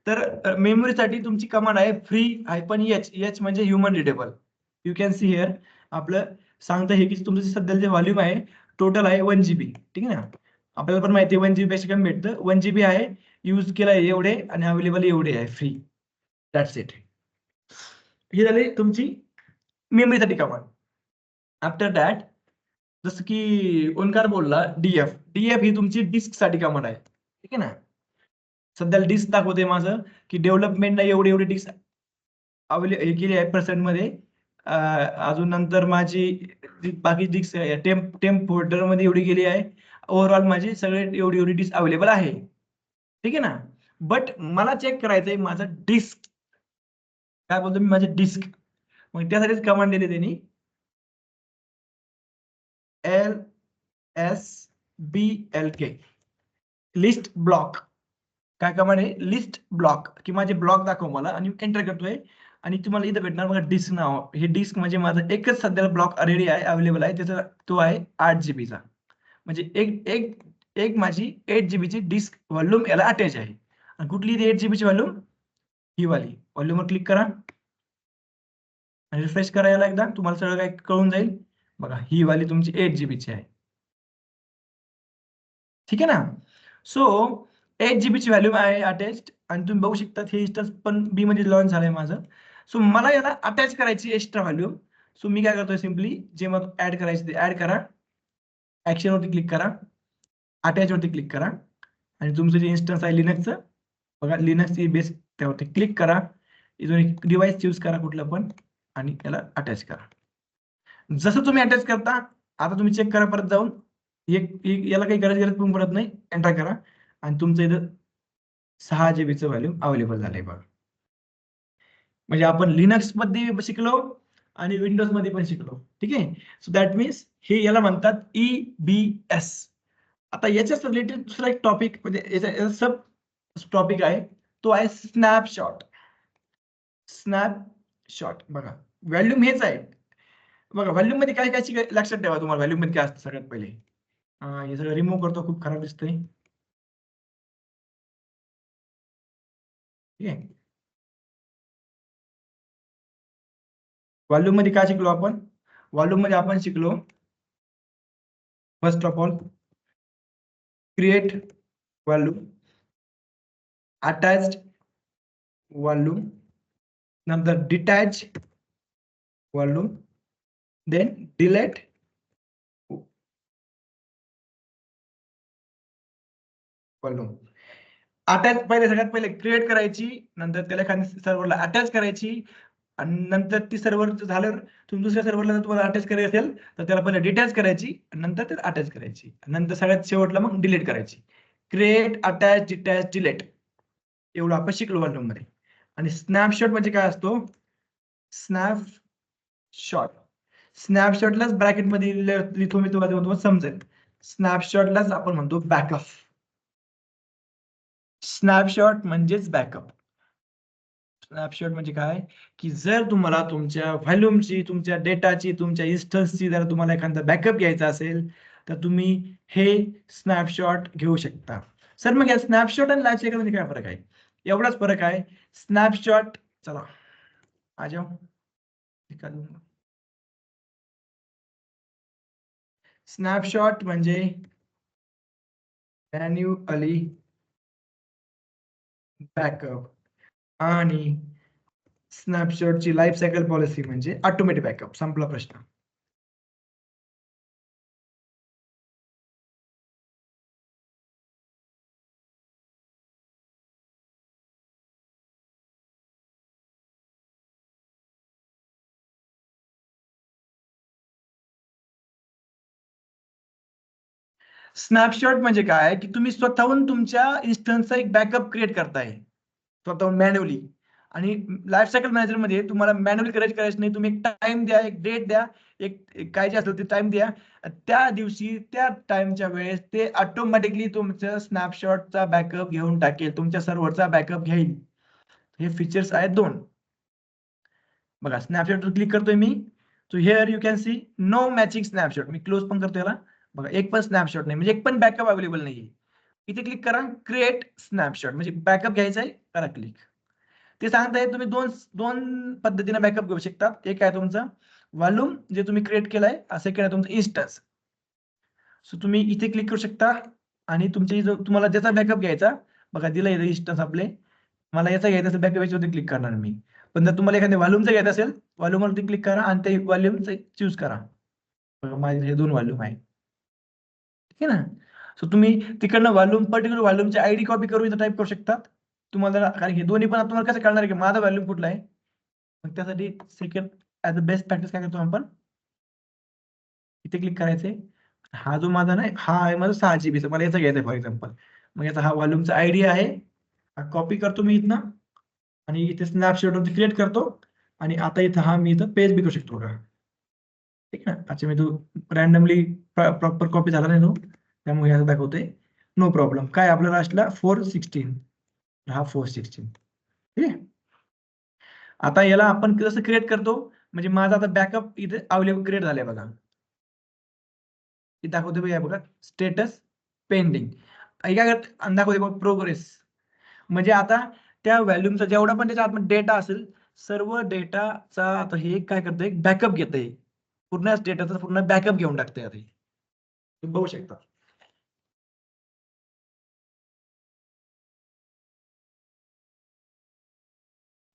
Speaker 1: तर मेमरीसाठी तुमची कमांड आहे free-h म्हणजे human readable. You can see here आपलं सांगतं हे की तुमचं सध्या जे व्हॉल्यूम आहे टोटल आहे 1 GB. ठीक आहे ना. आपल्याला पण माहिती आहे 1 GB पेक्षा कमी भेटतं. 1 GB आहे, यूज केला एवढे आणि अवेलेबल एवढे आहे फ्री. That's it. ही झाली तुमची मेमरीसाठी कमांड. आफ्टर दॅट जसं की ओंकार बोलला डीएफ ही तुमची डिस्क साठी कमांड आहे. ठीक आहे ना. सध्याला डिस्क दाखवते माझं की डेव्हलपमेंटला एवढी डिस्क हे केली आहे पर्सेंट मध्ये. अजून नंतर माझी बाकी डिस्क टेम्प फोल्डर मध्ये एवढी गेली आहे. ओव्हरऑल माझी सगळे एवढी डिस्क अवेलेबल आहे. ठीक आहे ना. बट मला चेक करायचंय माझं डिस्क काय बोलतो मी, माझे डिस्क. मग त्यासाठीच कमांड दिली त्यांनी LSBLK लिस्ट ब्लॉक. काय कमांड आहे? लिस्ट ब्लॉक की माझे ब्लॉक दाखव मला, आणि एंटर करतोय आणि तुम्हाला इथं भेटणार बघा डिस्क नाव. हे डिस्क म्हणजे माझा एकच सध्याला ब्लॉक रेडी आहे, अवेलेबल आहे. त्याचा तो आहे 8 GB चा. म्हणजे एक माझी 8 GB ची डिस्क व्हॉल्यूम याला अटॅच आहे. आणि कुठली 8 GB ची व्हॉल्यूम? ही वाली. व्हॉल्यूमवर क्लिक करा आणि रिफ्रेश करा याला एकदा, तुम्हाला सगळं काय कळून जाईल. बघा ही वाली तुमची 8 GB ची आहे. ठीक आहे ना. सो 8 GB ची व्हॅल्यू आहे अटॅच्ड, आणि तुम्ही बघू शकता हे इन्स्टन्स पण बी मध्ये लॉन्च झालंय माझं. सो मला याला अटॅच करायची एक्स्ट्रा व्हॅल्यू. सो मी काय करतोय, सिम्पली जे मग ऍड करायचे ते ऍड करा. ऍक्शन वरती क्लिक करा, अटॅच वरती क्लिक करा, आणि तुमचं जे इन्स्टन्स आहे लिनक्सचं बघा, लिनक्सची बेस त्यावरती क्लिक करा. इथून एक डिव्हाइस चूज करा कुठलं पण आणि याला अटॅच करा. जसं तुम्ही अटॅच करता आता तुम्ही चेक करा परत जाऊन, याला काही गरज पण पडत नाही. एंटर करा आणि तुमचं इथं 6 GB चं व्हॅल्यूम अवेलेबल झालंय बघा. म्हणजे आपण लिनक्स मध्ये शिकलो आणि विंडोज मध्ये पण शिकलो. ठीक आहे. सो दॅट मीन्स हे याला म्हणतात EBS. आता याच्याच रिलेटेड दुसरा एक टॉपिक म्हणजे याचा सब टॉपिक आहे, तो आहे स्नॅपशॉट. स्नॅपशॉट बघा व्हॉल्यूम हेच आहे. बघा व्हॉल्यूम मध्ये काय काय लक्षात ठेवा तुम्हाला व्हॉल्यूम मध्ये काय असतं सगळ्यात पहिले. हे सगळं रिमूव्ह करतो, खूप खराब दिसतंय. ठीक आहे. व्हॉल्यूम मध्ये काय शिकलो आपण? व्हॉल्यूम मध्ये आपण शिकलो first of all create volume, attached volume, नंतर detach volume, then delete volume. Attach पहिले सगळ्यात पहिले क्रिएट करायची, नंतर त्याला एखाद्या सर्व्हरला अटॅच करायची, आणि नंतर ती सर्व्हर झाल्यावर तुम्ही दुसऱ्या सर्व्हरला जर तुम्हाला अटॅच करायची असेल तर त्याला पहिले डिटॅच करायची, नंतर त्याला अटॅच करायची, नंतर सगळ्यात शेवटला मग डिलीट करायची. क्रिएट, अटॅच, डिटॅच, डिलीट एवढं आपण शिकलो व्हॉल्यूम मध्ये. आणि स्नॅपशॉट म्हणजे काय असतो? स्नॅपशॉट, स्नॅपशॉटलाच ब्रॅकेट मध्ये लिहितो मी, तुम्हाला समजेल. स्नॅपशॉटलाच आपण म्हणतो बॅकअप. स्नॅपशॉट म्हणजेच बॅकअप. स्नॅपशॉट म्हणजे काय, की जर तुम्हाला तुमच्या व्हॉल्यूमची, तुमच्या डेटाची, तुमच्या इन्स्टन्सची जर तुम्हाला एखादा बॅकअप घ्यायचा असेल तर तुम्ही हे स्नॅपशॉट घेऊ शकता. सर मग या स्नॅपशॉट आणि लाईफ सायकल मध्ये काय फरक आहे? एवढाच फरक आहे. स्नॅपशॉट, चला आ जाओ, स्नॅपशॉट म्हणजे मॅन्युअली बॅकअप आणि स्नॅपशॉटची लाईफ सायकल पॉलिसी म्हणजे ऑटोमॅटिक बॅकअप. संपला प्रश्न. स्नॅपशॉट म्हणजे काय, की तुम्ही स्वतःहून तुमच्या इन्स्टन्सचा एक बॅकअप क्रिएट करताय स्वतःहून मॅन्युअली. आणि लाईफ सायकल मॅनेजर मध्ये तुम्हाला मॅन्युअली करायचं नाही. तुम्ही एक टाइम द्या, एक डेट द्या, एक काय जे असेल ते टाइम द्या. त्या दिवशी त्या टाइमच्या वेळेस ते ऑटोमॅटिकली तुमच्या स्नॅपशॉटचा बॅकअप घेऊन टाकेल, तुमच्या सर्व्हरचा बॅकअप घेईल. हे फीचर्स आहेत दोन. बघा स्नॅपशॉट क्लिक करतोय मी, so here you can see no matching snapshot. मी क्लोज पण करतो याला. बघा एक पण स्नॅपशॉट नाही, म्हणजे एक पण बॅकअप अवेलेबल नाहीये. इथे क्लिक करा, क्रिएट स्नॅपशॉट म्हणजे बॅकअप घ्यायचा आहे, करा क्लिक. ते सांगताय तुम्ही दोन दोन पद्धतीने बॅकअप घेऊ शकता. एक आहे तुमचा व्हॉल्यूम जे तुम्ही क्रिएट केलाय, सेकंड आहे तुमचा इन्स्टन्स. सो तुम्ही इथे क्लिक करू शकता आणि तुम्हाला ज्याचा बॅकअप घ्यायचा, बघा दिलाय इन्स्टन्स आपले. मला याचा घ्यायचा असेल बॅकअप, याच्यावरती क्लिक करणार मी. पण जर तुम्हाला एखाद्या व्हॉल्यूमचा घ्यायचा असेल, व्हॉल्यूमवरती क्लिक करा आणि ते व्हॉल्यूमचं चूज करा. बघा माझे हे दोन व्हॉल्यूम आहे, ठीक आहे ना. सो तुम्ही तिकडनं व्हॉल्यूम, पर्टिक्युलर व्हॉल्यूमची आयडी कॉपी करून इथं टाईप करू शकतात. तुम्हाला कारण हे दोन्ही पण तुम्हाला कसं कळणार की माझा व्हॉल्यूम कुठला आहे. मग त्यासाठी second as a best practice काय करतो आपण, इथे क्लिक करायचंय. हा जो माझा नाही, हा आहे माझा 6 GB. मला याचा घ्यायचा फॉर एक्झाम्पल. मग याचा हा व्हॉल्यूमचा आयडी आहे, हा कॉपी करतो मी इथनं आणि इथे स्नॅपशॉट क्रिएट करतो. आणि आता इथं हा मी इथं पेज बी करू शकतो बघा, ठीक आहे. अच्छा मी तो रॅन्डमली प्रॉपर कॉपी झाला नाही तो, त्यामुळे याचं दाखवतोय नो प्रॉब्लेम. काय आपल्याला असला 416, हा 416, ठीक आहे. आता याला आपण कसं क्रिएट करतो, म्हणजे माझा आता बॅकअप इथे अवेलेबल क्रिएट झालाय बघा. इथे दाखवते बघा स्टेटस पेंडिंग, काय दाखवते बघा प्रोग्रेस. म्हणजे आता त्या व्हॅल्यूमचा जेवढा पण त्याच्या आतमध्ये डेटा असेल, सर्व डेटाचा आता हे काय करतंय, बॅकअप घेतंय. पूर्ण डेटाचा पूर्ण बॅकअप घेऊन टाकतंय. आता तुम्ही बघू शकता.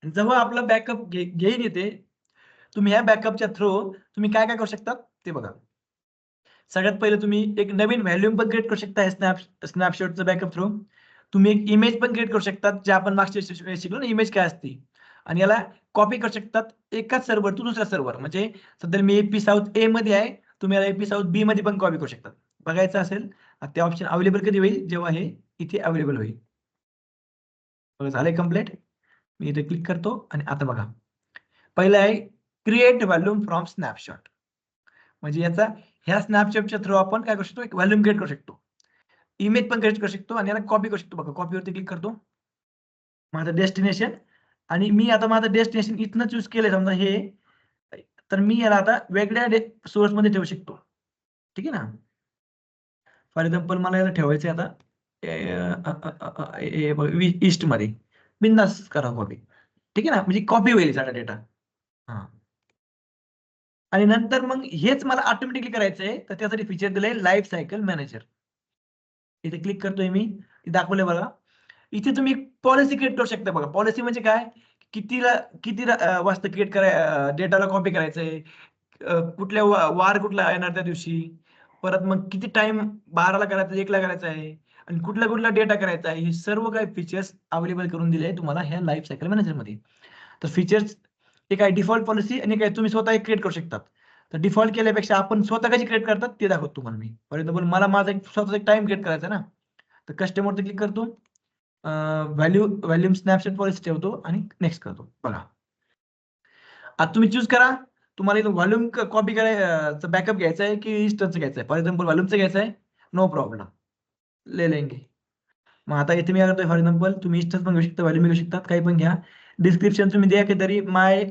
Speaker 1: जेव्हा आपला बॅकअप घेईन येते, तुम्ही ह्या बॅकअपच्या थ्रू तुम्ही काय काय करू शकता ते बघा. सगळ्यात पहिले तुम्ही एक नवीन व्हॅल्यूम पण क्रिएट करू शकता स्नॅपशॉटचं बॅकअप थ्रू. तुम्ही एक इमेज पण क्रिएट करू शकता, जे आपण मागच्या शिकलो ना इमेज काय असते. आणि याला कॉपी करू शकतात एकाच सर्व्हर टू दुसऱ्या सर्व्हर. म्हणजे सध्या मी एपी साऊथ ए मध्ये आहे, तुम्ही याला एपी साऊथ बी मध्ये पण कॉपी करू शकता. बघायचं असेल ते ऑप्शन अवेलेबल कधी होईल, जेव्हा हे इथे अवेलेबल होईल. झालंय कम्प्लीट. मी इथे क्लिक करतो आणि आता बघा पहिलं आहे क्रिएट व्हॉल्यूम फ्रॉम स्नॅपशॉट. म्हणजे याचा ह्या स्नॅपशॉटच्या थ्रू आपण काय करू शकतो, एक व्हॉल्यूम क्रिएट करू शकतो, इमेज पण क्रिएट करू शकतो आणि याला कॉपी करू शकतो. बघा कॉपीवरती क्लिक करतो, माझं डेस्टिनेशन, आणि मी आता माझं डेस्टिनेशन इथनं चूज केलंय. समजा हे तर मी याला आता वेगळ्या सोर्स मध्ये ठेवू शकतो. ठीक आहे ना. फॉर एक्झाम्पल मला याला ठेवायचं आता ईस्ट मध्ये, बिंदास करा कॉपी. ठीक आहे ना, म्हणजे कॉपी होईल सगळा डेटा. हा, आणि नंतर मग हेच मला ऑटोमॅटिकली करायचं आहे, तर त्यासाठी फीचर दिलंय लाईफ सायकल मॅनेजर. इथे क्लिक करतोय मी, दाखवलंय बघा. इथे तुम्ही पॉलिसी क्रिएट करू शकता. बघा, पॉलिसी म्हणजे काय, किती वाजता क्रिएट डेटाला कॉपी करायचंय, कुठल्या वार कुठला येणार त्या दिवशी, परत मग किती टाइम 12ला करायचं, 1ला करायचा आहे, आणि कुठला कुठला डेटा करायचा आहे, हे सर्व काही फीचर्स अवेलेबल करून दिले आहे तुम्हाला ह्या लाईफ सायकल मॅनेजर मध्ये. तर फीचर्स एक आहे डिफॉल्ट पॉलिसी, आणि काय तुम्ही स्वतः क्रिएट करू शकतात. तर डिफॉल्ट केल्यापेक्षा आपण स्वतः कशी क्रिएट करतात ते दाखवतो तुम्हाला मी. फॉर एक्झाम्पल मला माझा एक स्वतःचा एक टाइम क्रिएट करायचा ना, तर कस्टमरवर क्लिक करतो, व्हॉल्यूम स्नॅपशॉट पॉलिसी ठेवतो आणि नेक्स्ट करतो. बघा, आता तुम्ही चूज करा, तुम्हाला इथं व्हॉल्यूम कॉपी करायचं, बॅकअप घ्यायचा आहे की इन्स्टन्सचं घ्यायचं आहे. फॉर एक्झाम्पल व्हॉल्यूमचं घ्यायचं आहे, नो प्रॉब्लेम, ले लेंगे. मग आता इथे मी करतोय, फॉर एक्झाम्पल तुम्ही इन्स्टन्स पण घेऊ शकता, व्हॉल्यूम घेऊ शकतात, काही पण घ्या. डिस्क्रिप्शन तुम्ही द्या की तरी माय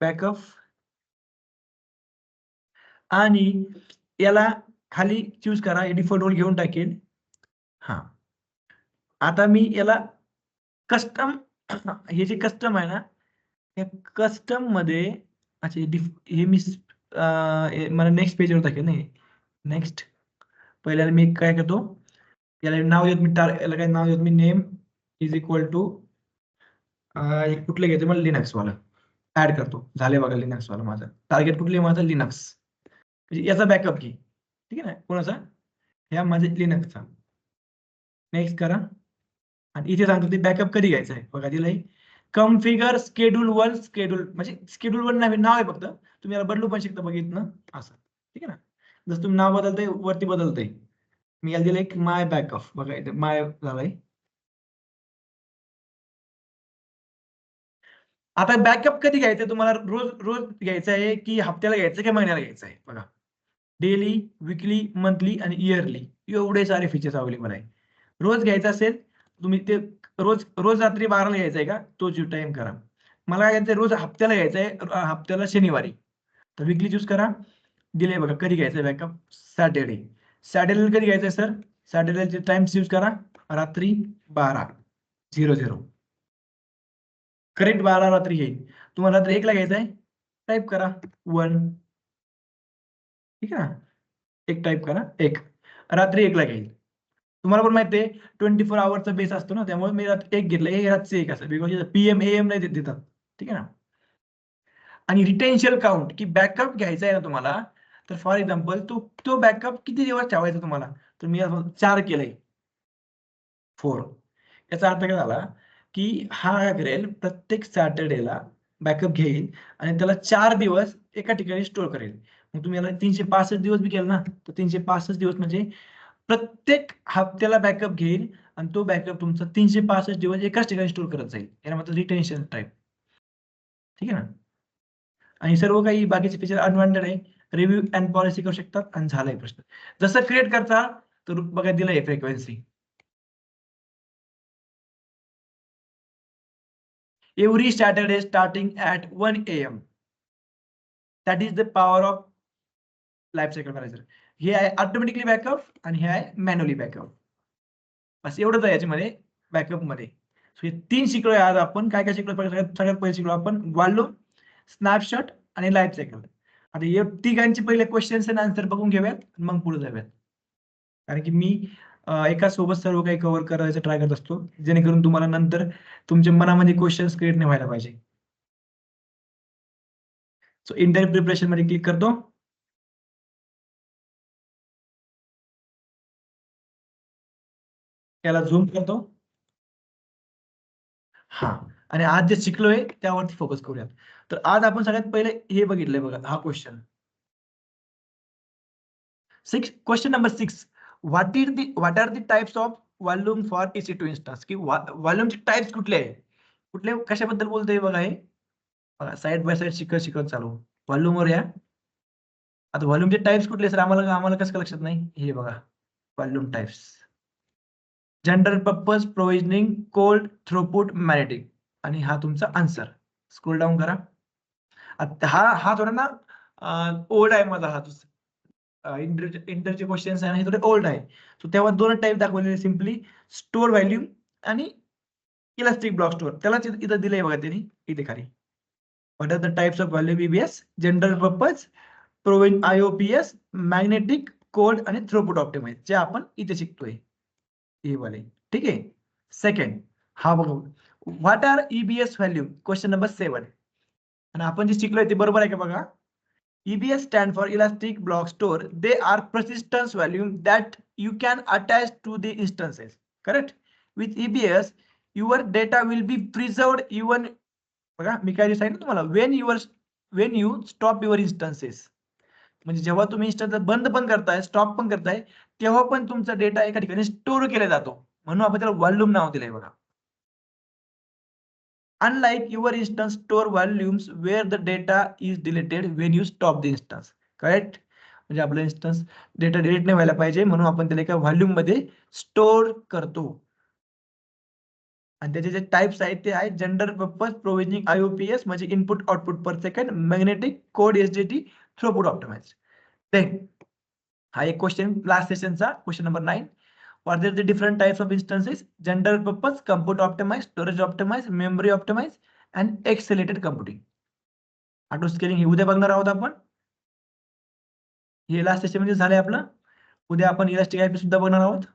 Speaker 1: बॅकअप, आणि याला खाली चूज करा, डिफॉल्ट रोल घेऊन टाकेल. हा, आता मी याला कस्टम, हे जे कस्टम आहे ना, या कस्टम मध्ये, अच्छा हे मी मला नेक्स्ट पेजवर टाकेल नाही. नेक्स्ट, पहिल्याला मी काय करतो, याला नाव देत मी, याला काय नाव देत मी, नेम इज इक्वल टू कुठलं घ्यायचं मला, लिनक्स वाला ऍड करतो. झाले बघा, लिनक्स वाला माझं टार्गेट. कुठले माझं, लिनक्स, म्हणजे याचा बॅकअप घे. ठीक आहे ना, कोणाचा, ह्या माझ्या लिनक्सचा. नेक्स्ट करा, आणि इथे सांगतो ते बॅकअप कधी घ्यायचा आहे. बघा दिलंय, कॉन्फिगर शेड्यूल 1 शेड्यूल, म्हणजे शेड्यूल 1 नाव आहे फक्त, तुम्ही याला बदलू पण शकता बघितलं असं. ठीक आहे ना, जसं तुम्ही नाव बदलतंय वरती बदलतंय. मी याला दिलंय माय बॅकअप. बघा इथे माय झालंय. आता बॅकअप कधी घ्यायचं तुम्हाला, रोज रोज घ्यायचं आहे की हप्त्याला घ्यायचं की महिन्याला घ्यायचं आहे. बघा, डेली, विकली, मंथली आणि इयरली, एवढे सारे फीचर्स अवेलेबल आहे. रोज घ्यायचं असेल तुम्ही ते रोज रोज रात्री 12ला घ्यायचं आहे का, तोच टाइम करा. मला काय घ्यायचं, रोज हप्त्याला घ्यायचं आहे, हप्त्याला शनिवारी, तर विकली चूज करा. दिले बघा, कधी घ्यायचं बॅकअप, सॅटर्डे. सॅटर्डेला कधी घ्यायचं सर, सॅटर्डेचे टाइम चूज करा, रात्री 12:00. करेक्ट 12 रात्री येईल. तुम्हाला रात्री 1ला घ्यायचं आहे, टाईप करा 1. ठीक आहे ना, एक टाईप करा 1, रात्री 1ला घेईल. तुम्हाला पण माहिती आहे 24 आवर्सचा बेस असतो ना, त्यामुळे मी रात्री 1 घेतलं, हे रात्री 1 असं, बिकॉज PM AM नाही देतात. ठीक आहे ना. आणि रिटेन्शियल काउंट, की बॅकअप घ्यायचा आहे ना तुम्हाला, तर फॉर एक्झाम्पल तो बॅकअप किती दिवस ठेवायचा तुम्हाला, तर मी 4 केलंय, 4. याचा अर्थ काय झाला, की हा काय करेल, प्रत्येक सॅटर्डेला बॅकअप घेईल आणि त्याला 4 दिवस एका ठिकाणी स्टोअर करेल. मग तुम्ही याला 365 दिवस बी केलं ना, तर 365 दिवस म्हणजे प्रत्येक हप्त्याला बॅकअप घेईल, आणि तो बॅकअप तुमचा 365 दिवस एकाच ठिकाणी स्टोअर करत जाईल. याला मतलब रिटेन्शन टाईप. ठीक आहे ना. आणि सर्व काही बाकीचे फीचर अनवांटेड आहे. रिव्ह्यू अँड पॉलिसी करू शकतात, आणि झालाय प्रश्न. जसं क्रिएट करता, तर बघा दिलंय frequency. Every Saturday starting at 1 AM. That is the power of life cycle manager. हे आहे ऑटोमॅटिकली बॅकअप, आणि हे आहे मॅन्युअली बॅकअप. बस एवढंच आहे याच्यामध्ये, बॅकअप मध्ये. हे 3 शिकलोय आज आपण. काय काय शिकलो, सगळ्यात पहिले शिकलो आपण व्हॉल्यूम, स्नॅपशॉट आणि लाईफ सायकल. आता या तिघांचे पहिले क्वेश्चन्स आणि आन्सर बघून घेऊयात, मग पुढे जाऊयात. कारण की मी एका सोबत सर्व काही कव्हर करायचं ट्राय करत असतो, जेणेकरून तुम्हाला नंतर तुमच्या मनामध्ये क्वेश्चन्स क्रिएट नाही व्हायला पाहिजे. सो इंटरव्ह्यू प्रिपरेशन मध्ये क्लिक करतो. याला झूम करतो. हा, आणि आज जे शिकलोय त्यावरती फोकस करूयात. तर आज आपण सगळ्यात पहिले हे बघितलंय बघा, हा question 6. Question number 6. What are the types of volume for EC2 instance, की व्हॉल्यूमचे टाइप्स कुठले आहे, कुठले कशाबद्दल बोलतोय बघा. हे बघा, साइड बाय साइड शिकत शिकत चालू. व्हॉल्यूमवर या. आता व्हॉल्यूमचे टाइप्स कुठले सर, आम्हाला कसं लक्षात नाही. हे बघा, volume types, general purpose, provisioning, cold, throughput, magnetic, आणि हा तुमचा आन्सर. स्क्रोल डाऊन करा. हा हा थोडा ना ओल्ड आहे माझा हा इंटरचे क्वेश्चन्स आहे हे थोडे ओल्ड आहे. सो तेव्हा दोन टाईप दाखवलेले सिम्पली स्टोअर व्हॅल्यूम आणि इलास्टिक ब्लॉक स्टोअर. त्यालाच इथं दिलंय बघा त्यांनी इथे खाली. What are the types of value EBS, general purpose, provision IOPS, magnetic, code आणि थ्रूपुट ऑप्टिमाइज जे आपण इथे शिकतोय हे वाले. ठीक आहे. सेकंड हा बघू what are EBS value, question number 7. आणि आपण जे शिकलोय ते बरोबर आहे का बघा. EBS stand for elastic block store. They are persistence value that you can attach to the instances. Correct? With EBS, your data will be preserved even बघा मी काय सांगितलं तुम्हाला when you stop your instances. म्हणजे जेव्हा तुम्ही इन्स्टन्स बंद पण करताय स्टॉप पण करताय तेव्हा पण तुमचा डेटा एका ठिकाणी स्टोअर केला जातो. म्हणून आपण त्याला व्हॉल्यूम नाव दिलंय बघा. Unlike your instance store volumes where the data is deleted when you stop the instance. Correct? म्हणजे आपला इन्स्टन्स डेटा डिलीट नाही व्हायला पाहिजे म्हणून आपण त्याला एका व्हॉल्यूम मध्ये स्टोअर करतो. आणि त्याचे जे टाइप्स आहेत ते आहेत जनरल पर्पज, प्रोव्हिजनिंग आयओपीएस म्हणजे input output per second, magnetic, code SDT, throughput optimize. Then हा एक क्वेश्चन लास्ट सेशनचा question number 9. What are the different types of instances? General purpose, compute optimized, storage optimized, memory optimized, and accelerated computing. Auto scaling हे उद्या बघणार आहोत आपण. हे लास्ट सेशन मध्ये झालंय आपलं. उद्या आपण इलास्टिक आयपी सुद्धा बघणार आहोत.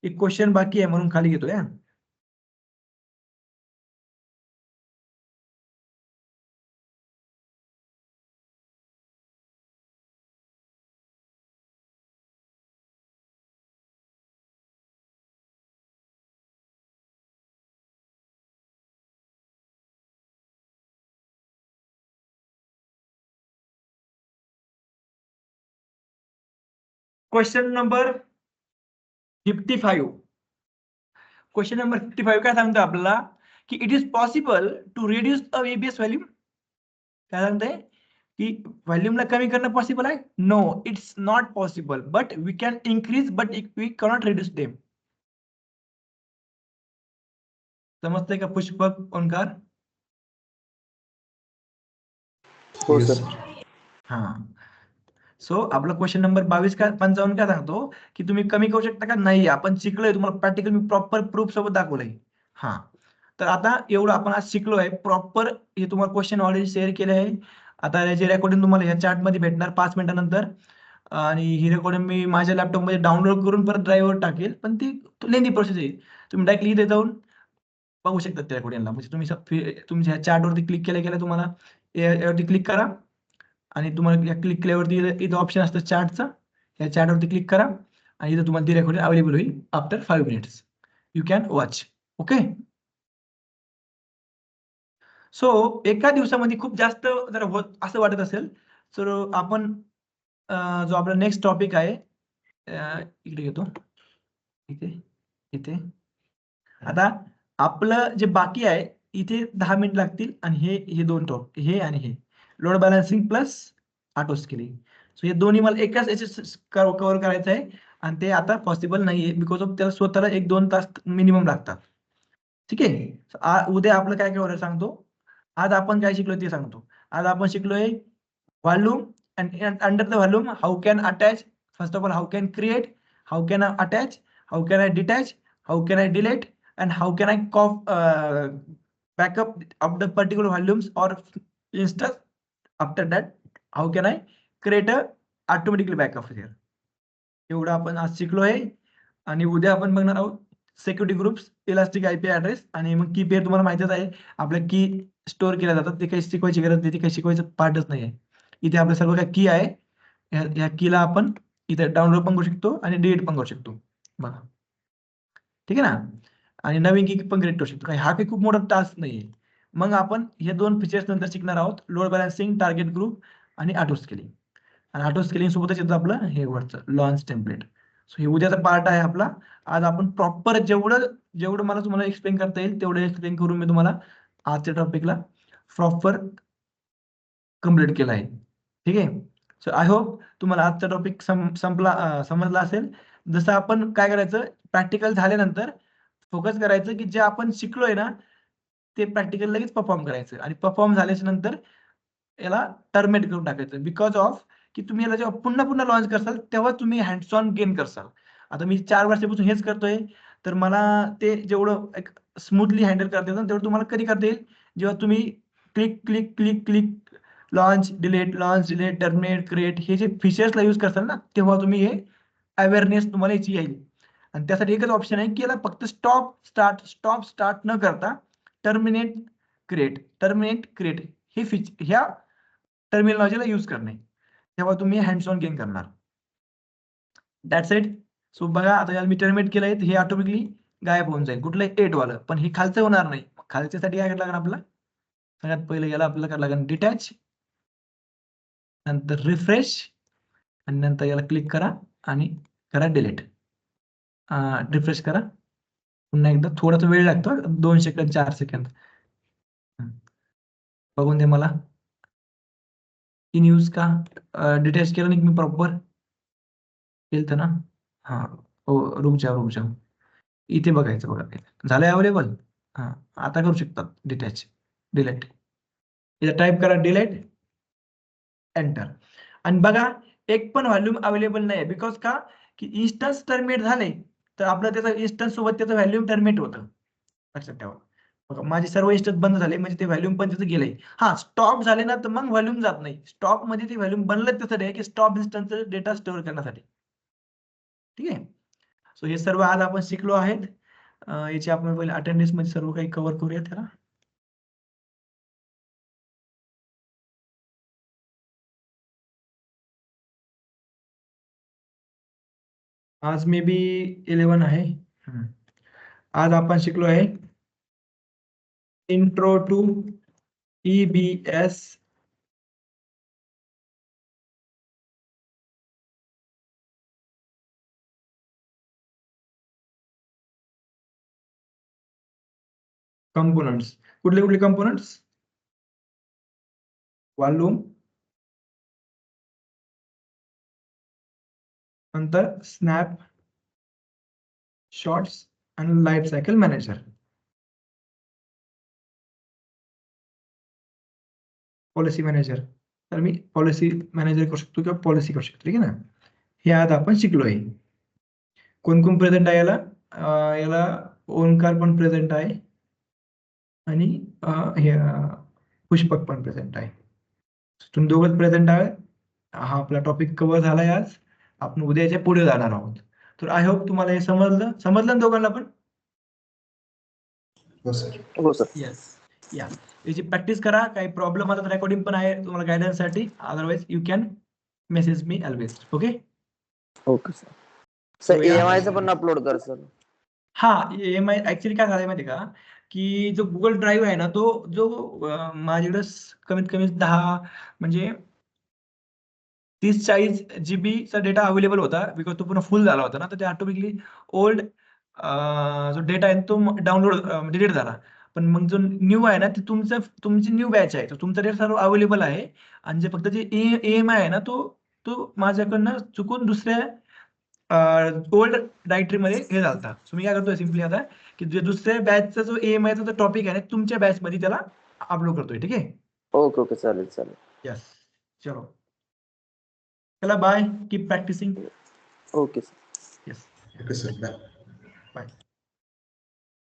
Speaker 1: एक क्वेश्चन बाकी आहे म्हणून खाली घेतोय. Question number 55. क्वेश्चन नंबर 55 काय सांगतो आपल्याला की it is possible to reduce a EBS value. काय सांगतंय की व्हॉल्यूमला कमी करणं पॉसिबल आहे. No it's not possible but we can increase but we cannot reduce them. समजतंय का पुष्पक ओंकार?
Speaker 4: हो
Speaker 3: Yes,
Speaker 4: सर.
Speaker 3: sir.
Speaker 1: हा. सो आपला क्वेश्चन नंबर 22 का 55 काय सांगतो की तुम्ही कमी करू शकता का? नाही. आपण शिकलोय तुम्हाला प्रॅक्टिकल मी प्रॉपर प्रूफ सोबत दाखवलंय. हा. तर आता एवढं आपण आज शिकलोय प्रॉपर हे तुम्हाला क्वेश्चन ऑलरेडी शेअर केले आहे. आता याची रेकॉर्डिंग तुम्हाला या चॅट मध्ये भेटणार 5 मिनिटानंतर. आणि ही रेकॉर्डिंग मी माझ्या लॅपटॉप मध्ये डाउनलोड करून परत ड्राईव्हवर टाकेल. पण ती लेंदी प्रोसेस आहे. तुम्ही डायरेक्टली इथे जाऊन बघू शकता त्या रेकॉर्डिंगला. म्हणजे तुम्ही तुमच्या चॅटवरती क्लिक केल्या तुम्हाला यावरती क्लिक करा आणि तुम्हाला या क्लिक केल्यावरती इथं ऑप्शन असतं चॅटचं. या चॅटवरती क्लिक करा आणि इथं तुम्हाला ती रेकॉर्डिंग अवेलेबल होईल after 5 minutes. You can watch. Okay. So एका दिवसामध्ये खूप जास्त जर होत असं वाटत असेल तर आपण जो आपला नेक्स्ट टॉपिक आहे इकडे घेतो. इथे आता आपलं जे बाकी आहे इथे 10 मिनिट लागतील आणि हे दोन टॉपिक हे आणि हे load balancing plus auto scaling. So हे दोन्ही मला एकाच याच्यात कव्हर करायचं आहे आणि ते आता पॉसिबल नाहीये बिकॉज ऑफ त्याला स्वतःला 1-2 तास मिनिमम लागतात. ठीक आहे. उद्या आपलं काय काय सांगतो. आज आपण काय शिकलो ते सांगतो. आज आपण शिकलोय volume and under the volume how can attach. First of all, how can create, how can I attach, how can I detach, how can I delete, and how can I backup of the particular volumes or instance. After that, how can I create a automatically backup here. एवढं आपण आज शिकलो आहे आणि उद्या आपण बघणार आहोत security groups, elastic IP address आणि मग की पेअर तुम्हाला माहितीच आहे आपल्या की स्टोअर केल्या जातात. ते काही शिकवायची गरज नाही. ते काही शिकवायचं पार्टच नाही आहे. इथे आपल्या सर्व काही की आहे. या कीला आपण इथे डाउनलोड पण करू शकतो आणि डिलीट पण करू शकतो. बघा. ठीक आहे ना. आणि नवीन की पण क्रिएट करू शकतो. हा काही खूप मोठा टास्क नाहीये. मग आपण हे 2 फीचर्स नंतर शिकणार आहोत. लोड बॅलन्सिंग, टार्गेट ग्रुप आणि ऑटो स्केलिंग. आणि ऑटो स्केलिंग सोबतच येतं आपलं हे वरचं लॉन्च टेम्पलेट. सो हे उद्याचा पार्ट आहे आपला. आज आपण प्रॉपर जेवढं मला तुम्हाला एक्सप्लेन करता येईल तेवढं एक्सप्लेन करून मी तुम्हाला आजच्या टॉपिकला प्रॉपर कम्प्लीट केला आहे. ठीक आहे. सो आय होप तुम्हाला आजचा टॉपिक समजला असेल. जसं आपण काय करायचं, प्रॅक्टिकल झाल्यानंतर फोकस करायचं की जे आपण शिकलोय ना ते प्रॅक्टिकल लगेच परफॉर्म करायचं, आणि परफॉर्म झाल्याच्या नंतर याला टर्मिनेट करून टाकायचं. बिकॉज ऑफ की तुम्ही याला जेव्हा पुन्हा पुन्हा लॉन्च करसाल तेव्हा तुम्ही हँड्स ऑन गेन करसाल. आता मी 4 वर्षापासून हेच करतोय, तर मला ते जेवढं एक स्मूथली हँडल करता येतं तेवढं तुम्हाला कधी करता येईल, जेव्हा तुम्ही click click click click launch delete terminate create हे जे फीचर्सला यूज करताल ना, तेव्हा तुम्ही हे अवेअरनेस तुम्हाला याची येईल. आणि त्यासाठी एकच ऑप्शन आहे की याला फक्त स्टॉप स्टार्ट न करता टर्मिनेट क्रिएट हे ह्या टर्मिनॉलॉजीला यूज करणे, तेव्हा तुम्ही हँड्स ऑन गेन करणार. That's it. सो बघा, आता याला मी टर्मिनेट केलंय हे ऑटोमॅटिकली गायब होऊन जाईल, कुठलं 8 वालं, पण हे खालचं होणार नाही. खालच्यासाठी काय करायला लागणार आपल्याला, सगळ्यात पहिले याला आपल्याला करायला लागेल डिटॅच, नंतर रिफ्रेश, आणि नंतर याला क्लिक करा आणि करा डिलीट. रिफ्रेश करा पुन्हा एकदा, थोडासा वेळ लागतो, 2 सेकंद 4 सेकंद. बघून दे मला इन यूज का डिटेल्स केलं नाही मी प्रॉपर केलं ना. हा हो, रुक जाऊ इथे बघायचं बघा, झालंय अवेलेबल. हा आता करू शकतात डिटॅच डिलीट. इथे टाईप करा डिलीट, एंटर. आणि बघा एक पण व्हॅल्यूम अवेलेबल नाही, बिकॉज का की इन्स्टन्स टर्मिनेट झाले तर आपलं त्याचं इन्स्टन्स सोबत त्याचं व्हॅल्यूम टर्मिनेट होतं. लक्षात ठेवा. बघा माझे सर्व इन्स्टन्स बंद झाले म्हणजे ते व्हॅल्यूम पण तिथे गेलंय. हा स्टॉप झाले ना तर मग व्हॅल्यूम जात नाही. स्टॉप मध्ये ते व्हॅल्यूम बनलं त्यासाठी आहे की स्टॉप इन्स्टन्स डेटा स्टोअर करण्यासाठी. ठीक आहे. सो हे सर्व आज आपण शिकलो आहेत. याची आपण पहिले अटेंडन्स मध्ये सर्व काही कव्हर करूया त्याला. आज मे बी 11 आहे. आज आपण शिकलो आहे इंट्रो टू EBS कंपोनंट्स. कुठले कंपोनंट्स, वॉल्यूम, नंतर स्नॅप शॉट्स आणि life cycle manager. Policy manager, तर मी पॉलिसी मॅनेजर करू शकतो किंवा पॉलिसी करू शकतो. ठीक आहे ना. हे आज आपण शिकलोय. कोण कोण प्रेझेंट आहे याला, याला ओंकार पण प्रेझेंट आहे आणि हे पुष्पक पण प्रेझेंट आहे. तुम्ही दोघंच प्रेझेंट आहे. हा आपला टॉपिक कव्हर झालाय आज. आपण उद्याच्या पुढे जाणार आहोत. तर आय होप तुम्हाला हे समजलं ना दोघांना पण.
Speaker 3: हो सर.
Speaker 2: हो सर.
Speaker 1: येस या, याची प्रॅक्टिस करा. काही प्रॉब्लेम आला तर रेकॉर्डिंग पण आहे तुम्हाला गायडन्स साठी. Otherwise you can message me always. Okay
Speaker 2: okay sir. Sir EMI पण अपलोड कर सर.
Speaker 1: हा, EMI ऍक्च्युली काय झालंय माहिती का, की जो गुगल ड्राईव्ह आहे ना तो जो माझ्याकडे कमीत कमी 10 म्हणजे 30-40 GB चा डेटा अवेलेबल होता, बिकॉज तो पूर्ण फुल झाला होता ना, तर ते ऑटोमॅटिकली ओल्ड जो डेटा आहे तो डाउनलोड डिलीट झाला. पण मग जो न्यू आहे ना ते तुमची न्यू बॅच आहे, तर तुमचा डेटा सर्व अवेलेबल आहे. आणि जे फक्त जे EMI आहे ना तो तो माझ्याकडनं चुकून दुसऱ्या ओल्ड डायरेक्टरीमध्ये हे झालता. सो मी काय करतोय सिम्पली आता की जे दुसऱ्या बॅचचा जो EMI चा जो टॉपिक आहे ना तुमच्या बॅच मध्ये त्याला अपलोड करतोय. ठीक आहे.
Speaker 2: ओके ओके चालेल चालेल.
Speaker 1: यस, चलो चला bye, keep practising.
Speaker 2: Okay sir.
Speaker 1: Yes
Speaker 3: okay sir.
Speaker 1: Bye.